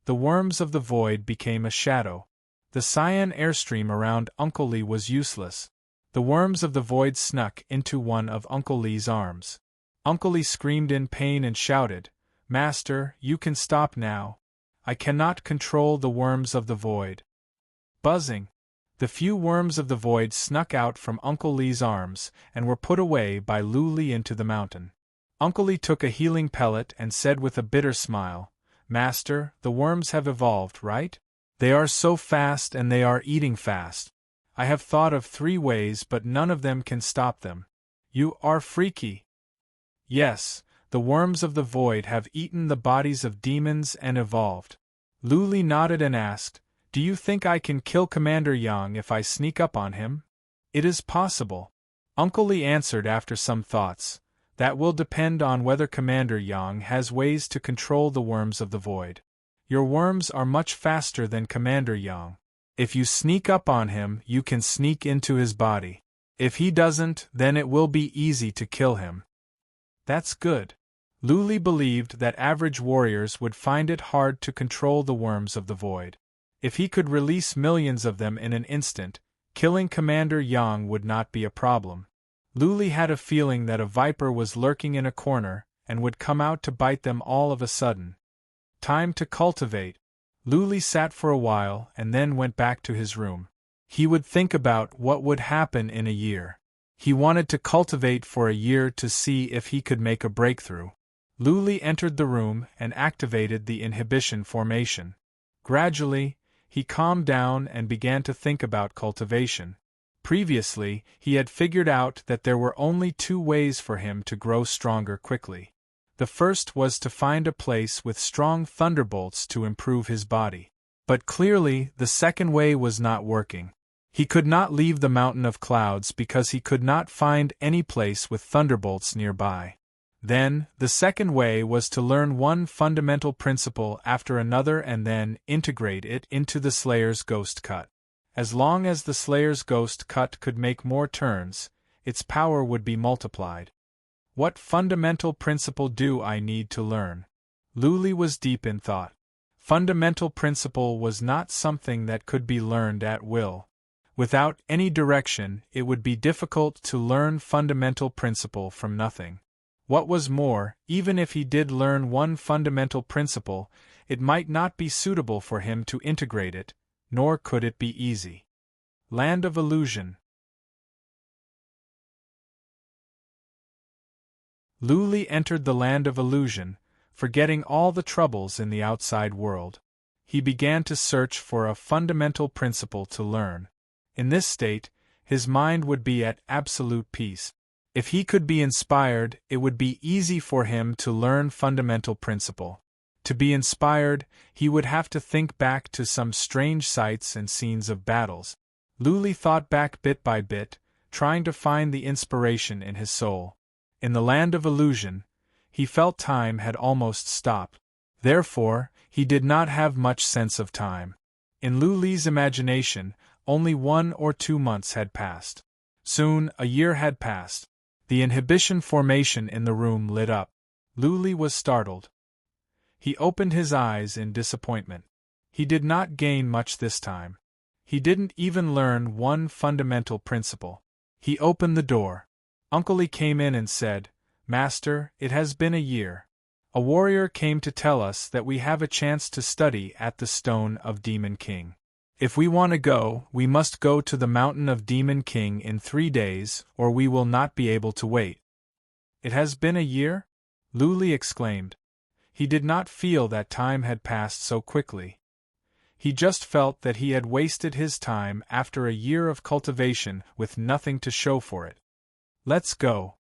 The worms of the void became a shadow. The cyan airstream around Uncle Lee was useless. The worms of the void snuck into one of Uncle Lee's arms. Uncle Lee screamed in pain and shouted, "Master, you can stop now. I cannot control the worms of the void." Buzzing. The few worms of the void snuck out from Uncle Lee's arms and were put away by Luli into the mountain. Uncle Lee took a healing pellet and said with a bitter smile, "Master, the worms have evolved, right? They are so fast and they are eating fast. I have thought of 3 ways but none of them can stop them. You are freaky." "Yes, the worms of the void have eaten the bodies of demons and evolved." Luli nodded and asked, "Do you think I can kill Commander Yang if I sneak up on him?" "It is possible." Uncle Lee answered after some thoughts, "That will depend on whether Commander Yang has ways to control the worms of the void. Your worms are much faster than Commander Yang. If you sneak up on him, you can sneak into his body. If he doesn't, then it will be easy to kill him." "That's good." Luli believed that average warriors would find it hard to control the worms of the void. If he could release millions of them in an instant, killing Commander Yang would not be a problem. Luli had a feeling that a viper was lurking in a corner and would come out to bite them all of a sudden. Time to cultivate. Luli sat for a while and then went back to his room. He would think about what would happen in a year. He wanted to cultivate for a year to see if he could make a breakthrough. Luli entered the room and activated the inhibition formation. Gradually, he calmed down and began to think about cultivation. Previously, he had figured out that there were only 2 ways for him to grow stronger quickly. The first was to find a place with strong thunderbolts to improve his body. But clearly, the second way was not working. He could not leave the mountain of clouds because he could not find any place with thunderbolts nearby. Then, the second way was to learn one fundamental principle after another and then integrate it into the Slayer's Ghost Cut. As long as the Slayer's Ghost Cut could make more turns, its power would be multiplied. What fundamental principle do I need to learn? Luli was deep in thought. Fundamental principle was not something that could be learned at will. Without any direction, it would be difficult to learn fundamental principle from nothing. What was more, even if he did learn one fundamental principle, it might not be suitable for him to integrate it, nor could it be easy. Land of Illusion. Luli entered the Land of Illusion, forgetting all the troubles in the outside world. He began to search for a fundamental principle to learn. In this state, his mind would be at absolute peace. If he could be inspired, it would be easy for him to learn fundamental principle. To be inspired, he would have to think back to some strange sights and scenes of battles. Luli thought back bit by bit, trying to find the inspiration in his soul. In the land of illusion, he felt time had almost stopped. Therefore, he did not have much sense of time. In Lu Li's imagination, only 1 or 2 months had passed. Soon, a year had passed. The inhibition formation in the room lit up. Lu Li was startled. He opened his eyes in disappointment. He did not gain much this time. He didn't even learn one fundamental principle. He opened the door. Uncle Li came in and said, "Master, it has been a year. A warrior came to tell us that we have a chance to study at the Stone of Demon King. If we want to go, we must go to the Mountain of Demon King in 3 days, or we will not be able to wait." "It has been a year?" Lu Li exclaimed. He did not feel that time had passed so quickly. He just felt that he had wasted his time after a year of cultivation with nothing to show for it. "Let's go."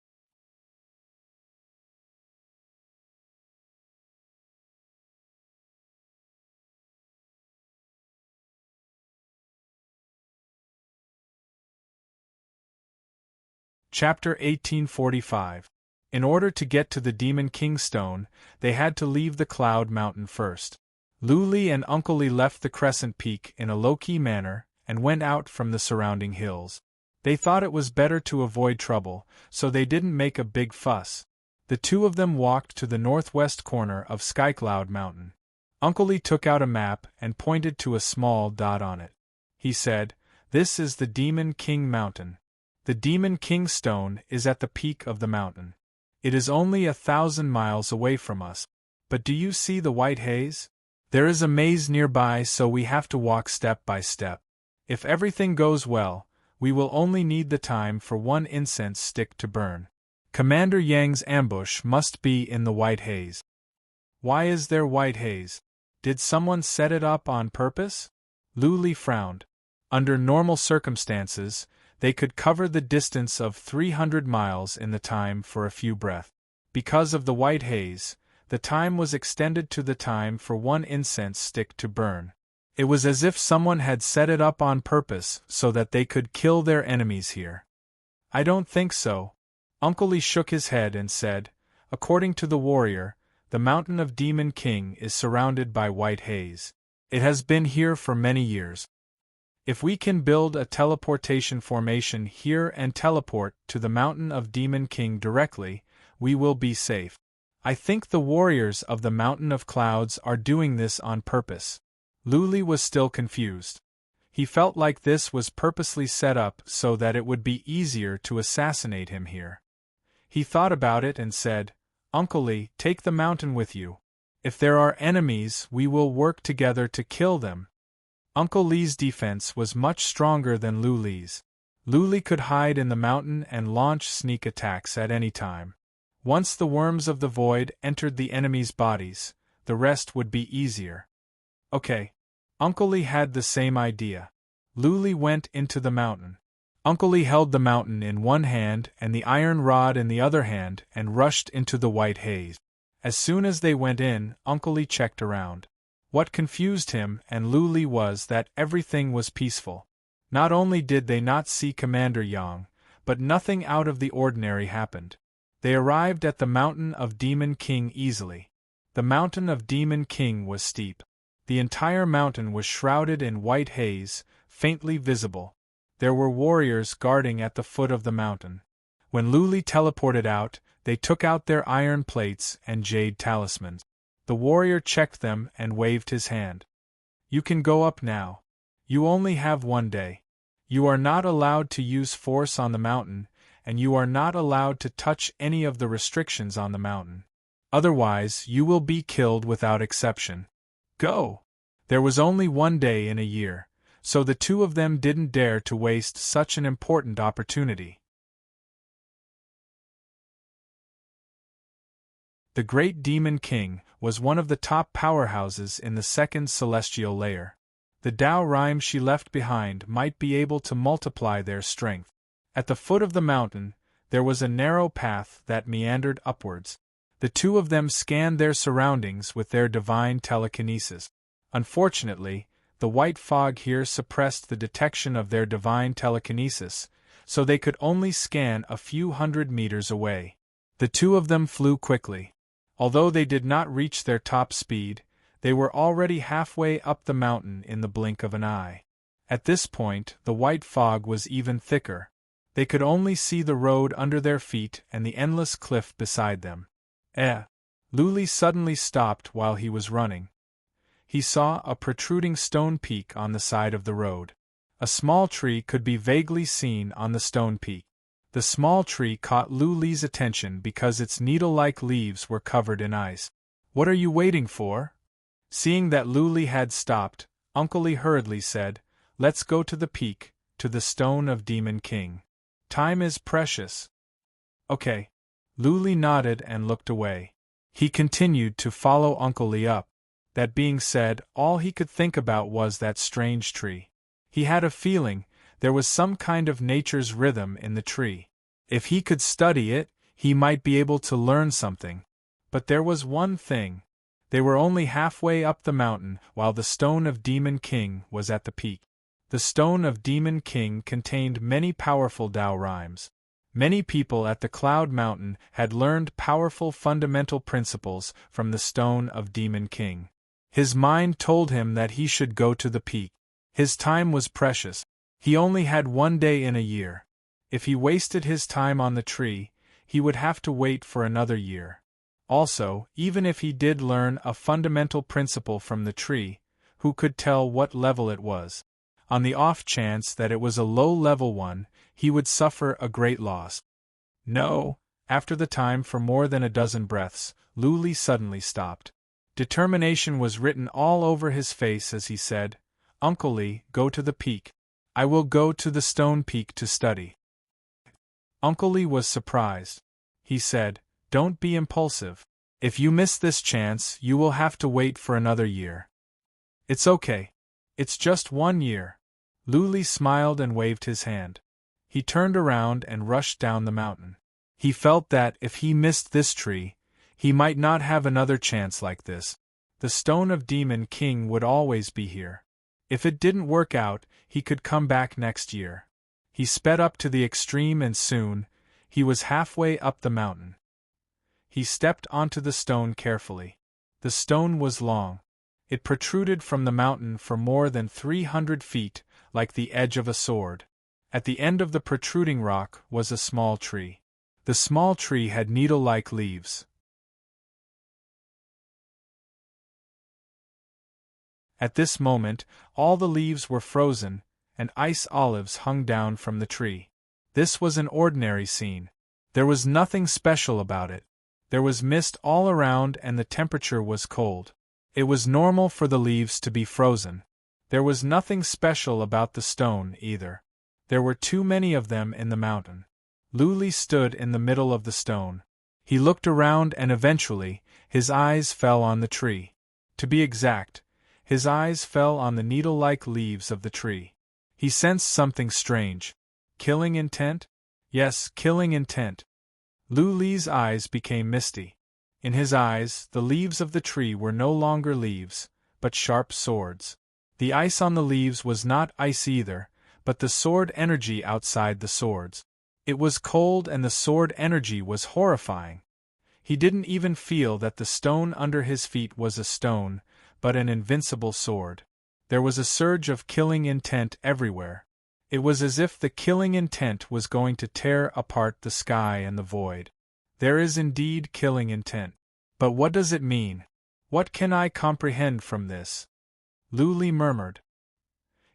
Chapter 1845. In order to get to the Demon King Stone, they had to leave the Cloud Mountain first. Lu Li and Uncle Li left the Crescent Peak in a low-key manner and went out from the surrounding hills. They thought it was better to avoid trouble, so they didn't make a big fuss. The two of them walked to the northwest corner of Skycloud Mountain. Uncle Li took out a map and pointed to a small dot on it. He said, "This is the Demon King Mountain. The Demon King Stone is at the peak of the mountain. It is only 1,000 miles away from us. But do you see the white haze? There is a maze nearby, so we have to walk step by step. If everything goes well, we will only need the time for 1 incense stick to burn. Commander Yang's ambush must be in the white haze." "Why is there white haze? Did someone set it up on purpose?" Lu Li frowned. Under normal circumstances, they could cover the distance of 300 miles in the time for a few breaths. Because of the white haze, the time was extended to the time for 1 incense stick to burn. It was as if someone had set it up on purpose so that they could kill their enemies here. "I don't think so." Uncle Li shook his head and said, "According to the warrior, the Mountain of Demon King is surrounded by white haze. It has been here for many years. If we can build a teleportation formation here and teleport to the Mountain of Demon King directly, we will be safe. I think the warriors of the Mountain of Clouds are doing this on purpose." Lu Li was still confused. He felt like this was purposely set up so that it would be easier to assassinate him here. He thought about it and said, "Uncle Li, take the mountain with you. If there are enemies, we will work together to kill them." Uncle Li's defense was much stronger than Lu Li's. Lu Li could hide in the mountain and launch sneak attacks at any time. Once the worms of the void entered the enemies' bodies, the rest would be easier. "Okay." Uncle Li had the same idea. Lu Li went into the mountain. Uncle Li held the mountain in one hand and the iron rod in the other hand and rushed into the white haze. As soon as they went in, Uncle Li checked around. What confused him and Lu Li was that everything was peaceful. Not only did they not see Commander Yang, but nothing out of the ordinary happened. They arrived at the Mountain of Demon King easily. The Mountain of Demon King was steep. The entire mountain was shrouded in white haze, faintly visible. There were warriors guarding at the foot of the mountain. When Lu Li teleported out, they took out their iron plates and jade talismans. The warrior checked them and waved his hand. "You can go up now. You only have 1 day. You are not allowed to use force on the mountain, and you are not allowed to touch any of the restrictions on the mountain. Otherwise, you will be killed without exception. Go!" There was only 1 day in a year, so the two of them didn't dare to waste such an important opportunity. The Great Demon King was one of the top powerhouses in the second celestial layer. The Tao rhyme she left behind might be able to multiply their strength. At the foot of the mountain, there was a narrow path that meandered upwards. The two of them scanned their surroundings with their divine telekinesis. Unfortunately, the white fog here suppressed the detection of their divine telekinesis, so they could only scan a few hundred meters away. The two of them flew quickly. Although they did not reach their top speed, they were already halfway up the mountain in the blink of an eye. At this point, the white fog was even thicker. They could only see the road under their feet and the endless cliff beside them. Luli suddenly stopped while he was running. He saw a protruding stone peak on the side of the road. A small tree could be vaguely seen on the stone peak. The small tree caught Luli's attention because its needle-like leaves were covered in ice. "What are you waiting for?" Seeing that Luli had stopped, Uncle Lee hurriedly said, "Let's go to the peak, to the stone of Demon King. Time is precious." "Okay." Luli nodded and looked away. He continued to follow Uncle Lee up. That being said, all he could think about was that strange tree. He had a feeling there was some kind of nature's rhythm in the tree. If he could study it, he might be able to learn something. But there was one thing. They were only halfway up the mountain while the Stone of Demon King was at the peak. The Stone of Demon King contained many powerful Tao rhymes. Many people at the Cloud Mountain had learned powerful fundamental principles from the Stone of Demon King. His mind told him that he should go to the peak. His time was precious. He only had one day in a year. If he wasted his time on the tree, he would have to wait for another year. Also, even if he did learn a fundamental principle from the tree, who could tell what level it was? On the off chance that it was a low-level one, he would suffer a great loss. No, after the time for more than a dozen breaths, Luli suddenly stopped. Determination was written all over his face as he said, "Uncle Lee, go to the peak. I will go to the stone peak to study." Uncle Lee was surprised. He said, "Don't be impulsive. If you miss this chance, you will have to wait for another year." "It's okay. It's just 1 year." Luli smiled and waved his hand. He turned around and rushed down the mountain. He felt that, if he missed this tree, he might not have another chance like this. The Stone of Demon King would always be here. If it didn't work out, he could come back next year. He sped up to the extreme and soon, he was halfway up the mountain. He stepped onto the stone carefully. The stone was long. It protruded from the mountain for more than 300 feet, like the edge of a sword. At the end of the protruding rock was a small tree. The small tree had needle-like leaves. At this moment, all the leaves were frozen, and ice olives hung down from the tree. This was an ordinary scene. There was nothing special about it. There was mist all around and the temperature was cold. It was normal for the leaves to be frozen. There was nothing special about the stone, either. There were too many of them in the mountain. Luli stood in the middle of the stone. He looked around and eventually, his eyes fell on the tree. To be exact, his eyes fell on the needle-like leaves of the tree. He sensed something strange. Killing intent? Yes, killing intent. Luli's eyes became misty. In his eyes, the leaves of the tree were no longer leaves, but sharp swords. The ice on the leaves was not ice either, but the sword energy outside the swords. It was cold and the sword energy was horrifying. He didn't even feel that the stone under his feet was a stone, but an invincible sword. There was a surge of killing intent everywhere. It was as if the killing intent was going to tear apart the sky and the void. There is indeed killing intent. But what does it mean? What can I comprehend from this? Luli murmured.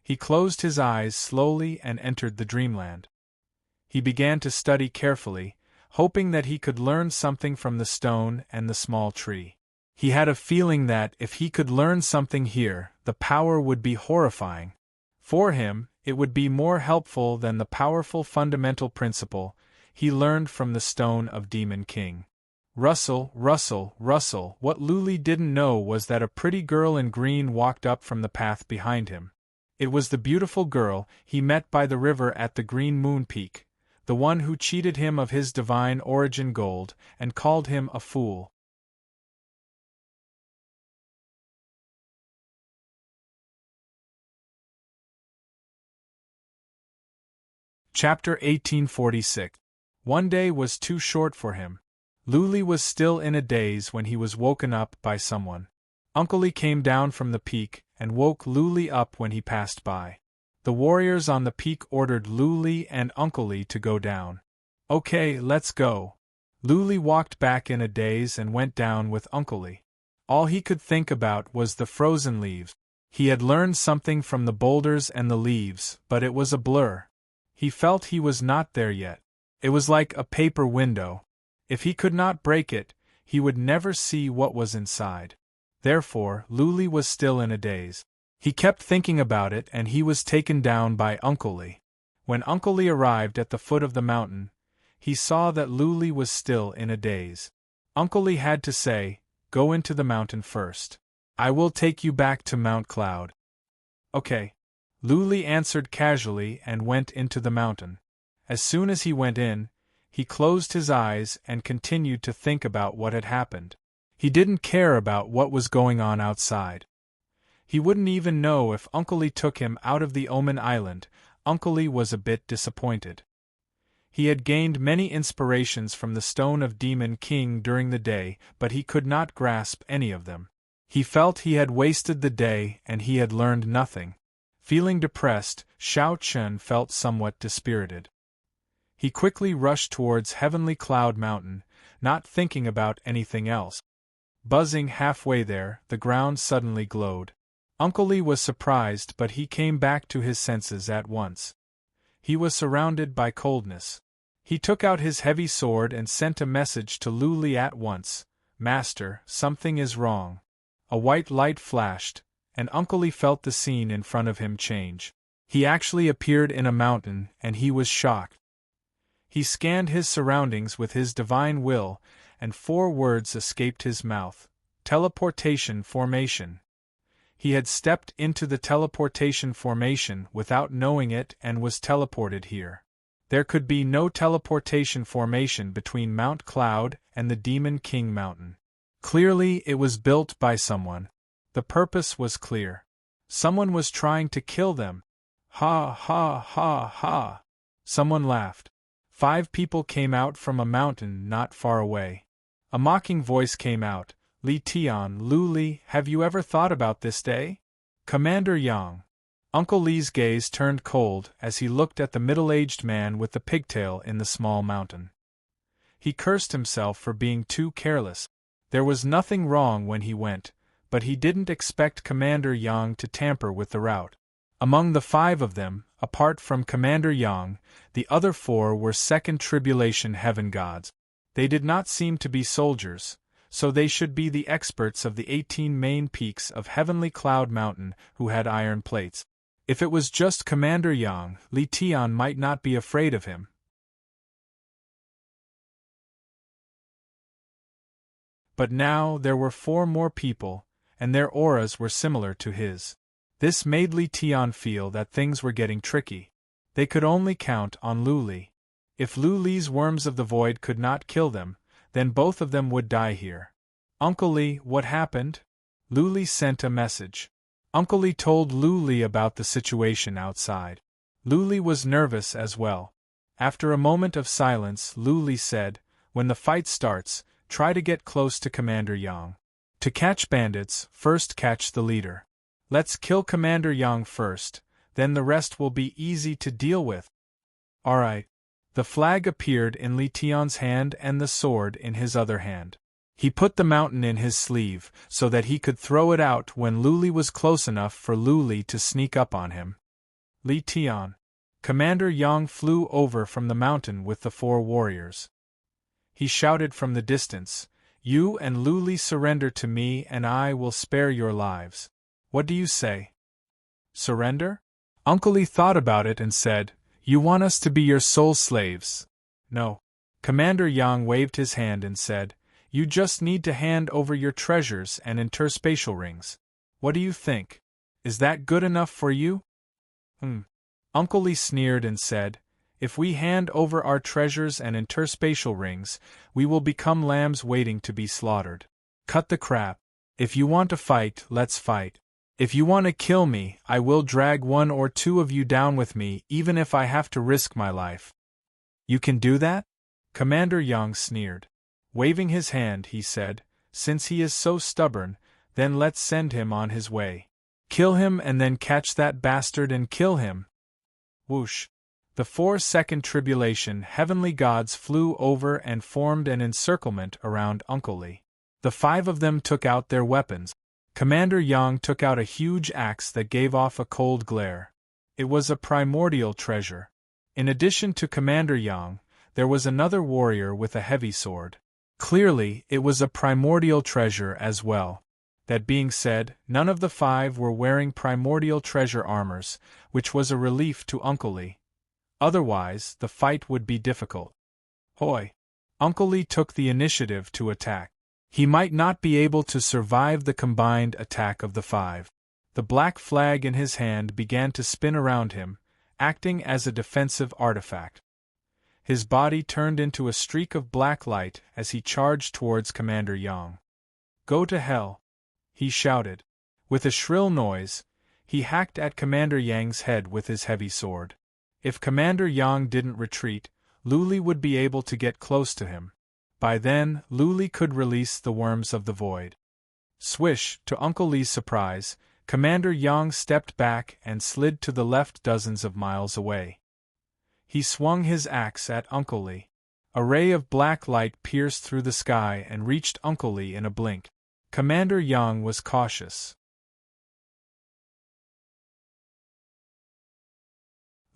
He closed his eyes slowly and entered the dreamland. He began to study carefully, hoping that he could learn something from the stone and the small tree. He had a feeling that, if he could learn something here, the power would be horrifying. For him, it would be more helpful than the powerful fundamental principle he learned from the Stone of Demon King. Rustle, rustle, rustle. What Luli didn't know was that a pretty girl in green walked up from the path behind him. It was the beautiful girl he met by the river at the Green Moon Peak, the one who cheated him of his divine origin gold and called him a fool. Chapter 1846. One day was too short for him. Luli was still in a daze when he was woken up by someone. Uncle Lee came down from the peak and woke Luli up when he passed by. The warriors on the peak ordered Luli and Uncle Lee to go down. Okay, let's go. Luli walked back in a daze and went down with Uncle Lee. All he could think about was the frozen leaves. He had learned something from the boulders and the leaves, but it was a blur. He felt he was not there yet. It was like a paper window. If he could not break it, he would never see what was inside. Therefore, Luli was still in a daze. He kept thinking about it and he was taken down by Uncle Lee. When Uncle Lee arrived at the foot of the mountain, he saw that Luli was still in a daze. Uncle Lee had to say, "Go into the mountain first. I will take you back to Mount Cloud." Okay. Luli answered casually and went into the mountain. As soon as he went in, he closed his eyes and continued to think about what had happened. He didn't care about what was going on outside. He wouldn't even know if Uncle Lee took him out of the Omen Island. Uncle Lee was a bit disappointed. He had gained many inspirations from the Stone of Demon King during the day, but he could not grasp any of them. He felt he had wasted the day and he had learned nothing. Feeling depressed, Shao Chun felt somewhat dispirited. He quickly rushed towards Heavenly Cloud Mountain, not thinking about anything else. Buzzing halfway there, the ground suddenly glowed. Uncle Lee was surprised, but he came back to his senses at once. He was surrounded by coldness. He took out his heavy sword and sent a message to Luli at once. "Master, something is wrong." A white light flashed, and Uncle Lee felt the scene in front of him change. He actually appeared in a mountain, and he was shocked. He scanned his surroundings with his divine will, and 4 words escaped his mouth: teleportation formation. He had stepped into the teleportation formation without knowing it and was teleported here. There could be no teleportation formation between Mount Cloud and the Demon King Mountain. Clearly, it was built by someone. The purpose was clear. Someone was trying to kill them. Ha ha ha ha. Someone laughed. 5 people came out from a mountain not far away. A mocking voice came out. "Li Tian, Luli, have you ever thought about this day?" "Commander Yang." Uncle Lee's gaze turned cold as he looked at the middle-aged man with the pigtail in the small mountain. He cursed himself for being too careless. There was nothing wrong when he went, but he didn't expect Commander Yang to tamper with the route. Among the 5 of them, apart from Commander Yang, the other 4 were Second Tribulation Heaven gods. They did not seem to be soldiers, so they should be the experts of the 18 main peaks of Heavenly Cloud Mountain who had iron plates. If it was just Commander Yang, Li Tian might not be afraid of him. But now there were 4 more people, and their auras were similar to his. This made Li Tian feel that things were getting tricky. They could only count on Luli. If Luli's worms of the void could not kill them, then both of them would die here. "Uncle Lee, what happened?" Luli sent a message. Uncle Lee told Luli about the situation outside. Luli was nervous as well. After a moment of silence, Luli said, "When the fight starts, try to get close to Commander Yang. To catch bandits, first catch the leader. Let's kill Commander Yang first, then the rest will be easy to deal with." "Alright." The flag appeared in Li Tian's hand and the sword in his other hand. He put the mountain in his sleeve, so that he could throw it out when Luli was close enough for Luli to sneak up on him. Li Tian. Commander Yang flew over from the mountain with the 4 warriors. He shouted from the distance, "You and Luli surrender to me and I will spare your lives. What do you say?" "Surrender?" Uncle Lee thought about it and said, "You want us to be your soul slaves?" "No." Commander Yang waved his hand and said, "You just need to hand over your treasures and interspatial rings. What do you think? Is that good enough for you?" Uncle Lee sneered and said, "If we hand over our treasures and interspatial rings, we will become lambs waiting to be slaughtered. Cut the crap. If you want to fight, let's fight. If you want to kill me, I will drag 1 or 2 of you down with me, even if I have to risk my life." "You can do that?" Commander Yang sneered. Waving his hand, he said, "Since he is so stubborn, then let's send him on his way. Kill him and then catch that bastard and kill him." Whoosh! The 4-second tribulation heavenly gods flew over and formed an encirclement around Uncle Lee. The 5 of them took out their weapons. Commander Yang took out a huge axe that gave off a cold glare. It was a primordial treasure. In addition to Commander Yang, there was another warrior with a heavy sword. Clearly, it was a primordial treasure as well. That being said, none of the 5 were wearing primordial treasure armors, which was a relief to Uncle Lee. Otherwise, the fight would be difficult. Hoy! Uncle Lee took the initiative to attack. He might not be able to survive the combined attack of the 5. The black flag in his hand began to spin around him, acting as a defensive artifact. His body turned into a streak of black light as he charged towards Commander Yang. "Go to hell!" he shouted. With a shrill noise, he hacked at Commander Yang's head with his heavy sword. If Commander Yang didn't retreat, Luli would be able to get close to him. By then, Luli could release the worms of the void. Swish! To Uncle Lee's surprise, Commander Yang stepped back and slid to the left dozens of miles away. He swung his axe at Uncle Lee. A ray of black light pierced through the sky and reached Uncle Lee in a blink. Commander Yang was cautious.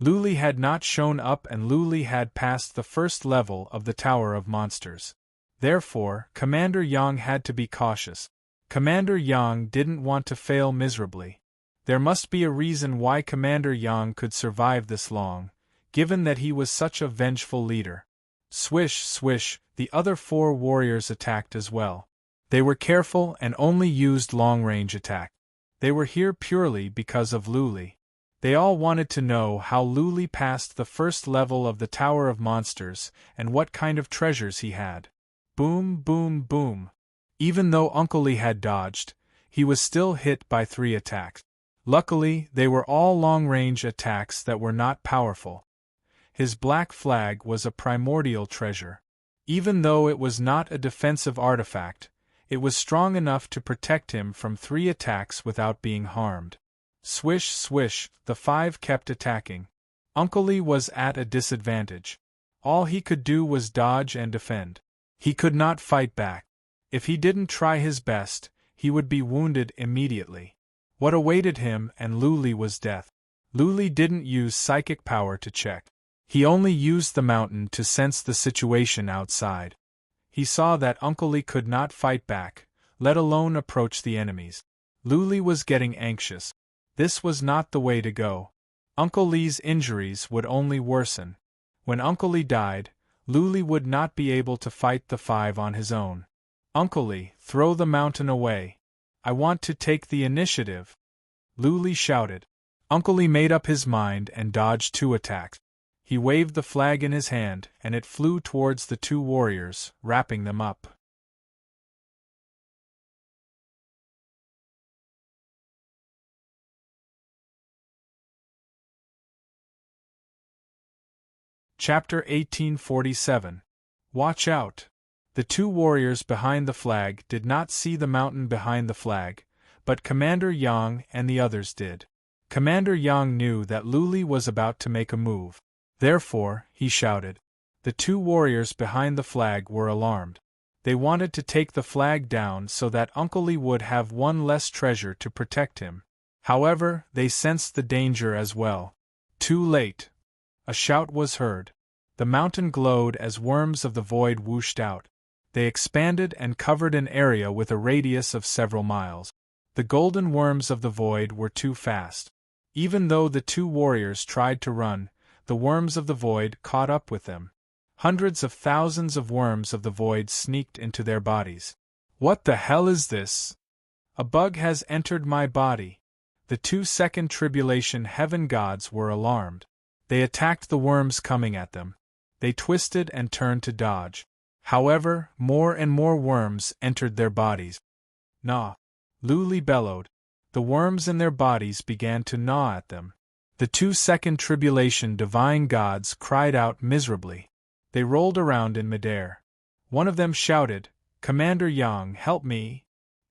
Luli had not shown up and Luli had passed the first level of the Tower of Monsters. Therefore, Commander Yang had to be cautious. Commander Yang didn't want to fail miserably. There must be a reason why Commander Yang could survive this long, given that he was such a vengeful leader. Swish, swish, the other 4 warriors attacked as well. They were careful and only used long-range attack. They were here purely because of Luli. They all wanted to know how Luli passed the first level of the Tower of Monsters and what kind of treasures he had. Boom, boom, boom. Even though Uncle Lee had dodged, he was still hit by 3 attacks. Luckily, they were all long-range attacks that were not powerful. His black flag was a primordial treasure. Even though it was not a defensive artifact, it was strong enough to protect him from 3 attacks without being harmed. Swish, swish, the 5 kept attacking. Uncle Lee was at a disadvantage. All he could do was dodge and defend. He could not fight back. If he didn't try his best, he would be wounded immediately. What awaited him and Luli was death. Luli didn't use psychic power to check. He only used the mountain to sense the situation outside. He saw that Uncle Lee could not fight back, let alone approach the enemies. Luli was getting anxious. This was not the way to go. Uncle Lee's injuries would only worsen. When Uncle Lee died, Luli would not be able to fight the 5 on his own. "Uncle Lee, throw the mountain away. I want to take the initiative," Luli shouted. Uncle Lee made up his mind and dodged 2 attacks. He waved the flag in his hand, and it flew towards the 2 warriors, wrapping them up. Chapter 1847. Watch out! The 2 warriors behind the flag did not see the mountain behind the flag, but Commander Yang and the others did. Commander Yang knew that Luli was about to make a move. Therefore, he shouted. The 2 warriors behind the flag were alarmed. They wanted to take the flag down so that Uncle Lee would have 1 less treasure to protect him. However, they sensed the danger as well. Too late. A shout was heard. The mountain glowed as worms of the void whooshed out. They expanded and covered an area with a radius of several miles. The golden worms of the void were too fast. Even though the 2 warriors tried to run, the worms of the void caught up with them. Hundreds of thousands of worms of the void sneaked into their bodies. "What the hell is this? A bug has entered my body." The 2-second tribulation heaven gods were alarmed. They attacked the worms coming at them. They twisted and turned to dodge. However, more and more worms entered their bodies. "Gnaw!" Luli bellowed. The worms in their bodies began to gnaw at them. The 2-second tribulation divine gods cried out miserably. They rolled around in midair. One of them shouted, "Commander Yang, help me!"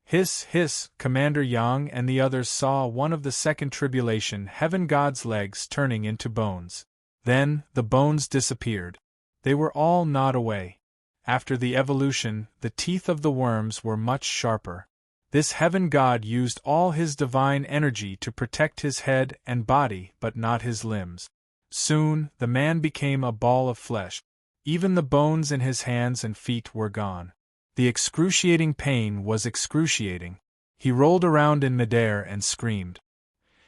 Hiss, hiss, Commander Yang and the others saw one of the second tribulation heaven god's legs turning into bones. Then, the bones disappeared. They were all gnawed away. After the evolution, the teeth of the worms were much sharper. This heaven god used all his divine energy to protect his head and body but not his limbs. Soon, the man became a ball of flesh. Even the bones in his hands and feet were gone. The excruciating pain was excruciating. He rolled around in midair and screamed.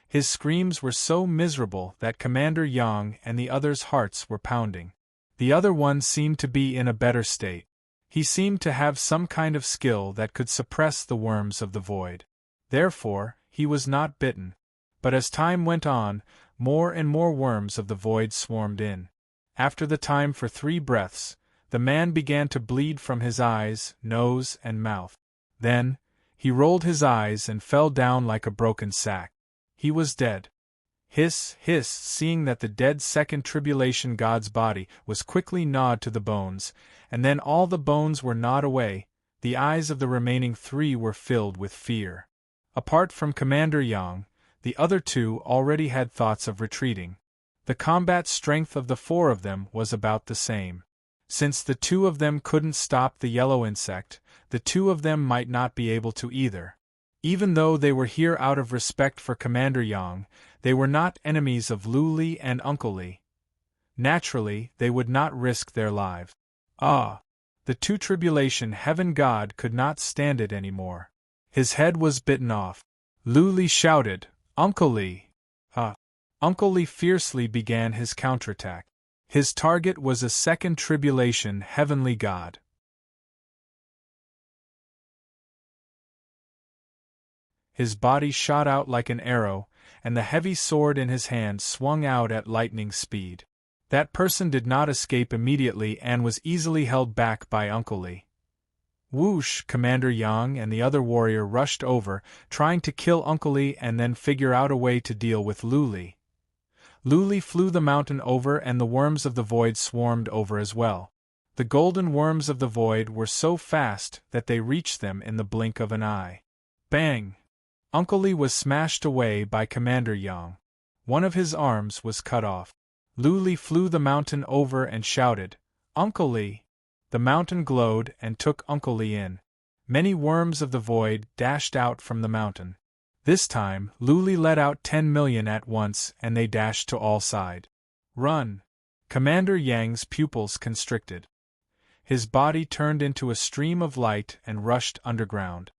His screams were so miserable that Commander Yang and the others' hearts were pounding. The other one seemed to be in a better state. He seemed to have some kind of skill that could suppress the worms of the void. Therefore, he was not bitten. But as time went on, more and more worms of the void swarmed in. After the time for 3 breaths, the man began to bleed from his eyes, nose, and mouth. Then, he rolled his eyes and fell down like a broken sack. He was dead. Hiss, hiss, seeing that the dead second tribulation god's body was quickly gnawed to the bones, and then all the bones were gnawed away, the eyes of the remaining 3 were filled with fear. Apart from Commander Yang, the other 2 already had thoughts of retreating. The combat strength of the 4 of them was about the same. Since the 2 of them couldn't stop the yellow insect, the 2 of them might not be able to either. Even though they were here out of respect for Commander Yang, they were not enemies of Lu Li and Uncle Li. Naturally, they would not risk their lives. The 2 tribulation heaven god could not stand it anymore. His head was bitten off. Lu Li shouted, "Uncle Li!" Uncle Li fiercely began his counterattack. His target was a second tribulation heavenly god. His body shot out like an arrow, and the heavy sword in his hand swung out at lightning speed. That person did not escape immediately and was easily held back by Uncle Li. Whoosh! Commander Yang and the other warrior rushed over, trying to kill Uncle Li and then figure out a way to deal with Lu Li. Lu Li flew the mountain over and the worms of the void swarmed over as well. The golden worms of the void were so fast that they reached them in the blink of an eye. Bang! Uncle Li was smashed away by Commander Yang. One of his arms was cut off. Lu Li flew the mountain over and shouted, "Uncle Li!" The mountain glowed and took Uncle Li in. Many worms of the void dashed out from the mountain. This time, Lu Li let out 10 million at once and they dashed to all sides. Run! Commander Yang's pupils constricted. His body turned into a stream of light and rushed underground.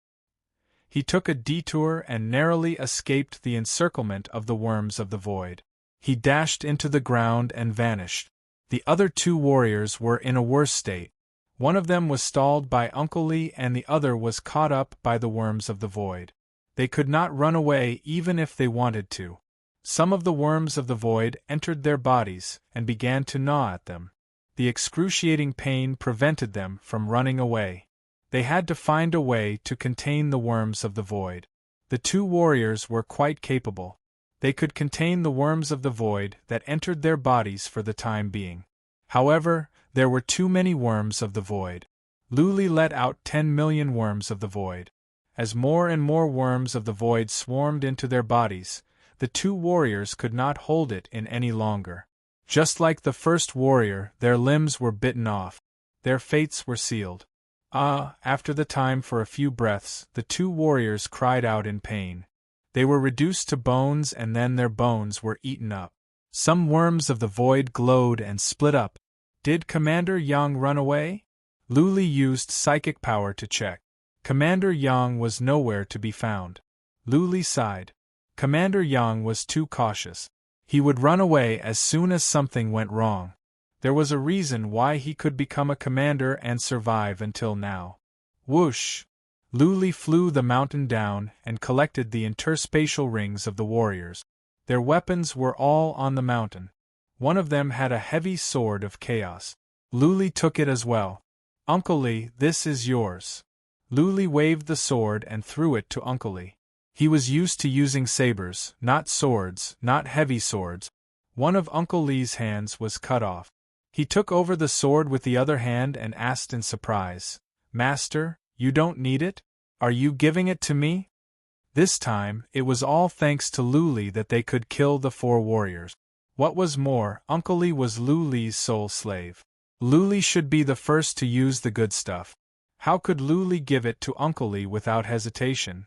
He took a detour and narrowly escaped the encirclement of the worms of the void. He dashed into the ground and vanished. The other 2 warriors were in a worse state. One of them was stalled by Uncle Li and the other was caught up by the worms of the void. They could not run away even if they wanted to. Some of the worms of the void entered their bodies and began to gnaw at them. The excruciating pain prevented them from running away. They had to find a way to contain the worms of the void. The 2 warriors were quite capable. They could contain the worms of the void that entered their bodies for the time being. However, there were too many worms of the void. Lu Li let out 10 million worms of the void. As more and more worms of the void swarmed into their bodies, the 2 warriors could not hold it in any longer. Just like the first warrior, their limbs were bitten off. Their fates were sealed. After the time for a few breaths, the 2 warriors cried out in pain. They were reduced to bones and then their bones were eaten up. Some worms of the void glowed and split up. Did Commander Yang run away? Lu Li used psychic power to check. Commander Yang was nowhere to be found. Lu Li sighed. Commander Yang was too cautious. He would run away as soon as something went wrong. There was a reason why he could become a commander and survive until now. Whoosh! Lu Li flew the mountain down and collected the interspatial rings of the warriors. Their weapons were all on the mountain. One of them had a heavy sword of chaos. Lu Li took it as well. Uncle Li, this is yours. Lu Li waved the sword and threw it to Uncle Li. He was used to using sabers, not swords, not heavy swords. One of Uncle Li's hands was cut off. He took over the sword with the other hand and asked in surprise, "Master, you don't need it? Are you giving it to me?" This time, it was all thanks to Lu Li that they could kill the 4 warriors. What was more, Uncle Li was Lu Li's sole slave. Lu Li should be the first to use the good stuff. How could Lu Li give it to Uncle Li without hesitation?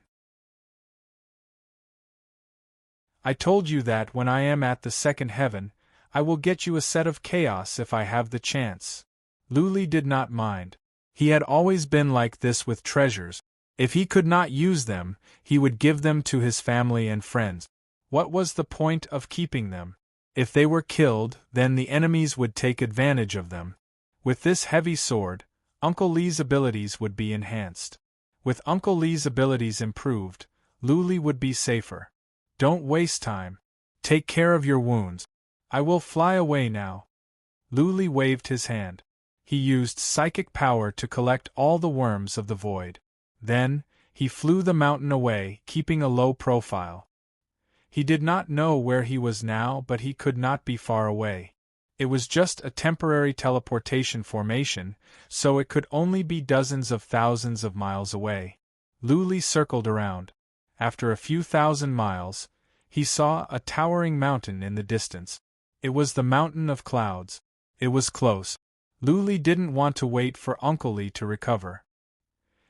"I told you that when I am at the second heaven, I will get you a set of chaos if I have the chance." Lu Li did not mind. He had always been like this with treasures. If he could not use them, he would give them to his family and friends. What was the point of keeping them? If they were killed, then the enemies would take advantage of them. With this heavy sword, Uncle Li's abilities would be enhanced. With Uncle Li's abilities improved, Lu Li would be safer. "Don't waste time. Take care of your wounds. I will fly away now." Lu Li waved his hand. He used psychic power to collect all the worms of the void. Then, he flew the mountain away, keeping a low profile. He did not know where he was now, but he could not be far away. It was just a temporary teleportation formation, so it could only be dozens of thousands of miles away. Lu Li circled around. After a few thousand miles, he saw a towering mountain in the distance. It was the Mountain of Clouds. It was close. Lu Li didn't want to wait for Uncle Li to recover.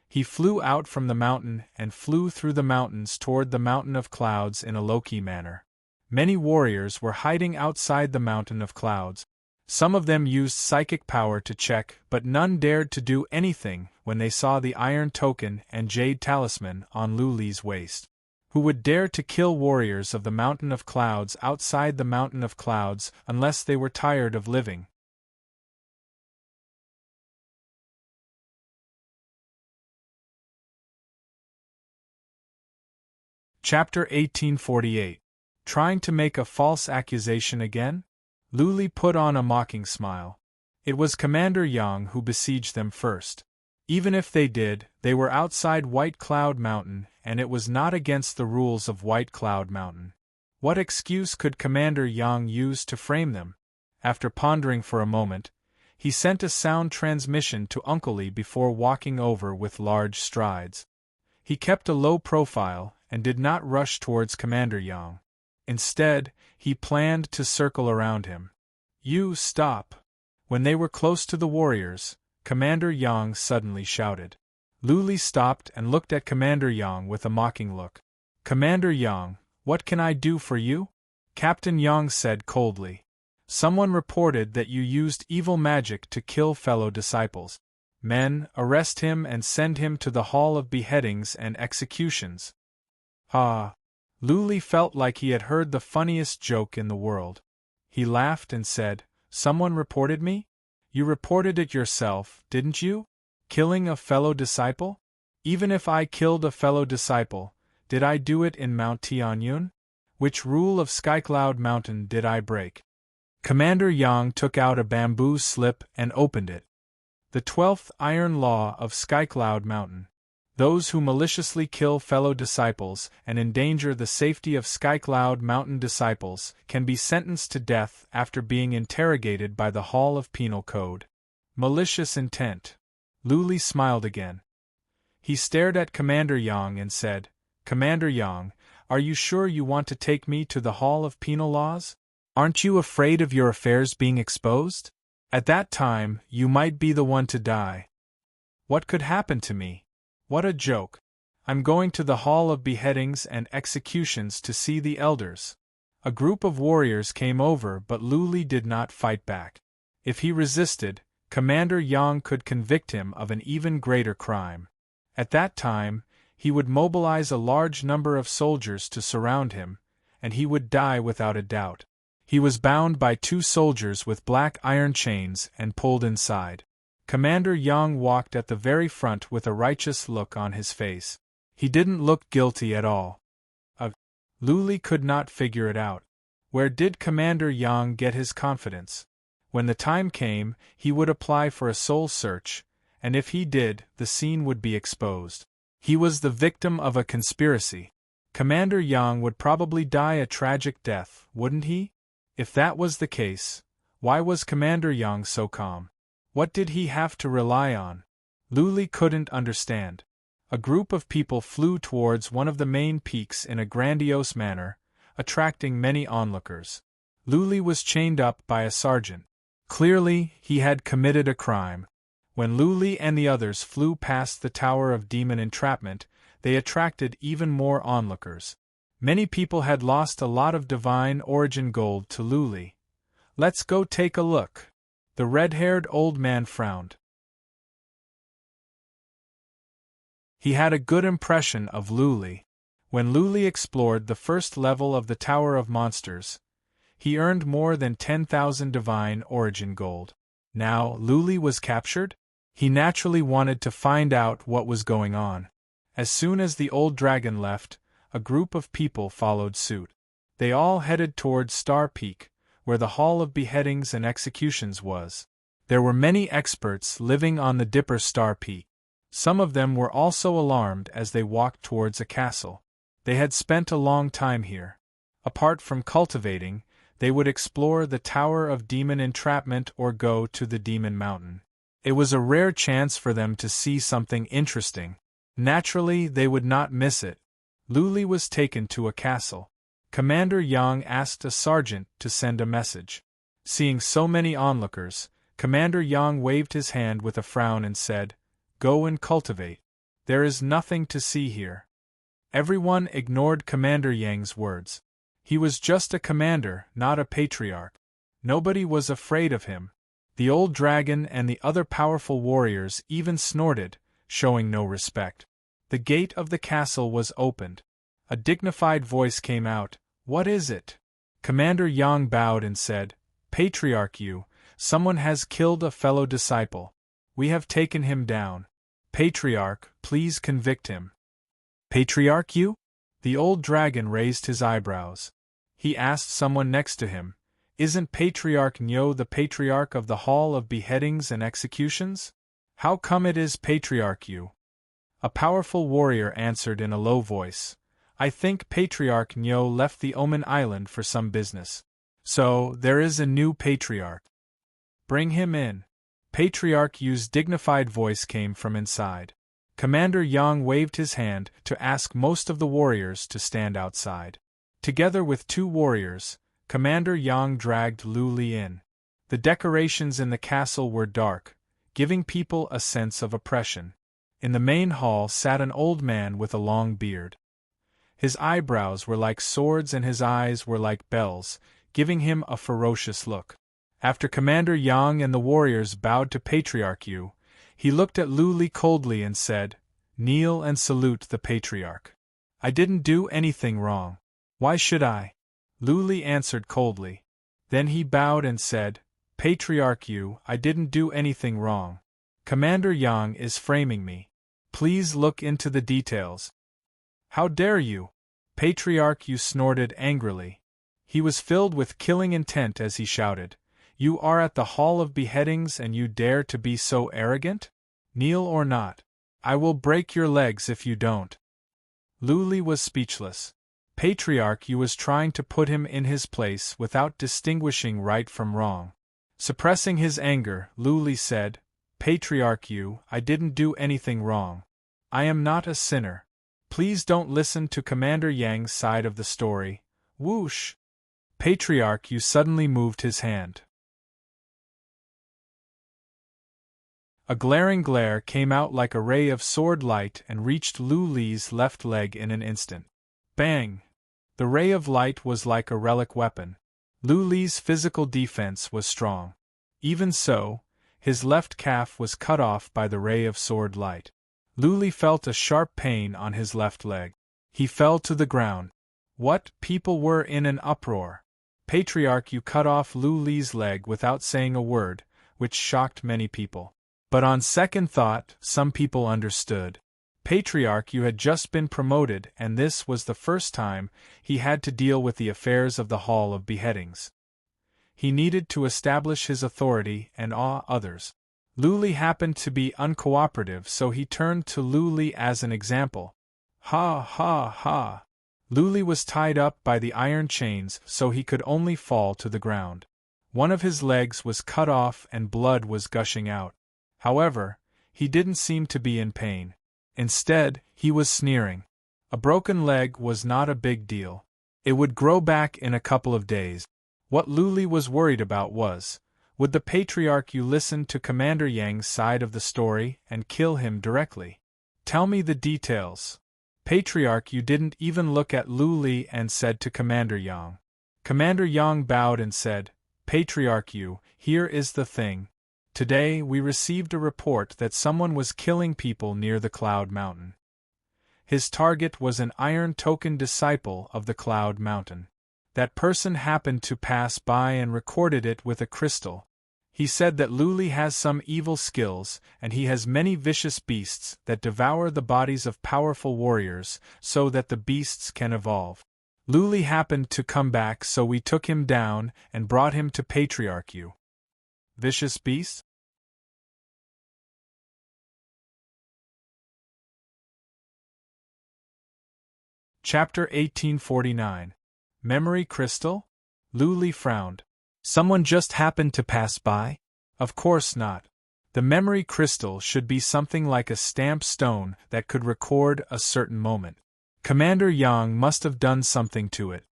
He flew out from the mountain and flew through the mountains toward the Mountain of Clouds in a low-key manner. Many warriors were hiding outside the Mountain of Clouds. Some of them used psychic power to check, but none dared to do anything when they saw the iron token and jade talisman on Lu Li's waist. Who would dare to kill warriors of the Mountain of Clouds outside the Mountain of Clouds unless they were tired of living? Chapter 1848. Trying to make a false accusation again? Lu Li put on a mocking smile. It was Commander Yang who besieged them first. Even if they did, they were outside White Cloud Mountain, and it was not against the rules of White Cloud Mountain. What excuse could Commander Yang use to frame them? After pondering for a moment, he sent a sound transmission to Uncle Li before walking over with large strides. He kept a low profile and did not rush towards Commander Yang. Instead, he planned to circle around him. "You stop!" When they were close to the warriors, Commander Yang suddenly shouted. Lu Li stopped and looked at Commander Yang with a mocking look. "Commander Yang, what can I do for you?" Captain Yang said coldly. "Someone reported that you used evil magic to kill fellow disciples. Men, arrest him and send him to the hall of beheadings and executions." Ah! Lu Li felt like he had heard the funniest joke in the world. He laughed and said, "Someone reported me? You reported it yourself, didn't you? Killing a fellow disciple? Even if I killed a fellow disciple, did I do it in Mount Tianyun? Which rule of Skycloud Mountain did I break?" Commander Yang took out a bamboo slip and opened it. The 12th Iron Law of Skycloud Mountain. Those who maliciously kill fellow disciples and endanger the safety of Skycloud Mountain disciples can be sentenced to death after being interrogated by the Hall of Penal Code. Malicious intent. Lu Li smiled again. He stared at Commander Yang and said, "Commander Yang, are you sure you want to take me to the Hall of Penal Laws? Aren't you afraid of your affairs being exposed? At that time, you might be the one to die." "What could happen to me? What a joke. I'm going to the Hall of Beheadings and Executions to see the elders." A group of warriors came over, but Lu Li did not fight back. If he resisted, Commander Yang could convict him of an even greater crime. At that time, he would mobilize a large number of soldiers to surround him, and he would die without a doubt. He was bound by 2 soldiers with black iron chains and pulled inside. Commander Yang walked at the very front with a righteous look on his face. He didn't look guilty at all. Lu Li could not figure it out. Where did Commander Yang get his confidence? When the time came, he would apply for a soul search, and if he did, the scene would be exposed. He was the victim of a conspiracy. Commander Yang would probably die a tragic death, wouldn't he? If that was the case, Why was Commander Yang so calm? What did he have to rely on? Luli couldn't understand. A group of people flew towards one of the main peaks in a grandiose manner, attracting many onlookers. Luli was chained up by a sergeant. Clearly, he had committed a crime. When Luli and the others flew past the Tower of Demon Entrapment, they attracted even more onlookers. Many people had lost a lot of divine origin gold to Luli. Let's go take a look. The red-haired old man frowned. He had a good impression of Luli. When Luli explored the first level of the Tower of Monsters, he earned more than 10,000 divine origin gold. Now, Luli was captured? He naturally wanted to find out what was going on. As soon as the old dragon left, a group of people followed suit. They all headed towards Star Peak, where the Hall of Beheadings and Executions was. There were many experts living on the Dipper Star Peak. Some of them were also alarmed as they walked towards a castle. They had spent a long time here. Apart from cultivating, they would explore the Tower of Demon Entrapment or go to the Demon Mountain. It was a rare chance for them to see something interesting. Naturally, they would not miss it. Luli was taken to a castle. Commander Yang asked a sergeant to send a message. Seeing so many onlookers, Commander Yang waved his hand with a frown and said, "Go and cultivate. There is nothing to see here." Everyone ignored Commander Yang's words. He was just a commander, not a patriarch. Nobody was afraid of him. The old dragon and the other powerful warriors even snorted, showing no respect. The gate of the castle was opened. A dignified voice came out, "What is it?" Commander Yang bowed and said, "Patriarch Yu, someone has killed a fellow disciple. We have taken him down. Patriarch, please convict him." "Patriarch Yu?" The old dragon raised his eyebrows. He asked someone next to him, "Isn't Patriarch Nyo the patriarch of the Hall of Beheadings and Executions? How come it is Patriarch Yu?" A powerful warrior answered in a low voice, "I think Patriarch Nyo left the Omen Island for some business. So, there is a new patriarch. Bring him in." Patriarch Yu's dignified voice came from inside. Commander Yang waved his hand to ask most of the warriors to stand outside. Together with 2 warriors, Commander Yang dragged Luli in. The decorations in the castle were dark, giving people a sense of oppression. In the main hall sat an old man with a long beard. His eyebrows were like swords and his eyes were like bells, giving him a ferocious look. After Commander Yang and the warriors bowed to Patriarch Yu, he looked at Luli coldly and said, "Kneel and salute the Patriarch." "I didn't do anything wrong. Why should I?" Luli answered coldly. Then he bowed and said, "Patriarch Yu, I didn't do anything wrong. Commander Yang is framing me. Please look into the details." "How dare you?" Patriarch Yu snorted angrily. He was filled with killing intent as he shouted, "You are at the Hall of Beheadings and you dare to be so arrogant? Kneel or not. I will break your legs if you don't." Luli was speechless. Patriarch Yu was trying to put him in his place without distinguishing right from wrong. Suppressing his anger, Luli said, "Patriarch Yu, I didn't do anything wrong. I am not a sinner. Please don't listen to Commander Yang's side of the story." Whoosh! Patriarch Yu suddenly moved his hand. A glaring glare came out like a ray of sword light and reached Luli's left leg in an instant. Bang! The ray of light was like a relic weapon. Luli's physical defense was strong. Even so, his left calf was cut off by the ray of sword light. Luli felt a sharp pain on his left leg. He fell to the ground. What? People were in an uproar. Patriarch Yu cut off Luli's leg without saying a word, which shocked many people. But on second thought, some people understood. Patriarch Yu had just been promoted and this was the first time he had to deal with the affairs of the Hall of Beheadings. He needed to establish his authority and awe others. Luli happened to be uncooperative, so he turned to Luli as an example. Ha ha ha! Luli was tied up by the iron chains so he could only fall to the ground. One of his legs was cut off and blood was gushing out. However, he didn't seem to be in pain. Instead, he was sneering. A broken leg was not a big deal. It would grow back in a couple of days. What Luli was worried about was, would the Patriarch listen to Commander Yang's side of the story and kill him directly? Tell me the details. Patriarch didn't even look at Luli and said to Commander Yang. Commander Yang bowed and said, Patriarch here is the thing. Today we received a report that someone was killing people near the Cloud Mountain. His target was an Iron Token disciple of the Cloud Mountain. That person happened to pass by and recorded it with a crystal. He said that Luli has some evil skills, and he has many vicious beasts that devour the bodies of powerful warriors, so that the beasts can evolve. Luli happened to come back, so we took him down and brought him to Patriarch. Vicious beasts? Chapter 1849. Memory Crystal? Luli frowned. Someone just happened to pass by? Of course not. The memory crystal should be something like a stamped stone that could record a certain moment. Commander Yang must have done something to it.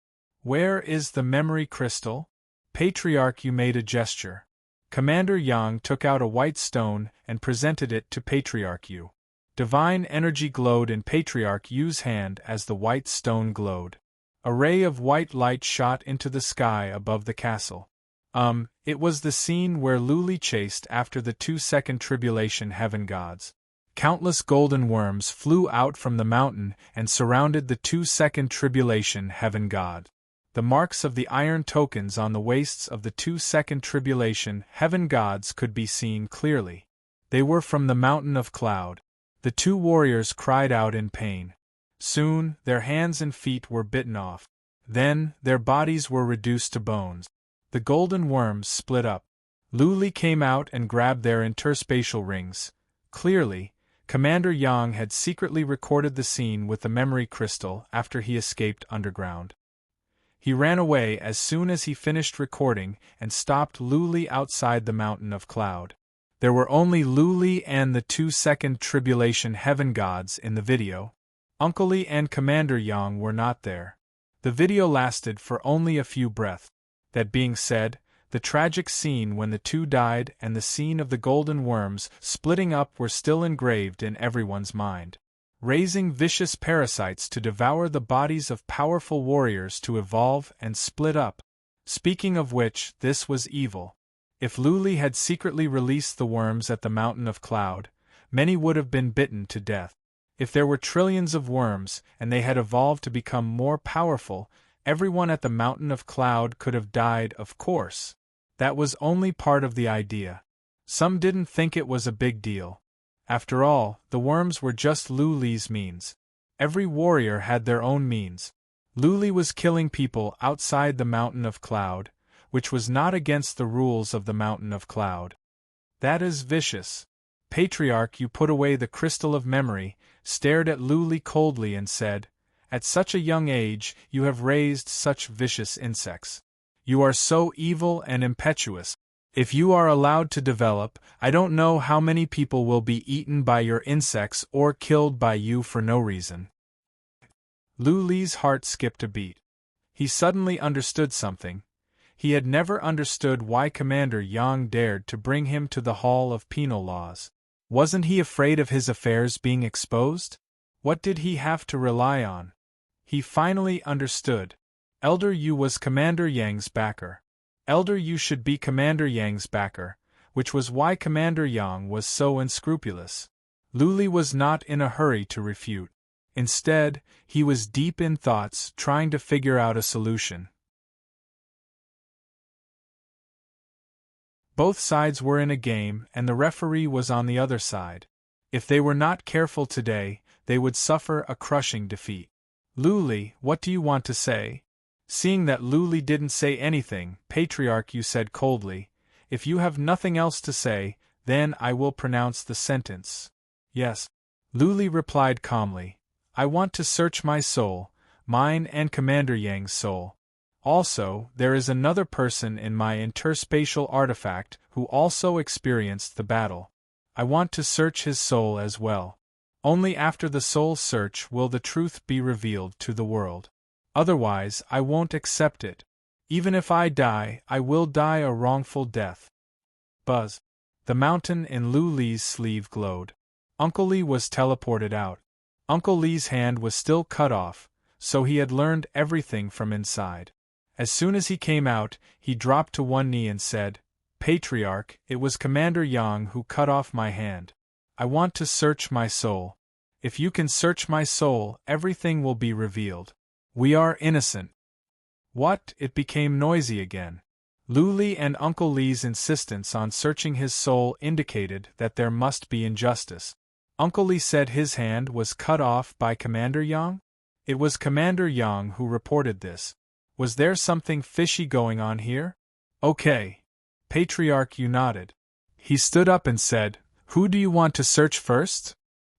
Where is the memory crystal? Patriarch made a gesture. Commander Yang took out a white stone and presented it to Patriarch. Divine energy glowed in Patriarch Yu's hand as the white stone glowed. A ray of white light shot into the sky above the castle. It was the scene where Luli chased after the 2-second tribulation heaven gods. Countless golden worms flew out from the mountain and surrounded the 2-second tribulation heaven god. The marks of the iron tokens on the waists of the 2-second tribulation heaven gods could be seen clearly. They were from the mountain of cloud. The two warriors cried out in pain. Soon, their hands and feet were bitten off. Then, their bodies were reduced to bones. The golden worms split up. Luli came out and grabbed their interspatial rings. Clearly, Commander Yang had secretly recorded the scene with the memory crystal after he escaped underground. He ran away as soon as he finished recording and stopped Luli outside the mountain of cloud. There were only Luli and the 2-second tribulation heaven gods in the video. Uncle Lee and Commander Yang were not there. The video lasted for only a few breaths. That being said, the tragic scene when the two died and the scene of the golden worms splitting up were still engraved in everyone's mind. Raising vicious parasites to devour the bodies of powerful warriors to evolve and split up. Speaking of which, this was evil. If Luli had secretly released the worms at the Mountain of Cloud, many would have been bitten to death. If there were trillions of worms and they had evolved to become more powerful, everyone at the Mountain of Cloud could have died, of course. That was only part of the idea. Some didn't think it was a big deal. After all, the worms were just Luli's means. Every warrior had their own means. Luli was killing people outside the Mountain of Cloud, which was not against the rules of the Mountain of Cloud. That is vicious. Patriarch put away the crystal of memory, stared at Luli coldly and said, At such a young age, you have raised such vicious insects. You are so evil and impetuous. If you are allowed to develop, I don't know how many people will be eaten by your insects or killed by you for no reason. Luli's heart skipped a beat. He suddenly understood something. He had never understood why Commander Yang dared to bring him to the Hall of Penal Laws. Wasn't he afraid of his affairs being exposed? What did he have to rely on? He finally understood. Elder Yu was Commander Yang's backer. Elder Yu should be Commander Yang's backer, which was why Commander Yang was so unscrupulous. Luli was not in a hurry to refute. Instead, he was deep in thoughts trying to figure out a solution. Both sides were in a game and the referee was on the other side. If they were not careful today, they would suffer a crushing defeat. Luli, what do you want to say? Seeing that Luli didn't say anything, Patriarch said coldly, If you have nothing else to say, then I will pronounce the sentence. Yes. Luli replied calmly, I want to search my soul, mine and Commander Yang's soul. Also, there is another person in my interspatial artifact who also experienced the battle. I want to search his soul as well. Only after the soul search will the truth be revealed to the world. Otherwise, I won't accept it. Even if I die, I will die a wrongful death. Buzz. The mountain in Lu Li's sleeve glowed. Uncle Li was teleported out. Uncle Li's hand was still cut off, so he had learned everything from inside. As soon as he came out, he dropped to one knee and said, "Patriarch, it was Commander Yang who cut off my hand. I want to search my soul. If you can search my soul, everything will be revealed. We are innocent." What? It became noisy again. Lu Li and Uncle Li's insistence on searching his soul indicated that there must be injustice. Uncle Li said his hand was cut off by Commander Yang? It was Commander Yang who reported this. Was there something fishy going on here? Okay. Patriarch, you nodded. He stood up and said, "Who do you want to search first?"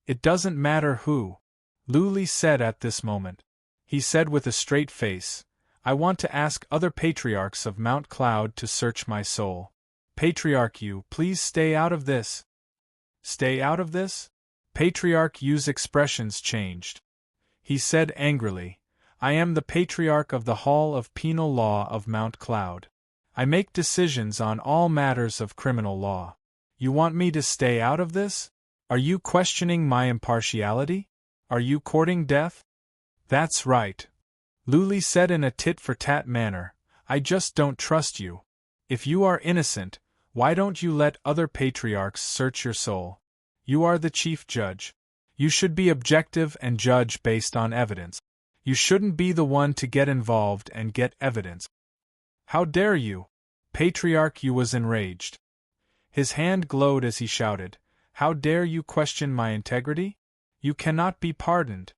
"It doesn't matter who," Lu Li said at this moment. He said with a straight face, "I want to ask other patriarchs of Mount Cloud to search my soul. Patriarch Yu, please stay out of this." Stay out of this? Patriarch Yu's expressions changed. He said angrily, "I am the Patriarch of the Hall of Penal Law of Mount Cloud. I make decisions on all matters of criminal law. You want me to stay out of this? Are you questioning my impartiality? Are you courting death?" "That's right," Lu Li said in a tit-for-tat manner. "I just don't trust you. If you are innocent, why don't you let other patriarchs search your soul? You are the chief judge. You should be objective and judge based on evidence. You shouldn't be the one to get involved and get evidence." "How dare you?" Patriarch Yu was enraged. His hand glowed as he shouted, "How dare you question my integrity? You cannot be pardoned."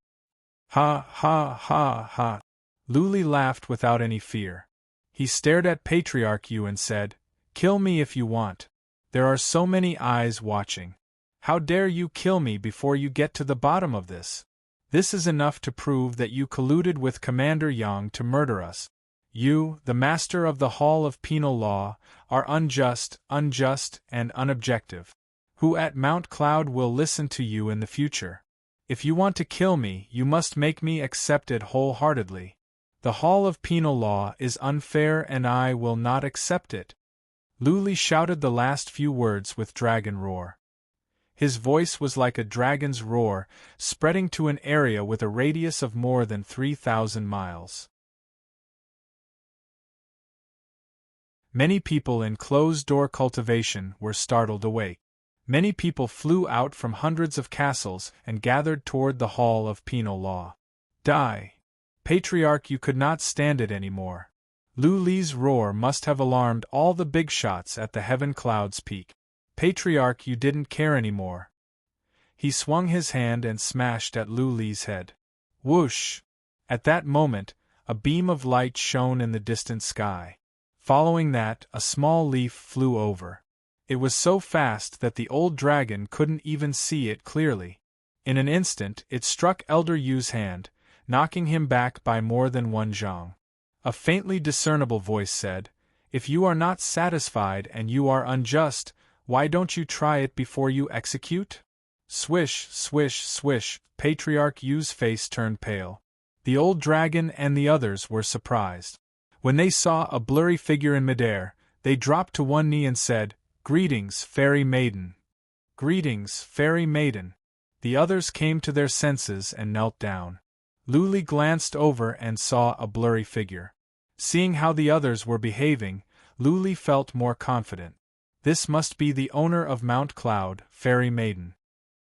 "Ha ha ha ha." Lu Li laughed without any fear. He stared at Patriarch Yu and said, "Kill me if you want. There are so many eyes watching. How dare you kill me before you get to the bottom of this? This is enough to prove that you colluded with Commander Yang to murder us. You, the master of the Hall of Penal Law, are unjust, and unobjective. Who at Mount Cloud will listen to you in the future? If you want to kill me, you must make me accept it wholeheartedly. The Hall of Penal Law is unfair and I will not accept it." Lu Li shouted the last few words with dragon roar. His voice was like a dragon's roar, spreading to an area with a radius of more than 3,000 miles. Many people in closed-door cultivation were startled awake. Many people flew out from hundreds of castles and gathered toward the Hall of Penal Law. Die! Patriarch, you could not stand it anymore. Lu Li's roar must have alarmed all the big shots at the Heaven Cloud's peak. Patriarch, you didn't care anymore. He swung his hand and smashed at Lu Li's head. Whoosh! At that moment, a beam of light shone in the distant sky. Following that, a small leaf flew over. It was so fast that the old dragon couldn't even see it clearly. In an instant, it struck Elder Yu's hand, knocking him back by more than one zhang. A faintly discernible voice said, "If you are not satisfied and you are unjust, why don't you try it before you execute?" Swish, swish, swish, Patriarch Yu's face turned pale. The old dragon and the others were surprised. When they saw a blurry figure in midair, they dropped to one knee and said, "Greetings, Fairy Maiden." "Greetings, Fairy Maiden." The others came to their senses and knelt down. Lu Li glanced over and saw a blurry figure. Seeing how the others were behaving, Lu Li felt more confident. This must be the owner of Mount Cloud, Fairy Maiden.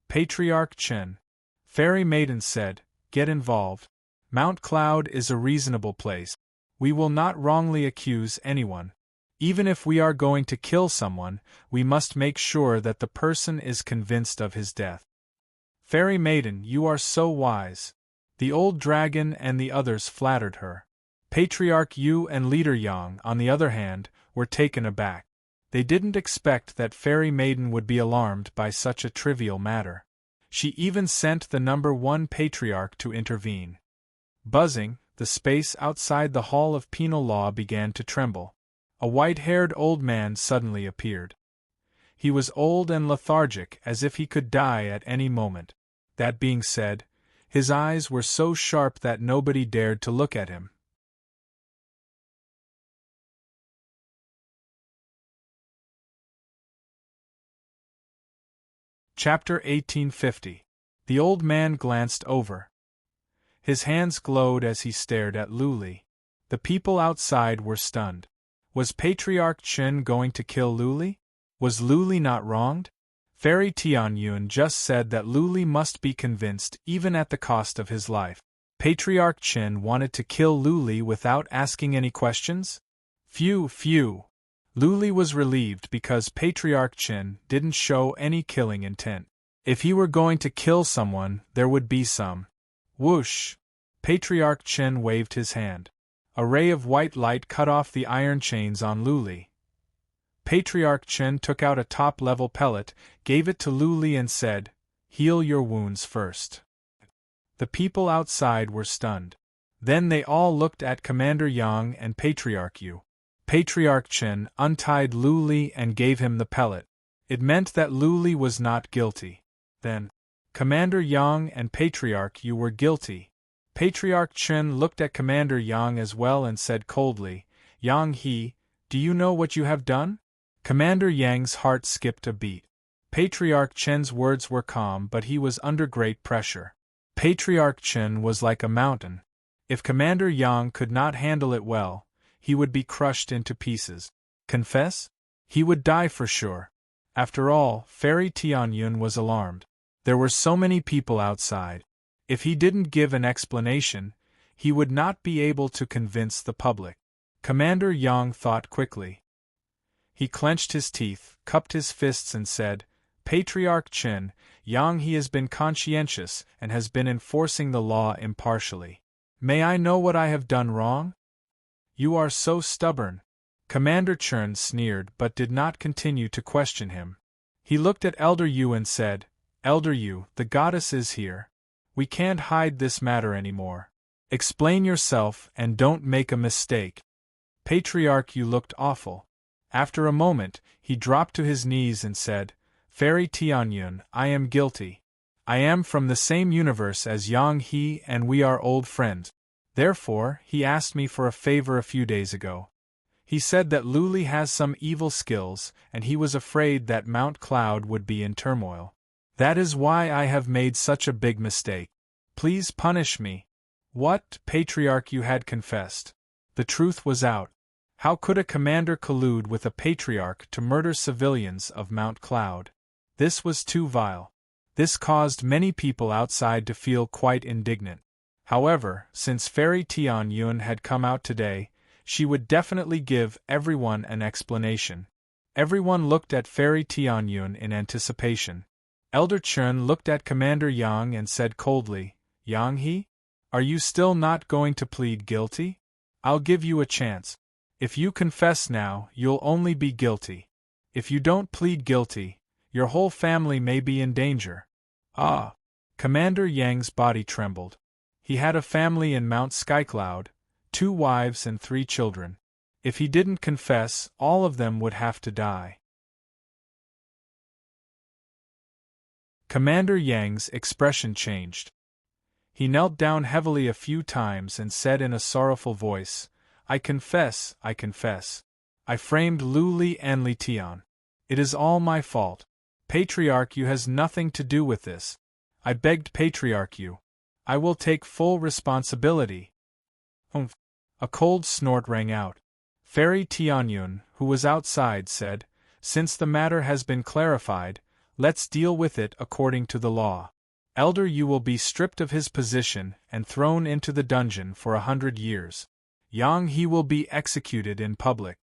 Patriarch Chen. Fairy Maiden said, "Get involved. Mount Cloud is a reasonable place. We will not wrongly accuse anyone. Even if we are going to kill someone, we must make sure that the person is convinced of his death." "Fairy Maiden, you are so wise." The old dragon and the others flattered her. Patriarch Yu and Leader Yang, on the other hand, were taken aback. They didn't expect that Fairy Maiden would be alarmed by such a trivial matter. She even sent the number 1 patriarch to intervene. Buzzing, the space outside the Hall of Penal Law began to tremble. A white-haired old man suddenly appeared. He was old and lethargic, as if he could die at any moment. That being said, his eyes were so sharp that nobody dared to look at him. Chapter 1850. The old man glanced over. His hands glowed as he stared at Luli. The people outside were stunned. Was Patriarch Chen going to kill Luli? Was Luli not wronged? Fairy Tianyun just said that Luli must be convinced even at the cost of his life. Patriarch Chen wanted to kill Luli without asking any questions? Phew. Luli was relieved because Patriarch Chen didn't show any killing intent. If he were going to kill someone, there would be some. Whoosh! Patriarch Chen waved his hand. A ray of white light cut off the iron chains on Luli. Patriarch Chen took out a top-level pellet, gave it to Luli and said, "Heal your wounds first." The people outside were stunned. Then they all looked at Commander Yang and Patriarch Yu. Patriarch Chen untied Luli and gave him the pellet. It meant that Luli was not guilty. Then, Commander Yang and Patriarch Yu were guilty. Patriarch Chen looked at Commander Yang as well and said coldly, "Yang He, do you know what you have done?" Commander Yang's heart skipped a beat. Patriarch Chen's words were calm, but he was under great pressure. Patriarch Chen was like a mountain. If Commander Yang could not handle it well, he would be crushed into pieces. Confess? He would die for sure. After all, Fairy Tianyun was alarmed. There were so many people outside. If he didn't give an explanation, he would not be able to convince the public. Commander Yang thought quickly. He clenched his teeth, cupped his fists and said, "Patriarch Chen, Yang He has been conscientious and has been enforcing the law impartially. May I know what I have done wrong?" "You are so stubborn." Commander Chen sneered but did not continue to question him. He looked at Elder Yu and said, "Elder Yu, the goddess is here. We can't hide this matter anymore. Explain yourself and don't make a mistake." Patriarch Yu looked awful. After a moment, he dropped to his knees and said, "Fairy Tianyun, I am guilty. I am from the same universe as Yang He and we are old friends. Therefore, he asked me for a favor a few days ago. He said that Luli has some evil skills and he was afraid that Mount Cloud would be in turmoil. That is why I have made such a big mistake. Please punish me." What? Patriarch Yu had confessed. The truth was out. How could a commander collude with a patriarch to murder civilians of Mount Cloud? This was too vile. This caused many people outside to feel quite indignant. However, since Fairy Tianyun had come out today, she would definitely give everyone an explanation. Everyone looked at Fairy Tianyun in anticipation. Elder Chen looked at Commander Yang and said coldly, "Yang He? Are you still not going to plead guilty? I'll give you a chance. If you confess now, you'll only be guilty. If you don't plead guilty, your whole family may be in danger." Ah! Commander Yang's body trembled. He had a family in Mount Skycloud, 2 wives and 3 children. If he didn't confess, all of them would have to die. Commander Yang's expression changed. He knelt down heavily a few times and said in a sorrowful voice, I confess. I framed Luli and Li Tian. It is all my fault. Patriarch Yu has nothing to do with this. I begged Patriarch Yu. I will take full responsibility." Humph! A cold snort rang out. Fairy Tianyun, who was outside, said, "Since the matter has been clarified, let's deal with it according to the law. Elder Yu will be stripped of his position and thrown into the dungeon for 100 years. Yang He will be executed in public.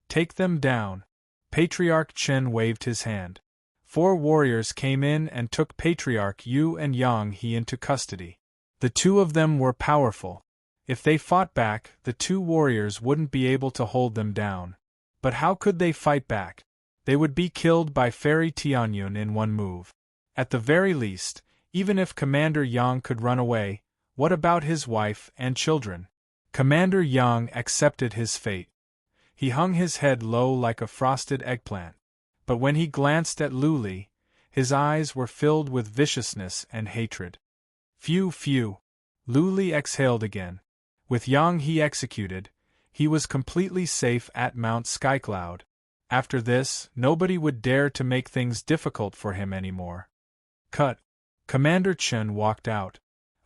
Take them down." Patriarch Chen waved his hand. 4 warriors came in and took Patriarch Yu and Yang He into custody. The 2 of them were powerful. If they fought back, the 2 warriors wouldn't be able to hold them down. But how could they fight back? They would be killed by Fairy Tianyun in one move. At the very least, even if Commander Yang could run away, What about his wife and children? Commander Yang accepted his fate. He hung his head low like a frosted eggplant. But when he glanced at Lu Li, his eyes were filled with viciousness and hatred. Phew, phew. Lu Li exhaled again. With Yang he executed, he was completely safe at Mount Skycloud. After this, nobody would dare to make things difficult for him anymore. Cut. Commander Chen walked out.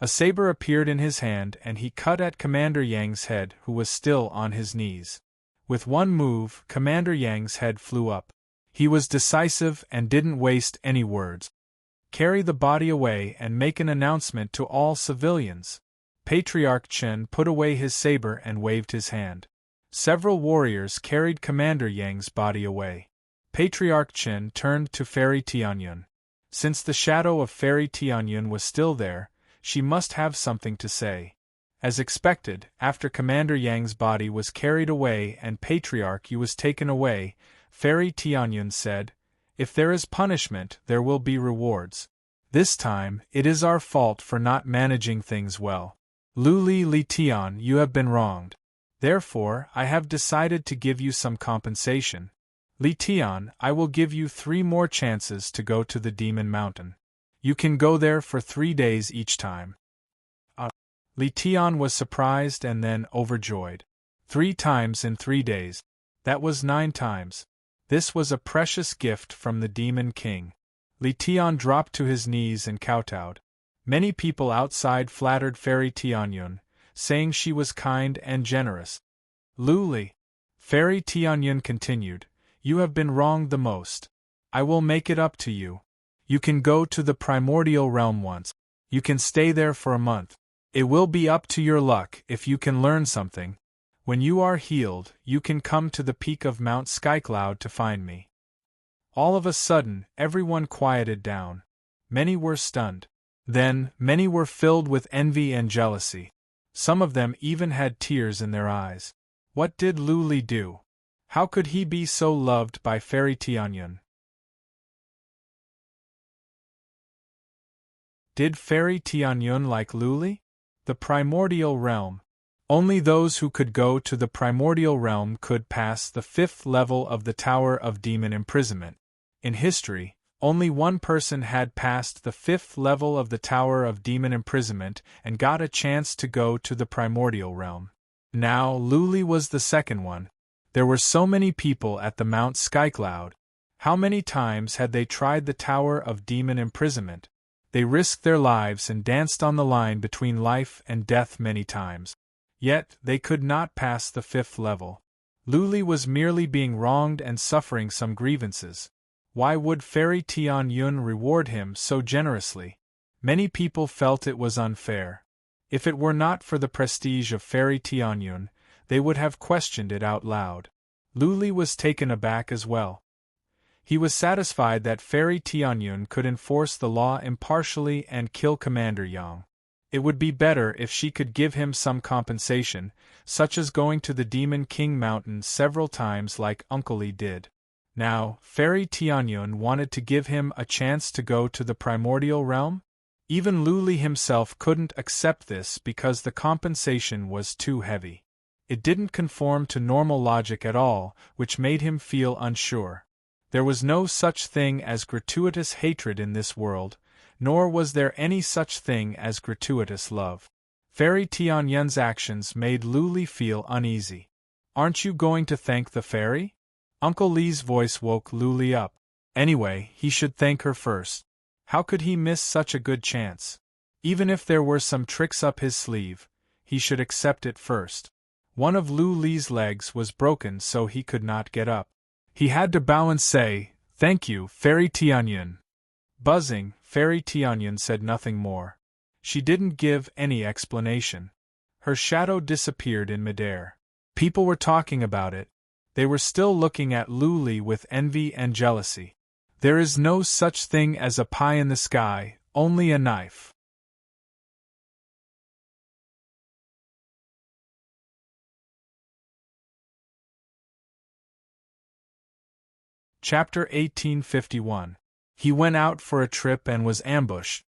A saber appeared in his hand and he cut at Commander Yang's head, who was still on his knees. With one move, Commander Yang's head flew up. He was decisive and didn't waste any words. Carry the body away and make an announcement to all civilians. Patriarch Chen put away his saber and waved his hand. Several warriors carried Commander Yang's body away. Patriarch Chen turned to Fairy Tianyun. Since the shadow of Fairy Tianyun was still there, she must have something to say. As expected, after Commander Yang's body was carried away and Patriarch Yu was taken away, Fairy Tianyun said, "If there is punishment, there will be rewards. This time, it is our fault for not managing things well. Lu Li Tian, you have been wronged. Therefore, I have decided to give you some compensation. Li Tian, I will give you 3 more chances to go to the Demon Mountain. You can go there for 3 days each time." Li Tian was surprised and then overjoyed. 3 times in 3 days. That was 9 times. This was a precious gift from the Demon King. Li Tian dropped to his knees and kowtowed. Many people outside flattered Fairy Tianyun, saying she was kind and generous. Lu Li. Fairy Tianyun continued, "You have been wronged the most. I will make it up to you. You can go to the primordial realm once. You can stay there for a month. It will be up to your luck if you can learn something. When you are healed, you can come to the peak of Mount Skycloud to find me." All of a sudden, everyone quieted down. Many were stunned. Then, many were filled with envy and jealousy. Some of them even had tears in their eyes. What did Lu Li do? How could he be so loved by Fairy Tianyun? Did Fairy Tianyun like Lu Li? The primordial realm. Only those who could go to the primordial realm could pass the 5th level of the Tower of Demon Imprisonment. In history, only one person had passed the 5th level of the Tower of Demon Imprisonment and got a chance to go to the primordial realm. Now Lu Li was the second one. There were so many people at the Mount Skycloud. How many times had they tried the Tower of Demon Imprisonment? They risked their lives and danced on the line between life and death many times. Yet, they could not pass the 5th level. Lu Li was merely being wronged and suffering some grievances. Why would Fairy Tianyun reward him so generously? Many people felt it was unfair. If it were not for the prestige of Fairy Tianyun, they would have questioned it out loud. Lu Li was taken aback as well. He was satisfied that Fairy Tianyun could enforce the law impartially and kill Commander Yang. It would be better if she could give him some compensation, such as going to the Demon King Mountain several times like Uncle Li did. Now, Fairy Tianyun wanted to give him a chance to go to the primordial realm? Even Lu Li himself couldn't accept this because the compensation was too heavy. It didn't conform to normal logic at all, which made him feel unsure. There was no such thing as gratuitous hatred in this world, nor was there any such thing as gratuitous love. Fairy Tianyun's actions made Lu Li feel uneasy. "Aren't you going to thank the fairy?" Uncle Li's voice woke Lu Li up. Anyway, he should thank her first. How could he miss such a good chance? Even if there were some tricks up his sleeve, he should accept it first. One of Lu Li's legs was broken so he could not get up. He had to bow and say, "Thank you, Fairy Tianyun." Buzzing, Fairy Tianyun said nothing more. She didn't give any explanation. Her shadow disappeared in midair. People were talking about it. They were still looking at Lu Li with envy and jealousy. There is no such thing as a pie in the sky, only a knife. Chapter 1851. He went out for a trip and was ambushed.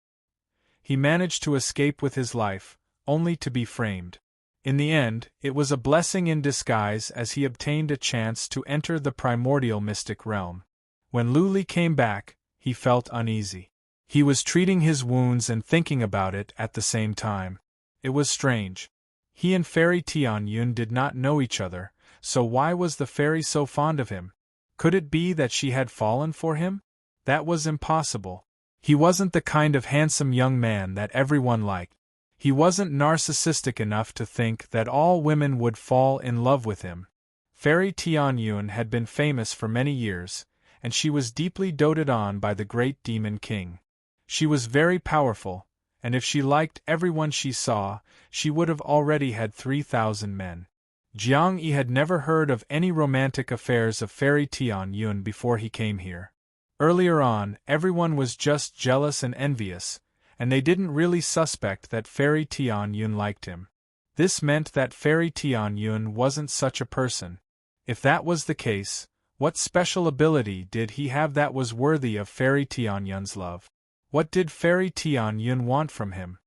He managed to escape with his life, only to be framed. In the end, it was a blessing in disguise as he obtained a chance to enter the primordial mystic realm. When Luli came back, he felt uneasy. He was treating his wounds and thinking about it at the same time. It was strange. He and Fairy Tianyun did not know each other, so why was the fairy so fond of him? Could it be that she had fallen for him? That was impossible. He wasn't the kind of handsome young man that everyone liked. He wasn't narcissistic enough to think that all women would fall in love with him. Fairy Tianyun had been famous for many years, and she was deeply doted on by the great demon king. She was very powerful, and if she liked everyone she saw, she would have already had 3,000 men. Jiang Yi had never heard of any romantic affairs of Fairy Tianyun before he came here. Earlier on, everyone was just jealous and envious, and they didn't really suspect that Fairy Tianyun liked him. This meant that Fairy Tianyun wasn't such a person. If that was the case, what special ability did he have that was worthy of Fairy Tianyun's love? What did Fairy Tianyun want from him?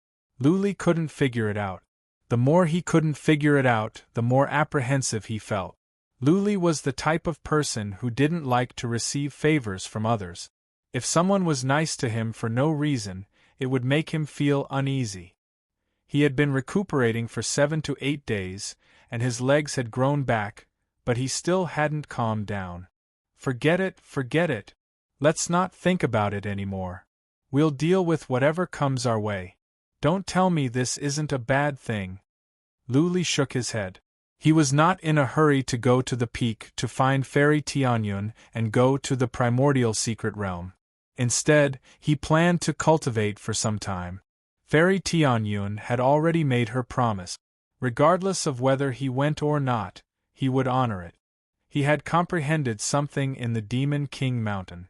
Luli couldn't figure it out. The more he couldn't figure it out, the more apprehensive he felt. Luli was the type of person who didn't like to receive favors from others. If someone was nice to him for no reason, it would make him feel uneasy. He had been recuperating for 7 to 8 days, and his legs had grown back, but he still hadn't calmed down. Forget it. Let's not think about it anymore. We'll deal with whatever comes our way. Don't tell me this isn't a bad thing. Luli shook his head. He was not in a hurry to go to the peak to find Fairy Tianyun and go to the primordial secret realm. Instead, he planned to cultivate for some time. Fairy Tianyun had already made her promise. Regardless of whether he went or not, he would honor it. He had comprehended something in the Demon King Mountain.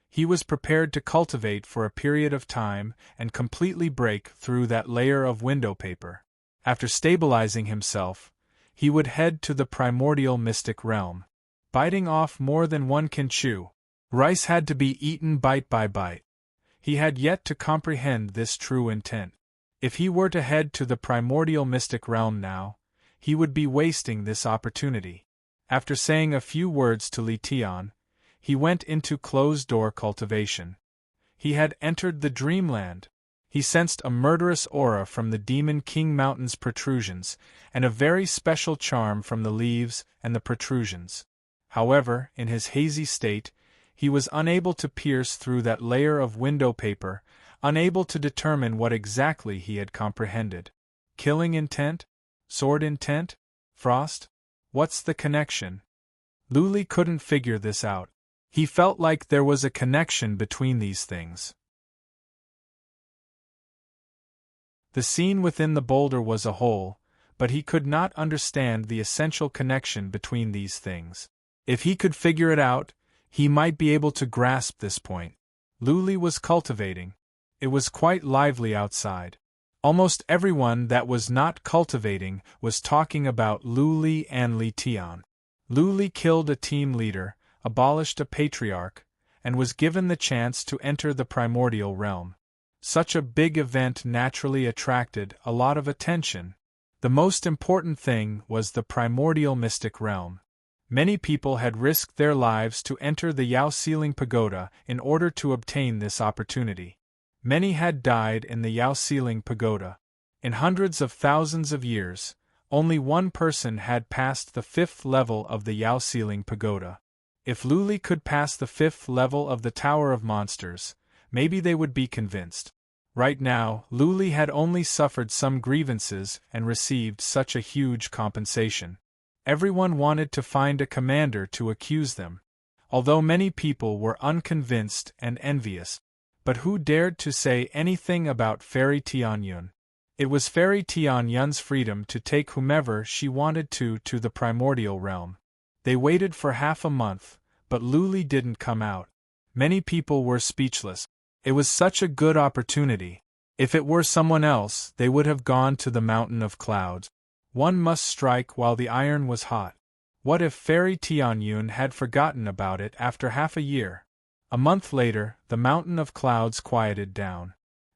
He was prepared to cultivate for a period of time and completely break through that layer of window paper. After stabilizing himself, he would head to the primordial mystic realm. Biting off more than one can chew. Rice had to be eaten bite by bite. He had yet to comprehend this true intent. If he were to head to the primordial mystic realm now, he would be wasting this opportunity. After saying a few words to Li Tian, he went into closed-door cultivation. He had entered the dreamland. He sensed a murderous aura from the Demon King Mountain's protrusions, and a very special charm from the leaves and the protrusions. However, in his hazy state, he was unable to pierce through that layer of window paper, unable to determine what exactly he had comprehended. Killing intent? Sword intent? Frost? What's the connection? Luli couldn't figure this out. He felt like there was a connection between these things. The scene within the boulder was a whole, but he could not understand the essential connection between these things. If he could figure it out, he might be able to grasp this point. Luli was cultivating. It was quite lively outside. Almost everyone that was not cultivating was talking about Luli and Li Tian. Luli killed a team leader, abolished a patriarch, and was given the chance to enter the primordial realm. Such a big event naturally attracted a lot of attention. The most important thing was the primordial mystic realm. Many people had risked their lives to enter the Yao Ceiling Pagoda in order to obtain this opportunity. Many had died in the Yao Ceiling Pagoda. In hundreds of thousands of years, only one person had passed the 5th level of the Yao Ceiling Pagoda. If Luli could pass the 5th level of the Tower of Monsters, maybe they would be convinced. Right now, Luli had only suffered some grievances and received such a huge compensation. Everyone wanted to find a commander to accuse them. Although many people were unconvinced and envious. But who dared to say anything about Fairy Tianyun? It was Fairy Tianyun's freedom to take whomever she wanted to the primordial realm. They waited for half a month, but Luli didn't come out. Many people were speechless. It was such a good opportunity. If it were someone else, they would have gone to the Mountain of Clouds. One must strike while the iron was hot. What if Fairy Tianyun had forgotten about it after half a year? A month later, the Mountain of Clouds quieted down.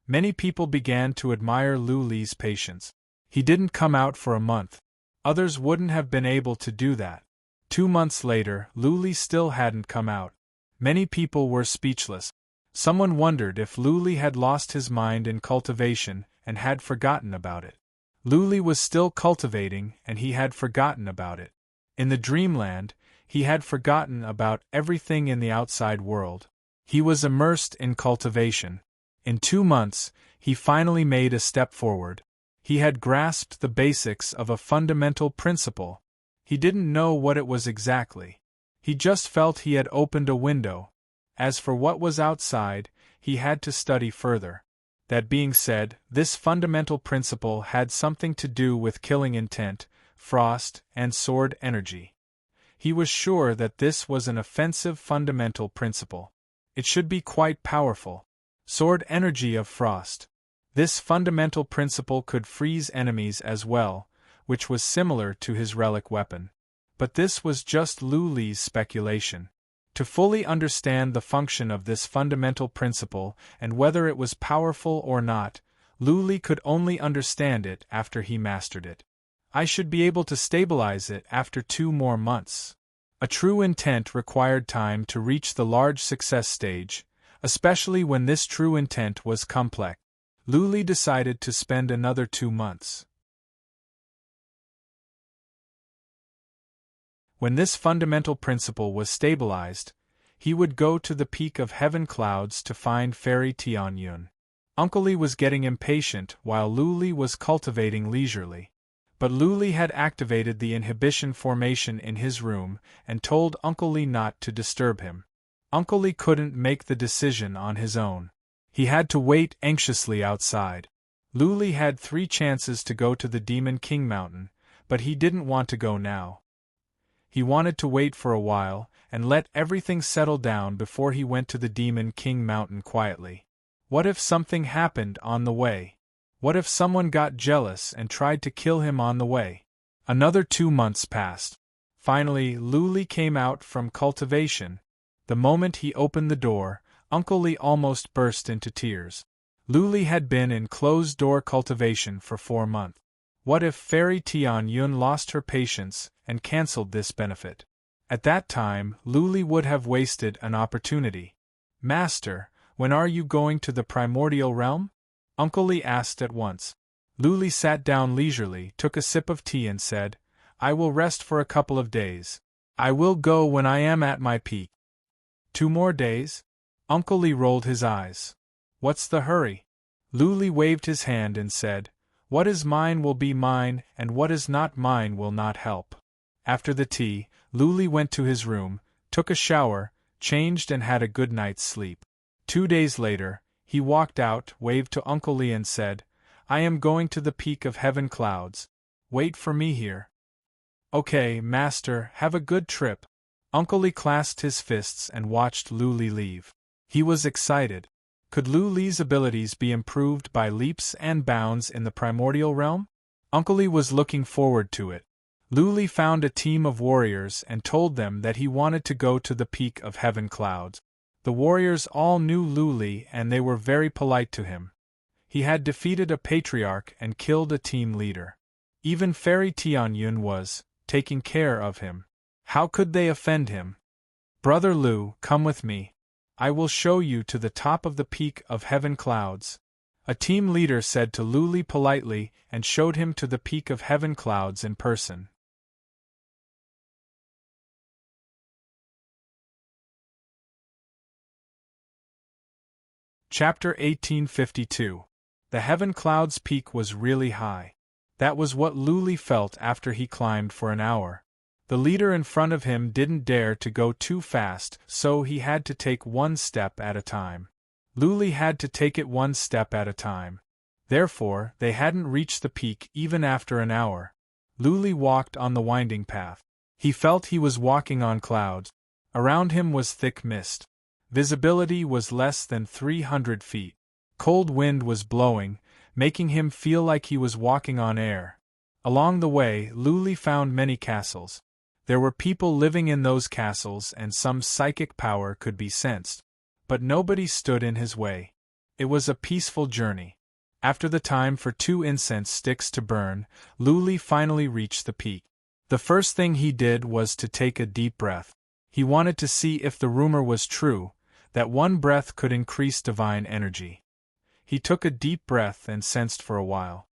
Many people began to admire Luli's patience. He didn't come out for a month. Others wouldn't have been able to do that. 2 months later, Luli still hadn't come out. Many people were speechless. Someone wondered if Luli had lost his mind in cultivation and had forgotten about it. Luli was still cultivating and he had forgotten about it. In the dreamland, he had forgotten about everything in the outside world. He was immersed in cultivation. In 2 months, he finally made a step forward. He had grasped the basics of a fundamental principle. He didn't know what it was exactly. He just felt he had opened a window. As for what was outside, he had to study further. That being said, this fundamental principle had something to do with killing intent, frost, and sword energy. He was sure that this was an offensive fundamental principle. It should be quite powerful. Sword energy of frost. This fundamental principle could freeze enemies as well, which was similar to his relic weapon. But this was just Luli's speculation. To fully understand the function of this fundamental principle and whether it was powerful or not, Luli could only understand it after he mastered it. I should be able to stabilize it after 2 more months. A true intent required time to reach the large success stage, especially when this true intent was complex. Luli decided to spend another 2 months. When this fundamental principle was stabilized, he would go to the peak of heaven clouds to find Fairy Tianyun. Uncle Li was getting impatient while Luli was cultivating leisurely. But Luli had activated the inhibition formation in his room and told Uncle Li not to disturb him. Uncle Li couldn't make the decision on his own. He had to wait anxiously outside. Luli had 3 chances to go to the Demon King Mountain, but he didn't want to go now. He wanted to wait for a while and let everything settle down before he went to the Demon King Mountain quietly. What if something happened on the way? What if someone got jealous and tried to kill him on the way? Another 2 months passed. Finally, Luli came out from cultivation. The moment he opened the door, Uncle Li almost burst into tears. Luli had been in closed-door cultivation for 4 months. What if Fairy Tianyun lost her patience and cancelled this benefit? At that time, Luli would have wasted an opportunity. Master, when are you going to the primordial realm? Uncle Li asked at once. Luli sat down leisurely, took a sip of tea and said, I will rest for a couple of days. I will go when I am at my peak. 2 more days? Uncle Li rolled his eyes. What's the hurry? Luli waved his hand and said, What is mine will be mine, and what is not mine will not help. After the tea, Luli went to his room, took a shower, changed and had a good night's sleep. 2 days later, he walked out, waved to Uncle Li and said, I am going to the peak of heaven clouds. Wait for me here. Okay, master, have a good trip. Uncle Li clasped his fists and watched Luli leave. He was excited. Could Luli's abilities be improved by leaps and bounds in the primordial realm? Uncle Li was looking forward to it. Luli found a team of warriors and told them that he wanted to go to the peak of heaven clouds. The warriors all knew Luli and they were very polite to him. He had defeated a patriarch and killed a team leader. Even Fairy Tianyun was taking care of him. How could they offend him? Brother Lu, come with me. I will show you to the top of the peak of heaven clouds. A team leader said to Luli politely and showed him to the peak of heaven clouds in person. Chapter 1852. The heaven clouds peak was really high. That was what Luli felt after he climbed for an hour. The leader in front of him didn't dare to go too fast, so he had to take 1 step at a time. Luli had to take it 1 step at a time. Therefore, they hadn't reached the peak even after an hour. Luli walked on the winding path. He felt he was walking on clouds. Around him was thick mist. Visibility was less than 300 feet. Cold wind was blowing, making him feel like he was walking on air. Along the way, Luli found many castles. There were people living in those castles and some psychic power could be sensed. But nobody stood in his way. It was a peaceful journey. After the time for 2 incense sticks to burn, Luli finally reached the peak. The first thing he did was to take a deep breath. He wanted to see if the rumor was true, that one breath could increase divine energy. He took a deep breath and sensed for a while.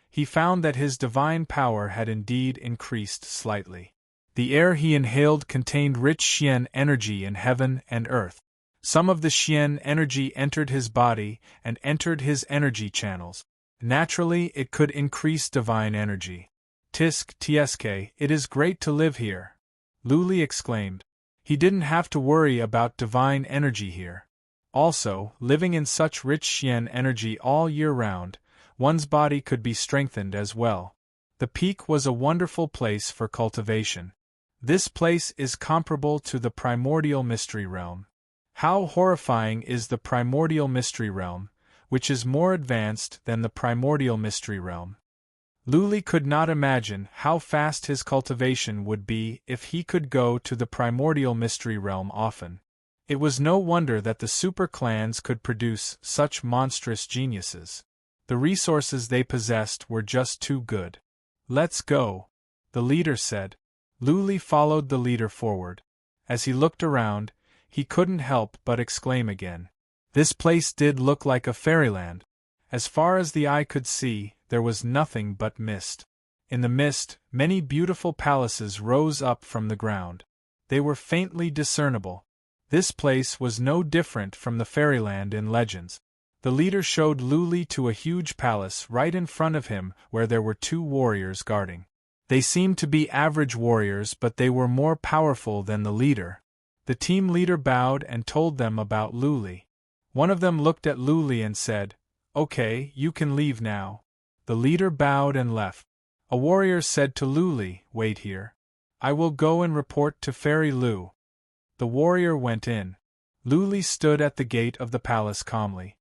He found that his divine power had indeed increased slightly. The air he inhaled contained rich Xian energy in heaven and earth. Some of the Xian energy entered his body and entered his energy channels. Naturally, it could increase divine energy. Tsk, it is great to live here, Luli exclaimed. He didn't have to worry about divine energy here. Also, living in such rich Xian energy all year round, one's body could be strengthened as well. The peak was a wonderful place for cultivation. This place is comparable to the primordial mystery realm. How horrifying is the primordial mystery realm, which is more advanced than the primordial mystery realm. Luli could not imagine how fast his cultivation would be if he could go to the primordial mystery realm often. It was no wonder that the super clans could produce such monstrous geniuses. The resources they possessed were just too good. Let's go, the leader said. Luli followed the leader forward. As he looked around, he couldn't help but exclaim again. This place did look like a fairyland. As far as the eye could see, there was nothing but mist. In the mist, many beautiful palaces rose up from the ground. They were faintly discernible. This place was no different from the fairyland in legends. The leader showed Luli to a huge palace right in front of him where there were 2 warriors guarding. They seemed to be average warriors, but they were more powerful than the leader. The team leader bowed and told them about Luli. One of them looked at Luli and said, "Okay, you can leave now." The leader bowed and left. A warrior said to Luli, "Wait here. I will go and report to Fairy Lu." The warrior went in. Luli stood at the gate of the palace calmly.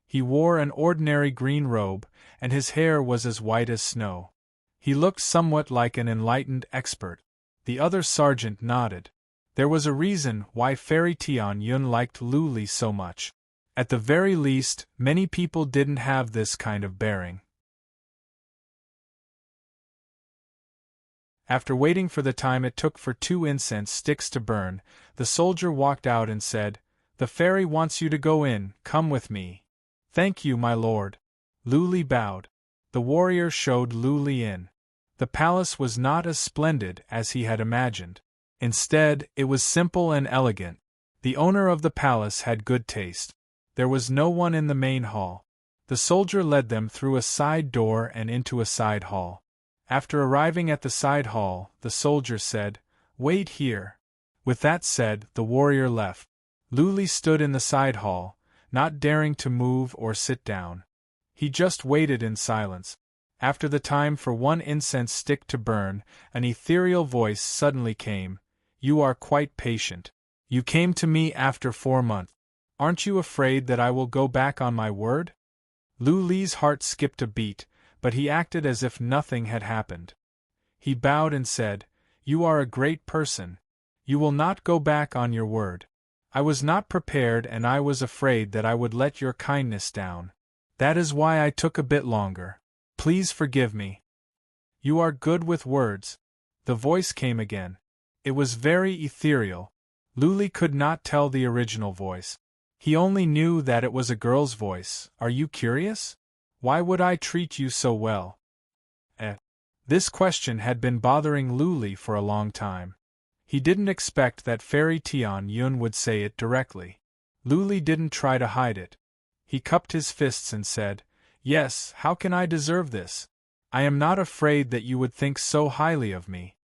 He wore an ordinary green robe, and his hair was as white as snow. He looked somewhat like an enlightened expert. The other sergeant nodded. There was a reason why Fairy Tianyun liked Luli so much. At the very least, many people didn't have this kind of bearing. After waiting for the time it took for 2 incense sticks to burn, the soldier walked out and said, "The fairy wants you to go in, come with me." "Thank you, my lord." Luli bowed. The warrior showed Luli in. The palace was not as splendid as he had imagined. Instead, it was simple and elegant. The owner of the palace had good taste. There was no one in the main hall. The soldier led them through a side door and into a side hall. After arriving at the side hall, the soldier said, "Wait here." With that said, the warrior left. Luli stood in the side hall, not daring to move or sit down. He just waited in silence. After the time for 1 incense stick to burn, an ethereal voice suddenly came. "You are quite patient. You came to me after 4 months. Aren't you afraid that I will go back on my word?" Luli's heart skipped a beat, but he acted as if nothing had happened. He bowed and said, "You are a great person. You will not go back on your word. I was not prepared and I was afraid that I would let your kindness down. That is why I took a bit longer. Please forgive me." "You are good with words." The voice came again. It was very ethereal. Luli could not tell the original voice. He only knew that it was a girl's voice. "Are you curious? Why would I treat you so well?" This question had been bothering Luli for a long time. He didn't expect that Fairy Tianyun would say it directly. Luli didn't try to hide it. He cupped his fists and said, "Yes, how can I deserve this? I am not afraid that you would think so highly of me."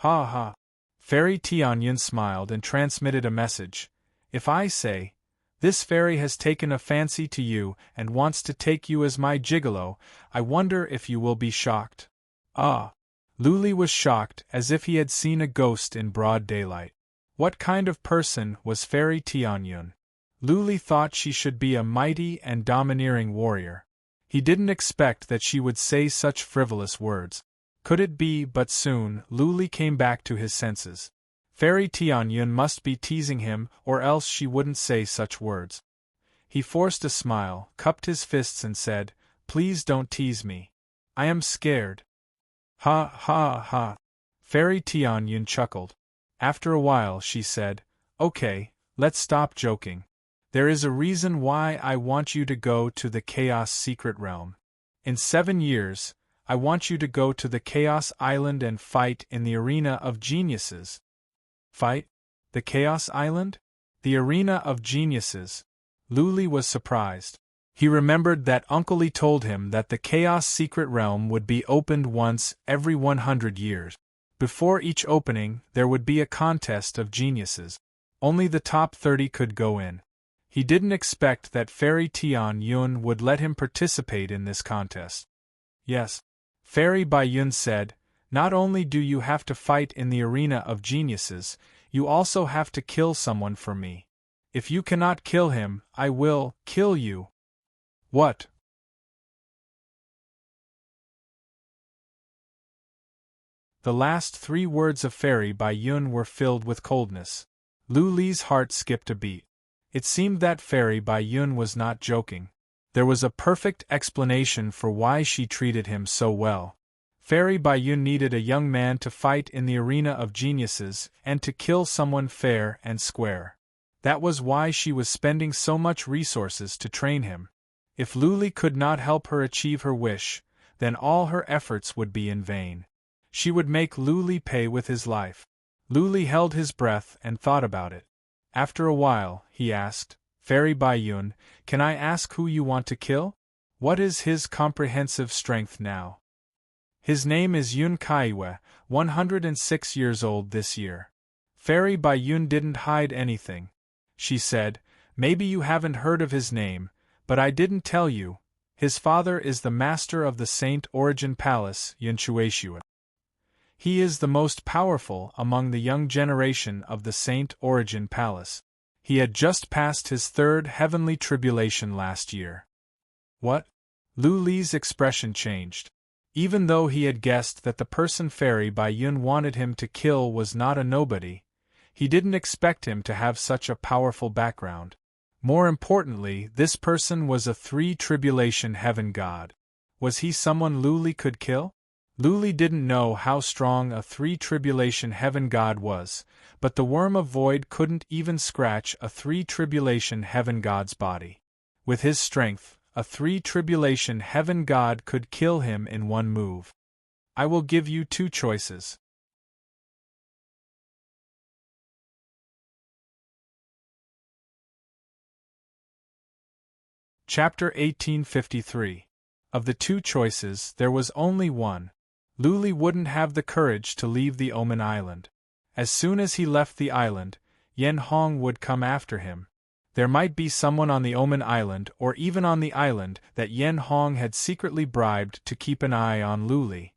"Ha ha." Fairy Tianyun smiled and transmitted a message. "If I say, 'This fairy has taken a fancy to you and wants to take you as my gigolo,' I wonder if you will be shocked." Ah! Luli was shocked as if he had seen a ghost in broad daylight. What kind of person was Fairy Tianyun? Luli thought she should be a mighty and domineering warrior. He didn't expect that she would say such frivolous words. Could it be? But soon, Luli came back to his senses. Fairy Tianyun must be teasing him, or else she wouldn't say such words. He forced a smile, cupped his fists and said, "Please don't tease me. I am scared." "Ha ha ha." Fairy Tian Yun chuckled. After a while she said, "Okay, let's stop joking. There is a reason why I want you to go to the Chaos Secret Realm. In 7 years, I want you to go to the Chaos Island and fight in the Arena of Geniuses." Fight? The Chaos Island? The Arena of Geniuses? Luli was surprised. He remembered that Uncle Lee told him that the Chaos Secret Realm would be opened once every 100 years. Before each opening, there would be a contest of geniuses. Only the top 30 could go in. He didn't expect that Fairy Tian Yun would let him participate in this contest. "Yes," Fairy Bai Yun said, "not only do you have to fight in the Arena of Geniuses, you also have to kill someone for me. If you cannot kill him, I will kill you." "What?" The last 3 words of Fairy Bai Yun were filled with coldness. Lu Li's heart skipped a beat. It seemed that Fairy Bai Yun was not joking. There was a perfect explanation for why she treated him so well. Fairy Bai Yun needed a young man to fight in the Arena of Geniuses and to kill someone fair and square. That was why she was spending so much resources to train him. If Luli could not help her achieve her wish, then all her efforts would be in vain. She would make Luli pay with his life. Luli held his breath and thought about it. After a while, he asked, "Fairy Bai Yun, can I ask who you want to kill? What is his comprehensive strength now?" "His name is Yun Kaiwe, 106 years old this year." Fairy Bai Yun didn't hide anything. She said, "Maybe you haven't heard of his name, but I didn't tell you. His father is the master of the Saint Origin Palace, Yun Shueishue. He is the most powerful among the young generation of the Saint Origin Palace. He had just passed his 3rd heavenly tribulation last year." "What?" Lu Li's expression changed. Even though he had guessed that the person Fairy Bai Yun wanted him to kill was not a nobody, he didn't expect him to have such a powerful background. More importantly, this person was a 3 tribulation heaven god. Was he someone Luli could kill? Luli didn't know how strong a 3 tribulation heaven god was, but the Worm of Void couldn't even scratch a 3 tribulation heaven god's body. With his strength, a 3 tribulation heaven god could kill him in one move. "I will give you 2 choices." Chapter 1853. Of the 2 choices, there was only one. Luli wouldn't have the courage to leave the Omen Island. As soon as he left the island, Yen Hong would come after him. There might be someone on the Omen Island or even on the island that Yen Hong had secretly bribed to keep an eye on Luli.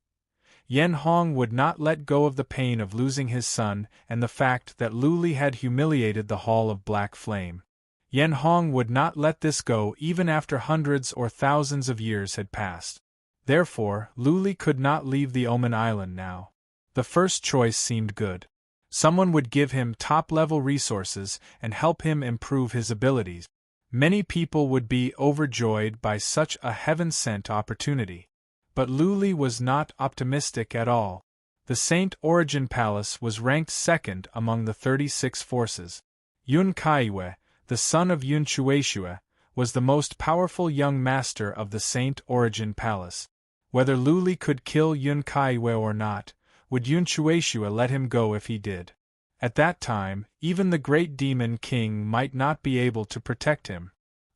Yen Hong would not let go of the pain of losing his son and the fact that Luli had humiliated the Hall of Black Flame. Yen Hong would not let this go even after hundreds or thousands of years had passed. Therefore, Luli could not leave the Omen Island now. The first choice seemed good. Someone would give him top-level resources and help him improve his abilities. Many people would be overjoyed by such a heaven-sent opportunity. But Luli was not optimistic at all. The Saint Origin Palace was ranked 2nd among the 36 forces. Yun Kaiwe, the son of Yun Shueishue, was the most powerful young master of the Saint Origin Palace. Whether Luli could kill Yun Kaiwe or not, would Yun Shueishue let him go if he did? At that time, even the great demon king might not be able to protect him.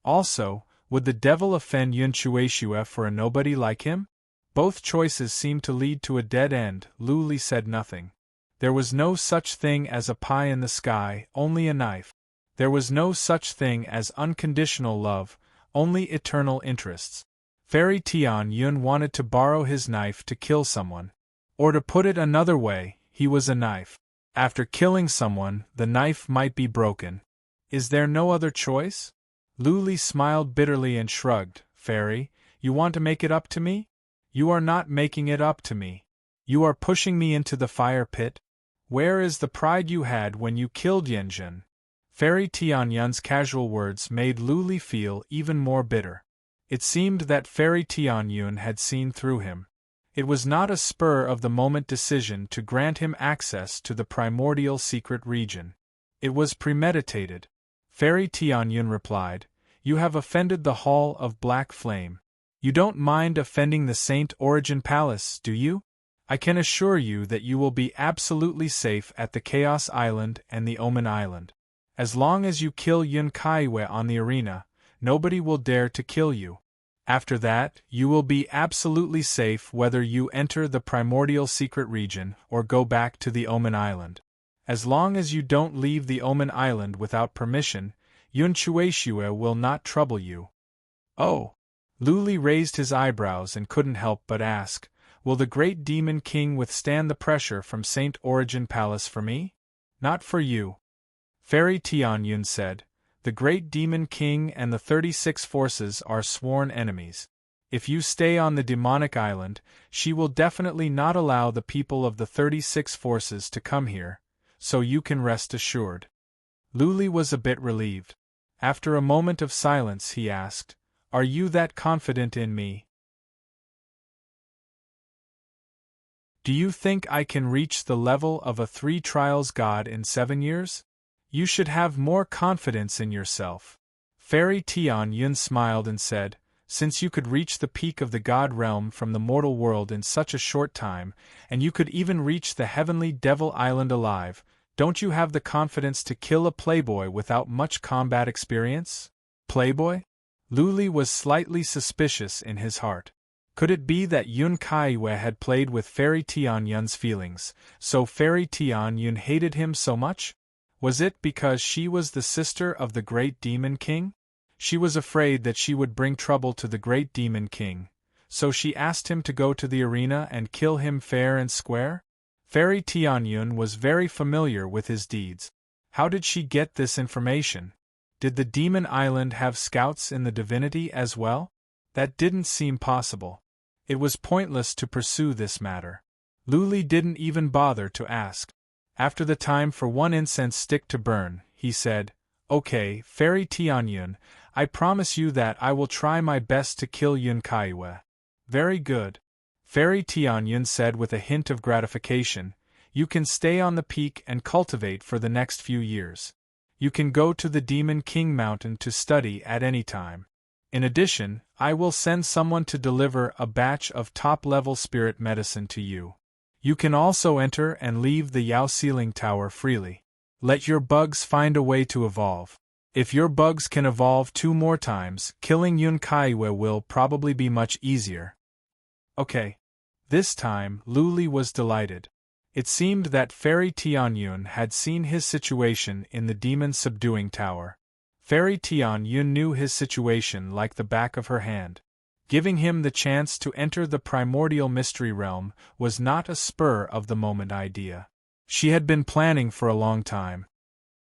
Also, would the devil offend Yun Shueishue for a nobody like him? Both choices seemed to lead to a dead end. Luli said nothing. There was no such thing as a pie in the sky, only a knife. There was no such thing as unconditional love, only eternal interests. Fairy Tian Yun wanted to borrow his knife to kill someone. Or to put it another way, he was a knife. After killing someone, the knife might be broken. Is there no other choice? Luli smiled bitterly and shrugged. "Fairy, you want to make it up to me? You are not making it up to me. You are pushing me into the fire pit. Where is the pride you had when you killed Yanjun?" Fairy Tianyun's casual words made Lu Li feel even more bitter. It seemed that Fairy Tianyun had seen through him. It was not a spur-of-the-moment decision to grant him access to the primordial secret region. It was premeditated. Fairy Tianyun replied, "You have offended the Hall of Black Flame. You don't mind offending the Saint Origin Palace, do you? I can assure you that you will be absolutely safe at the Chaos Island and the Omen Island. As long as you kill Yun Kaiwe on the arena, nobody will dare to kill you. After that, you will be absolutely safe whether you enter the primordial secret region or go back to the Omen Island. As long as you don't leave the Omen Island without permission, Yun Chueshue will not trouble you." "Oh." Lu Li raised his eyebrows and couldn't help but ask, "Will the great Demon King withstand the pressure from Saint Origin Palace for me?" "Not for you." Fairy Tianyun said, "The great Demon King and the 36 forces are sworn enemies. If you stay on the demonic island, she will definitely not allow the people of the 36 forces to come here, so you can rest assured." Lu Li was a bit relieved. After a moment of silence he asked, "Are you that confident in me? Do you think I can reach the level of a 3 trials god in 7 years? You should have more confidence in yourself." Fairy Tianyun smiled and said, "Since you could reach the peak of the god realm from the mortal world in such a short time, and you could even reach the heavenly Devil Island alive, don't you have the confidence to kill a playboy without much combat experience?" "Playboy?" Lu Li was slightly suspicious in his heart. Could it be that Yun Kaiwe had played with Fairy Tianyun's feelings, so Fairy Tianyun hated him so much? Was it because she was the sister of the Great Demon King? She was afraid that she would bring trouble to the Great Demon King, so she asked him to go to the arena and kill him fair and square? Fairy Tianyun was very familiar with his deeds. How did she get this information? Did the Demon Island have scouts in the divinity as well? That didn't seem possible. It was pointless to pursue this matter. Lu Li didn't even bother to ask. After the time for one incense stick to burn, he said, "Okay, Fairy Tianyun, I promise you that I will try my best to kill Yun Kaiwe." "Very good," Fairy Tianyun said with a hint of gratification. "You can stay on the peak and cultivate for the next few years. You can go to the Demon King Mountain to study at any time. In addition, I will send someone to deliver a batch of top-level spirit medicine to you. You can also enter and leave the Yao Ceiling Tower freely. Let your bugs find a way to evolve. If your bugs can evolve 2 more times, killing Yun Kaiwe will probably be much easier." Okay. This time, Lu Li was delighted. It seemed that Fairy Tianyun had seen his situation in the demon-subduing tower. Fairy Tianyun knew his situation like the back of her hand. Giving him the chance to enter the primordial mystery realm was not a spur-of-the-moment idea. She had been planning for a long time.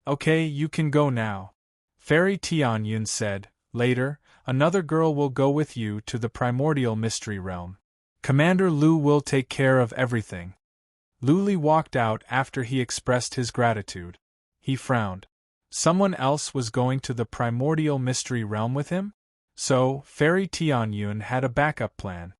"Okay, you can go now," Fairy Tianyun said. "Later, another girl will go with you to the primordial mystery realm. Commander Lu will take care of everything." Lu Li walked out after he expressed his gratitude. He frowned. Someone else was going to the primordial mystery realm with him? So, Fairy Tianyun had a backup plan.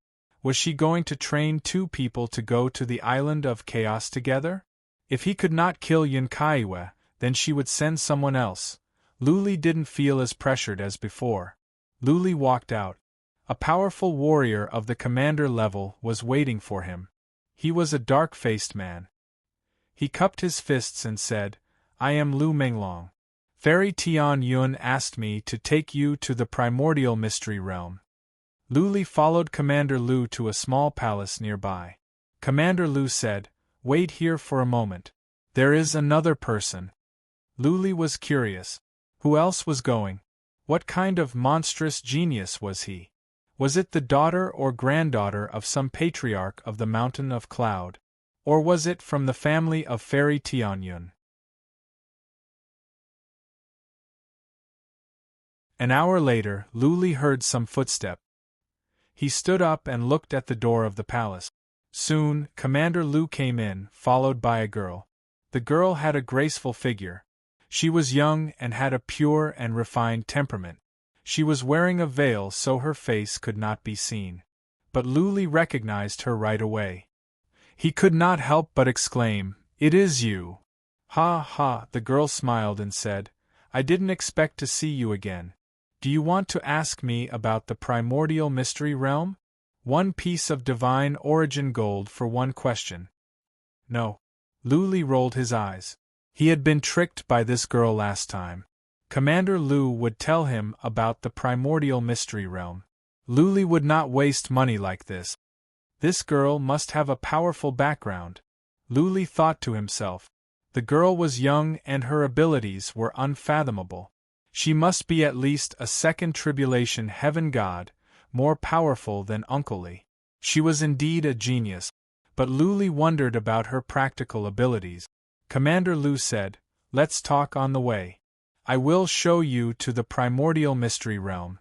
Was she going to train 2 people to go to the Island of Chaos together? If he could not kill Yun Kaiwe, then she would send someone else. Lu Li didn't feel as pressured as before. Lu Li walked out. A powerful warrior of the commander level was waiting for him. He was a dark-faced man. He cupped his fists and said, "I am Lu Menglong. Fairy Tianyun asked me to take you to the primordial mystery realm." Lu Li followed Commander Lu to a small palace nearby. Commander Lu said, "Wait here for a moment. There is another person." Lu Li was curious. Who else was going? What kind of monstrous genius was he? Was it the daughter or granddaughter of some patriarch of the Mountain of Cloud? Or was it from the family of Fairy Tianyun? An hour later, Lu Li heard some footstep. He stood up and looked at the door of the palace. Soon, Commander Lu came in, followed by a girl. The girl had a graceful figure. She was young and had a pure and refined temperament. She was wearing a veil so her face could not be seen. But Luli recognized her right away. He could not help but exclaim, "It is you!" "Ha ha," the girl smiled and said, "I didn't expect to see you again. Do you want to ask me about the primordial mystery realm? 1 piece of divine origin gold for 1 question." No. Luli rolled his eyes. He had been tricked by this girl last time. Commander Lu would tell him about the primordial mystery realm. Luli would not waste money like this. This girl must have a powerful background. Luli thought to himself. The girl was young and her abilities were unfathomable. She must be at least a second tribulation heaven god, more powerful than Uncle Li. She was indeed a genius. But Luli wondered about her practical abilities. Commander Lu said, "Let's talk on the way. I will show you to the primordial mystery realm."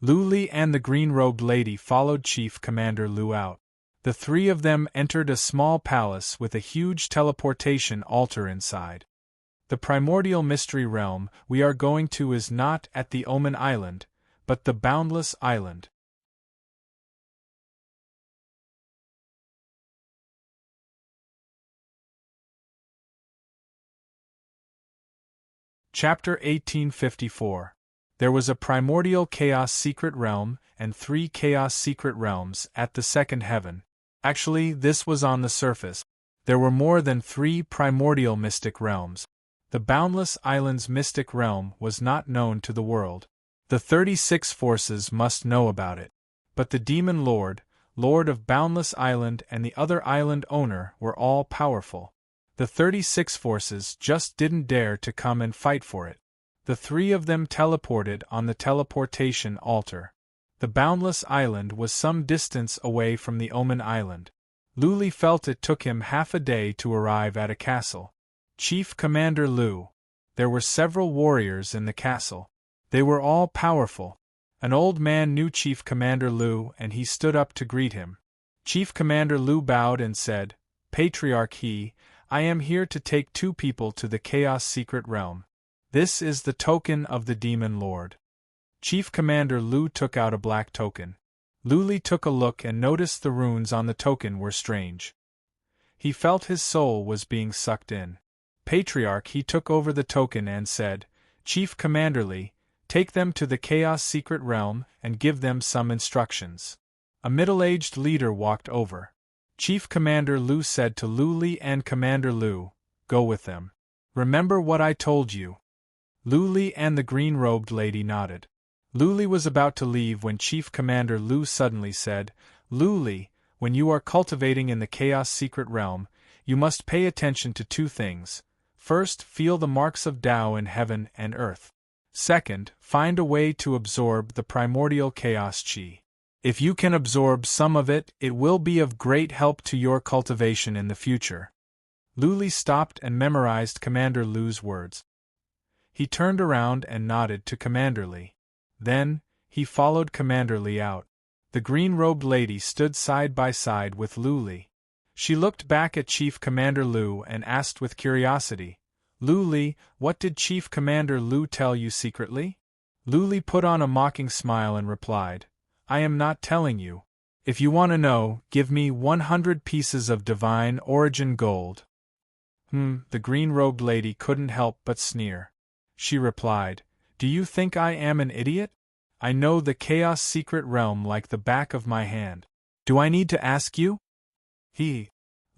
Luli and the green-robed lady followed Chief Commander Lu out. The 3 of them entered a small palace with a huge teleportation altar inside. The primordial mystery realm we are going to is not at the Omen Island, but the Boundless Island. Chapter 1854. There was a primordial chaos secret realm and 3 chaos secret realms at the second heaven. Actually, this was on the surface. There were more than 3 primordial mystic realms. The Boundless Island's mystic realm was not known to the world. The 36 forces must know about it. But the Demon Lord, Lord of Boundless Island and the other island owner were all powerful. The 36 forces just didn't dare to come and fight for it. The 3 of them teleported on the teleportation altar. The Boundless Island was some distance away from the Omen Island. Luli felt it took him half a day to arrive at a castle. Chief Commander Lu. There were several warriors in the castle. They were all powerful. An old man knew Chief Commander Lu and he stood up to greet him. Chief Commander Lu bowed and said, "Patriarch He, I am here to take 2 people to the Chaos Secret Realm. This is the token of the Demon Lord." Chief Commander Lu took out a black token. Luli took a look and noticed the runes on the token were strange. He felt his soul was being sucked in. Patriarch He took over the token and said, "Chief Commander Li, take them to the Chaos Secret Realm and give them some instructions." A middle-aged leader walked over. Chief Commander Lu said to Luli and Commander Lu, "Go with them. Remember what I told you." Luli and the green-robed lady nodded. Luli was about to leave when Chief Commander Lu suddenly said, "Luli, when you are cultivating in the Chaos Secret Realm, you must pay attention to 2 things. First, feel the marks of Tao in heaven and earth. Second, find a way to absorb the primordial chaos chi. If you can absorb some of it, it will be of great help to your cultivation in the future." Luli stopped and memorized Commander Lu's words. He turned around and nodded to Commander Li. Then, he followed Commander Li out. The green-robed lady stood side by side with Luli. She looked back at Chief Commander Lu and asked with curiosity, "Luli, what did Chief Commander Lu tell you secretly?" Luli put on a mocking smile and replied, "I am not telling you. If you want to know, give me 100 pieces of divine origin gold." The green-robed lady couldn't help but sneer. She replied, "Do you think I am an idiot? I know the Chaos Secret Realm like the back of my hand. Do I need to ask you?"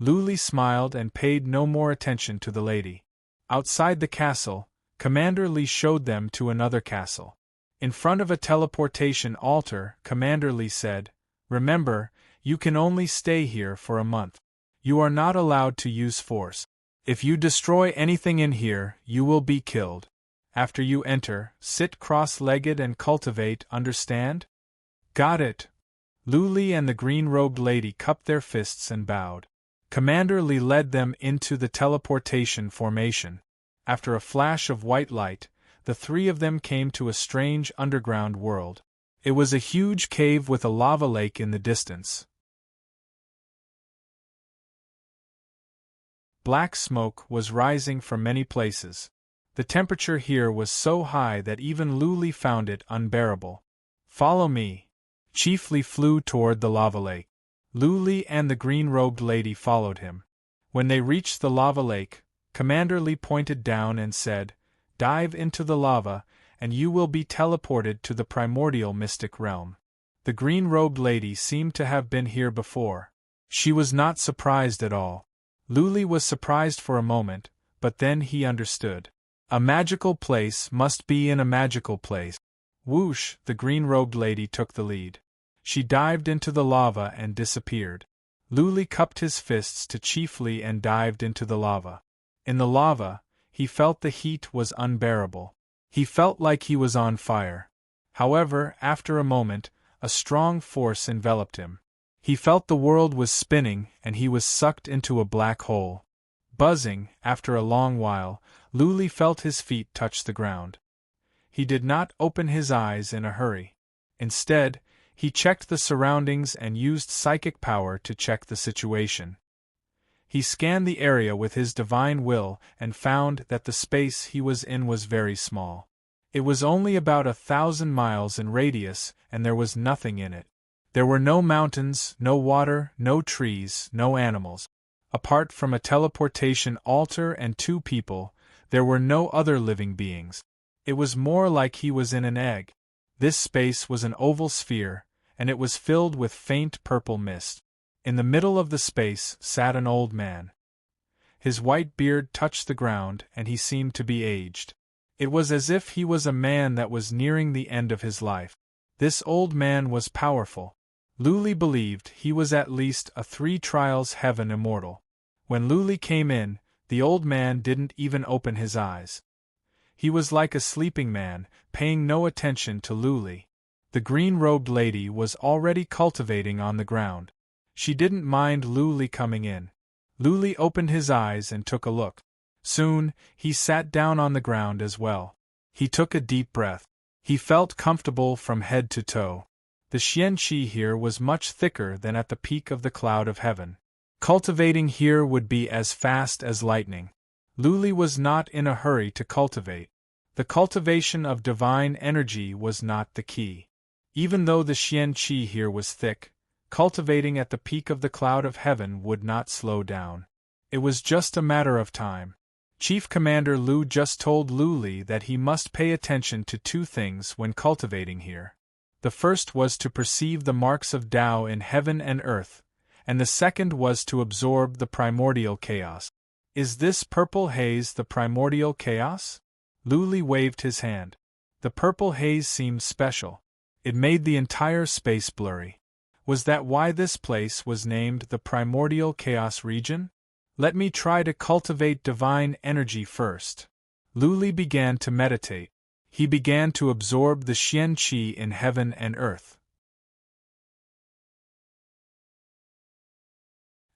Luli smiled and paid no more attention to the lady. Outside the castle, Commander Li showed them to another castle. In front of a teleportation altar, Commander Li said, "Remember, you can only stay here for a month. You are not allowed to use force. If you destroy anything in here, you will be killed. After you enter, sit cross-legged and cultivate, understand?" "Got it." Luli and the green-robed lady cupped their fists and bowed. Commander Li led them into the teleportation formation. After a flash of white light, the 3 of them came to a strange underground world. It was a huge cave with a lava lake in the distance. Black smoke was rising from many places. The temperature here was so high that even Luli found it unbearable. "Follow me." Chief Li flew toward the lava lake. Luli and the green-robed lady followed him. When they reached the lava lake, Commander Li pointed down and said, "Dive into the lava, and you will be teleported to the primordial mystic realm." The green-robed lady seemed to have been here before. She was not surprised at all. Luli was surprised for a moment, but then he understood. A magical place must be in a magical place. Whoosh, the green-robed lady took the lead. She dived into the lava and disappeared. Luli cupped his fists to Chief Li and dived into the lava. In the lava, he felt the heat was unbearable. He felt like he was on fire. However, after a moment, a strong force enveloped him. He felt the world was spinning and he was sucked into a black hole. Buzzing, after a long while, Luli felt his feet touch the ground. He did not open his eyes in a hurry. Instead, he checked the surroundings and used psychic power to check the situation. He scanned the area with his divine will and found that the space he was in was very small. It was only about 1,000 miles in radius, and there was nothing in it. There were no mountains, no water, no trees, no animals. Apart from a teleportation altar and 2 people, there were no other living beings. It was more like he was in an egg. This space was an oval sphere, and it was filled with faint purple mist. In the middle of the space sat an old man. His white beard touched the ground, and he seemed to be aged. It was as if he was a man that was nearing the end of his life. This old man was powerful. Luli believed he was at least a 3 trials heaven immortal. When Luli came in, the old man didn't even open his eyes. He was like a sleeping man, paying no attention to Luli. The green-robed lady was already cultivating on the ground. She didn't mind Luli coming in. Luli opened his eyes and took a look. Soon, he sat down on the ground as well. He took a deep breath. He felt comfortable from head to toe. The xianqi here was much thicker than at the peak of the cloud of heaven. Cultivating here would be as fast as lightning. Luli was not in a hurry to cultivate. The cultivation of divine energy was not the key. Even though the xianqi here was thick, cultivating at the peak of the cloud of heaven would not slow down. It was just a matter of time. Chief Commander Lu just told Luli that he must pay attention to 2 things when cultivating here. The first was to perceive the marks of Tao in heaven and earth, and the second was to absorb the primordial chaos. Is this purple haze the primordial chaos? Luli waved his hand. The purple haze seemed special. It made the entire space blurry. Was that why this place was named the primordial chaos region? Let me try to cultivate divine energy first. Luli began to meditate. He began to absorb the xianqi in heaven and earth.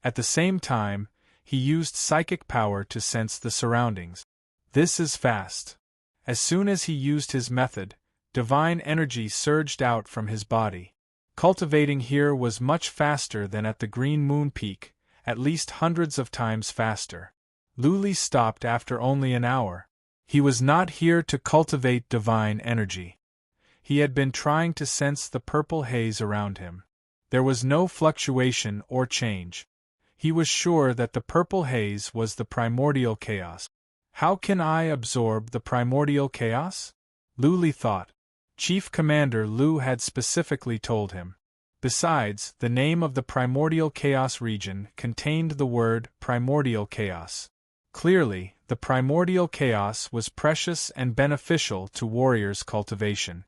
At the same time, he used psychic power to sense the surroundings. This is fast. As soon as he used his method, divine energy surged out from his body. Cultivating here was much faster than at the Green Moon Peak, at least hundreds of times faster. Luli stopped after only an hour. He was not here to cultivate divine energy. He had been trying to sense the purple haze around him. There was no fluctuation or change. He was sure that the purple haze was the primordial chaos. How can I absorb the primordial chaos? Luli thought. Chief Commander Lu had specifically told him. Besides, the name of the primordial chaos region contained the word primordial chaos. Clearly, the primordial chaos was precious and beneficial to warriors' cultivation.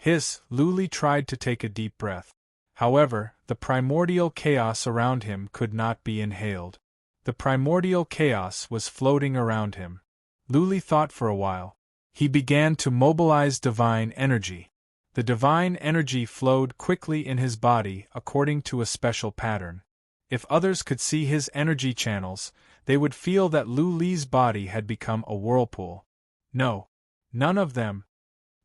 Luli tried to take a deep breath. However, the primordial chaos around him could not be inhaled. The primordial chaos was floating around him. Luli thought for a while. He began to mobilize divine energy. The divine energy flowed quickly in his body according to a special pattern. If others could see his energy channels, they would feel that Luli's body had become a whirlpool. No, none of them.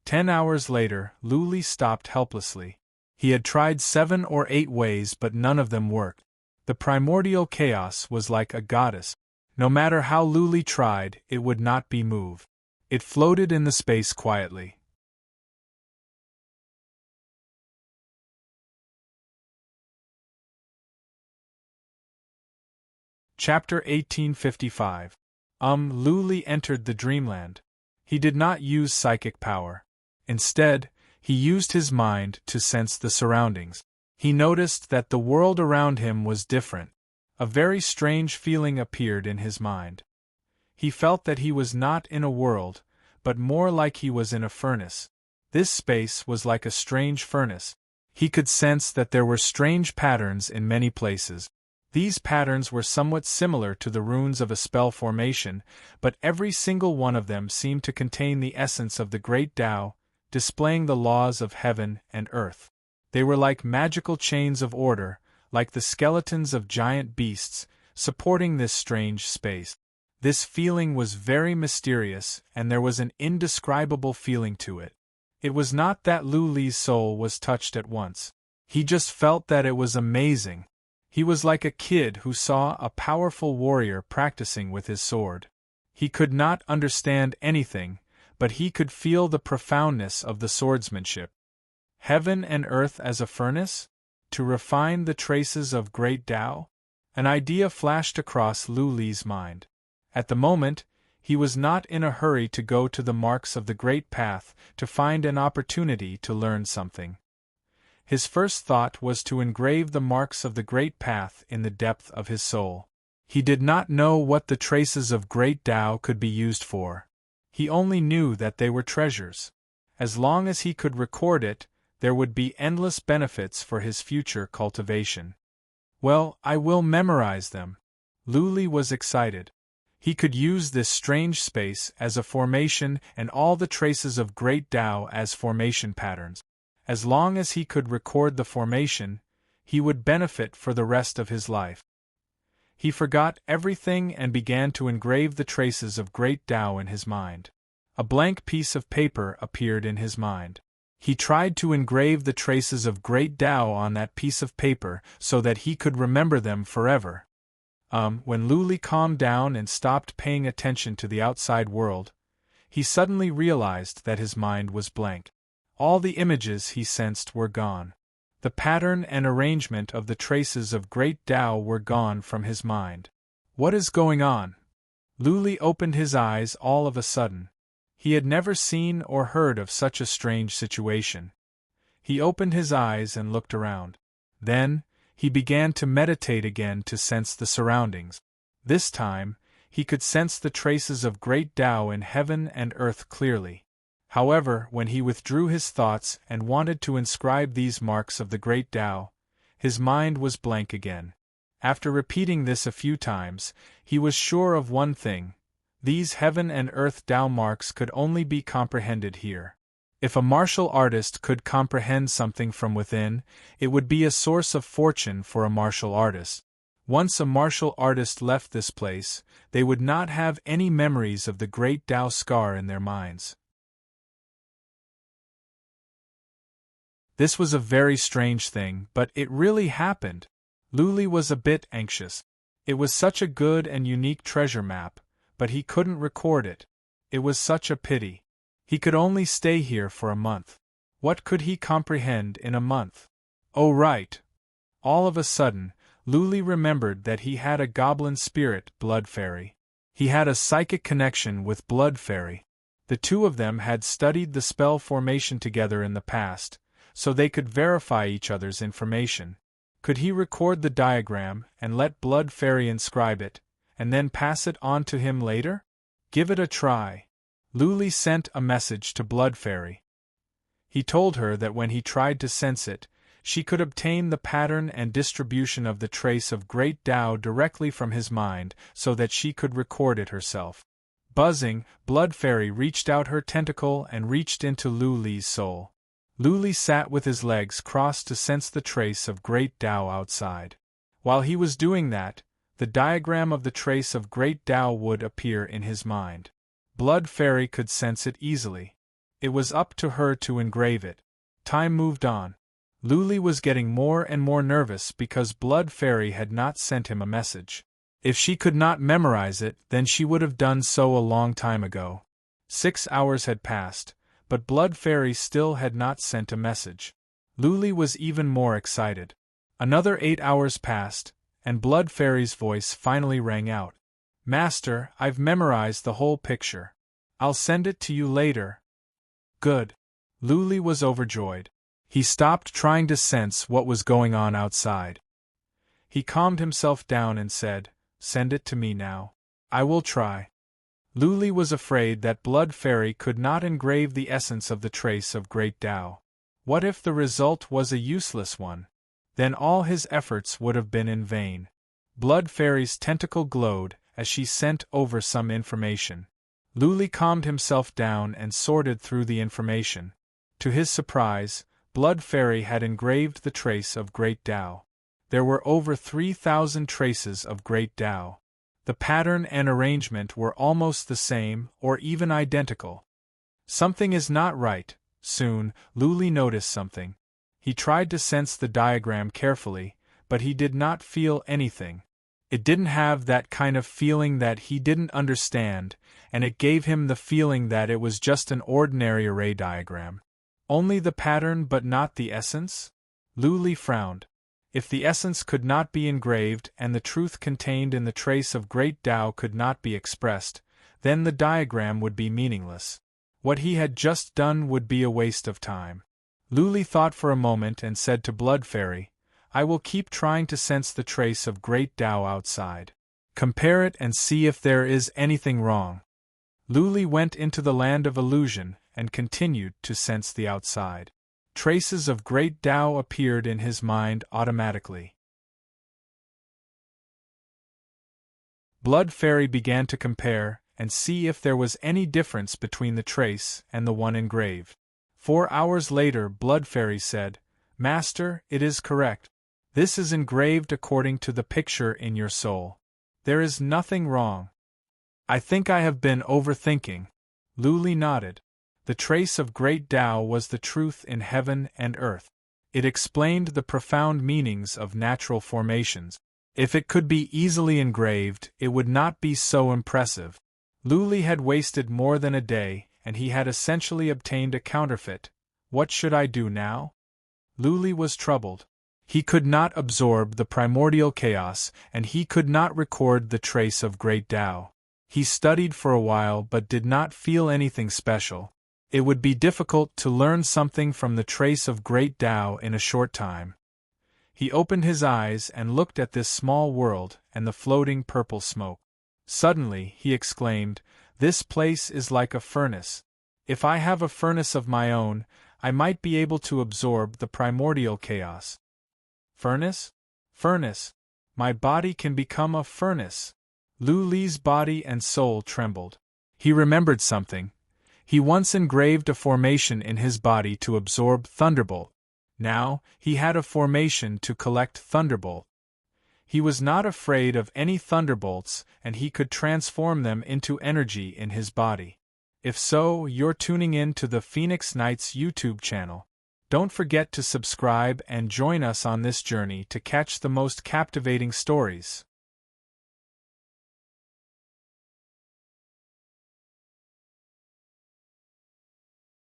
10 hours later, Luli stopped helplessly. He had tried 7 or 8 ways, but none of them worked. The primordial chaos was like a goddess. No matter how Luli tried, it would not be moved. It floated in the space quietly. Chapter 1855. Luli entered the dreamland. He did not use psychic power. Instead, he used his mind to sense the surroundings. He noticed that the world around him was different. A very strange feeling appeared in his mind. He felt that he was not in a world, but more like he was in a furnace. This space was like a strange furnace. He could sense that there were strange patterns in many places. These patterns were somewhat similar to the runes of a spell formation, but every single one of them seemed to contain the essence of the great Tao, displaying the laws of heaven and earth. They were like magical chains of order, like the skeletons of giant beasts, supporting this strange space. This feeling was very mysterious, and there was an indescribable feeling to it. It was not that Luli's soul was touched at once. He just felt that it was amazing. He was like a kid who saw a powerful warrior practicing with his sword. He could not understand anything, but he could feel the profoundness of the swordsmanship. Heaven and earth as a furnace? To refine the traces of great Tao? An idea flashed across Luli's mind. At the moment, he was not in a hurry to go to the marks of the great path to find an opportunity to learn something. His first thought was to engrave the marks of the great path in the depth of his soul. He did not know what the traces of great Tao could be used for. He only knew that they were treasures. As long as he could record it, there would be endless benefits for his future cultivation. Well, I will memorize them. Luli was excited. He could use this strange space as a formation and all the traces of great Tao as formation patterns. As long as he could record the formation, he would benefit for the rest of his life. He forgot everything and began to engrave the traces of great Tao in his mind. A blank piece of paper appeared in his mind. He tried to engrave the traces of great Tao on that piece of paper so that he could remember them forever. When Luli calmed down and stopped paying attention to the outside world, he suddenly realized that his mind was blank. All the images he sensed were gone. The pattern and arrangement of the traces of great Tao were gone from his mind. What is going on? Luli opened his eyes all of a sudden. He had never seen or heard of such a strange situation. He opened his eyes and looked around. Then, he began to meditate again to sense the surroundings. This time, he could sense the traces of great Tao in heaven and earth clearly. However, when he withdrew his thoughts and wanted to inscribe these marks of the great Tao, his mind was blank again. After repeating this a few times, he was sure of one thing: these heaven and earth Tao marks could only be comprehended here. If a martial artist could comprehend something from within, it would be a source of fortune for a martial artist. Once a martial artist left this place, they would not have any memories of the great Tao scar in their minds. This was a very strange thing, but it really happened. Luli was a bit anxious. It was such a good and unique treasure map, but he couldn't record it. It was such a pity. He could only stay here for a month. What could he comprehend in a month? Oh right! All of a sudden, Luli remembered that he had a goblin spirit, Blood Fairy. He had a psychic connection with Blood Fairy. The two of them had studied the spell formation together in the past, so they could verify each other's information. Could he record the diagram and let Blood Fairy inscribe it, and then pass it on to him later? Give it a try. Luli sent a message to Blood Fairy. He told her that when he tried to sense it, she could obtain the pattern and distribution of the trace of great Tao directly from his mind so that she could record it herself. Buzzing, Blood Fairy reached out her tentacle and reached into Luli's soul. Luli sat with his legs crossed to sense the trace of great Tao outside. While he was doing that, the diagram of the trace of great Tao would appear in his mind. Blood Fairy could sense it easily. It was up to her to engrave it. Time moved on. Luli was getting more and more nervous because Blood Fairy had not sent him a message. If she could not memorize it, then she would have done so a long time ago. 6 hours had passed, but Blood Fairy still had not sent a message. Luli was even more excited. Another 8 hours passed, and Blood Fairy's voice finally rang out. Master, I've memorized the whole picture. I'll send it to you later. Good. Luli was overjoyed. He stopped trying to sense what was going on outside. He calmed himself down and said, Send it to me now. I will try. Luli was afraid that Blood Fairy could not engrave the essence of the trace of Great Tao. What if the result was a useless one? Then all his efforts would have been in vain. Blood Fairy's tentacle glowed as she sent over some information. Luli calmed himself down and sorted through the information. To his surprise, Blood Fairy had engraved the trace of Great Tao. There were over 3,000 traces of Great Tao. The pattern and arrangement were almost the same or even identical. Something is not right. Soon, Luli noticed something. He tried to sense the diagram carefully, but he did not feel anything. It didn't have that kind of feeling that he didn't understand, and it gave him the feeling that it was just an ordinary array diagram. Only the pattern but not the essence? Luli frowned. If the essence could not be engraved and the truth contained in the trace of Great Tao could not be expressed, then the diagram would be meaningless. What he had just done would be a waste of time. Luli thought for a moment and said to Blood Fairy, I will keep trying to sense the trace of Great Tao outside. Compare it and see if there is anything wrong. Luli went into the land of illusion and continued to sense the outside. Traces of Great Tao appeared in his mind automatically. Blood Fairy began to compare and see if there was any difference between the trace and the one engraved. 4 hours later, Blood Fairy said, Master, it is correct. This is engraved according to the picture in your soul. There is nothing wrong. I think I have been overthinking. Luli nodded. The trace of Great Tao was the truth in heaven and earth. It explained the profound meanings of natural formations. If it could be easily engraved, it would not be so impressive. Luli had wasted more than a day, and he had essentially obtained a counterfeit. What should I do now? Luli was troubled. He could not absorb the primordial chaos, and he could not record the trace of Great Tao. He studied for a while but did not feel anything special. It would be difficult to learn something from the trace of Great Tao in a short time. He opened his eyes and looked at this small world and the floating purple smoke. Suddenly, he exclaimed, This place is like a furnace. If I have a furnace of my own, I might be able to absorb the primordial chaos. Furnace? Furnace. My body can become a furnace. Luli's body and soul trembled. He remembered something. He once engraved a formation in his body to absorb thunderbolt. Now, he had a formation to collect thunderbolt. He was not afraid of any thunderbolts, and he could transform them into energy in his body. If so, you're tuning in to the Phoenix Knights YouTube channel. Don't forget to subscribe and join us on this journey to catch the most captivating stories.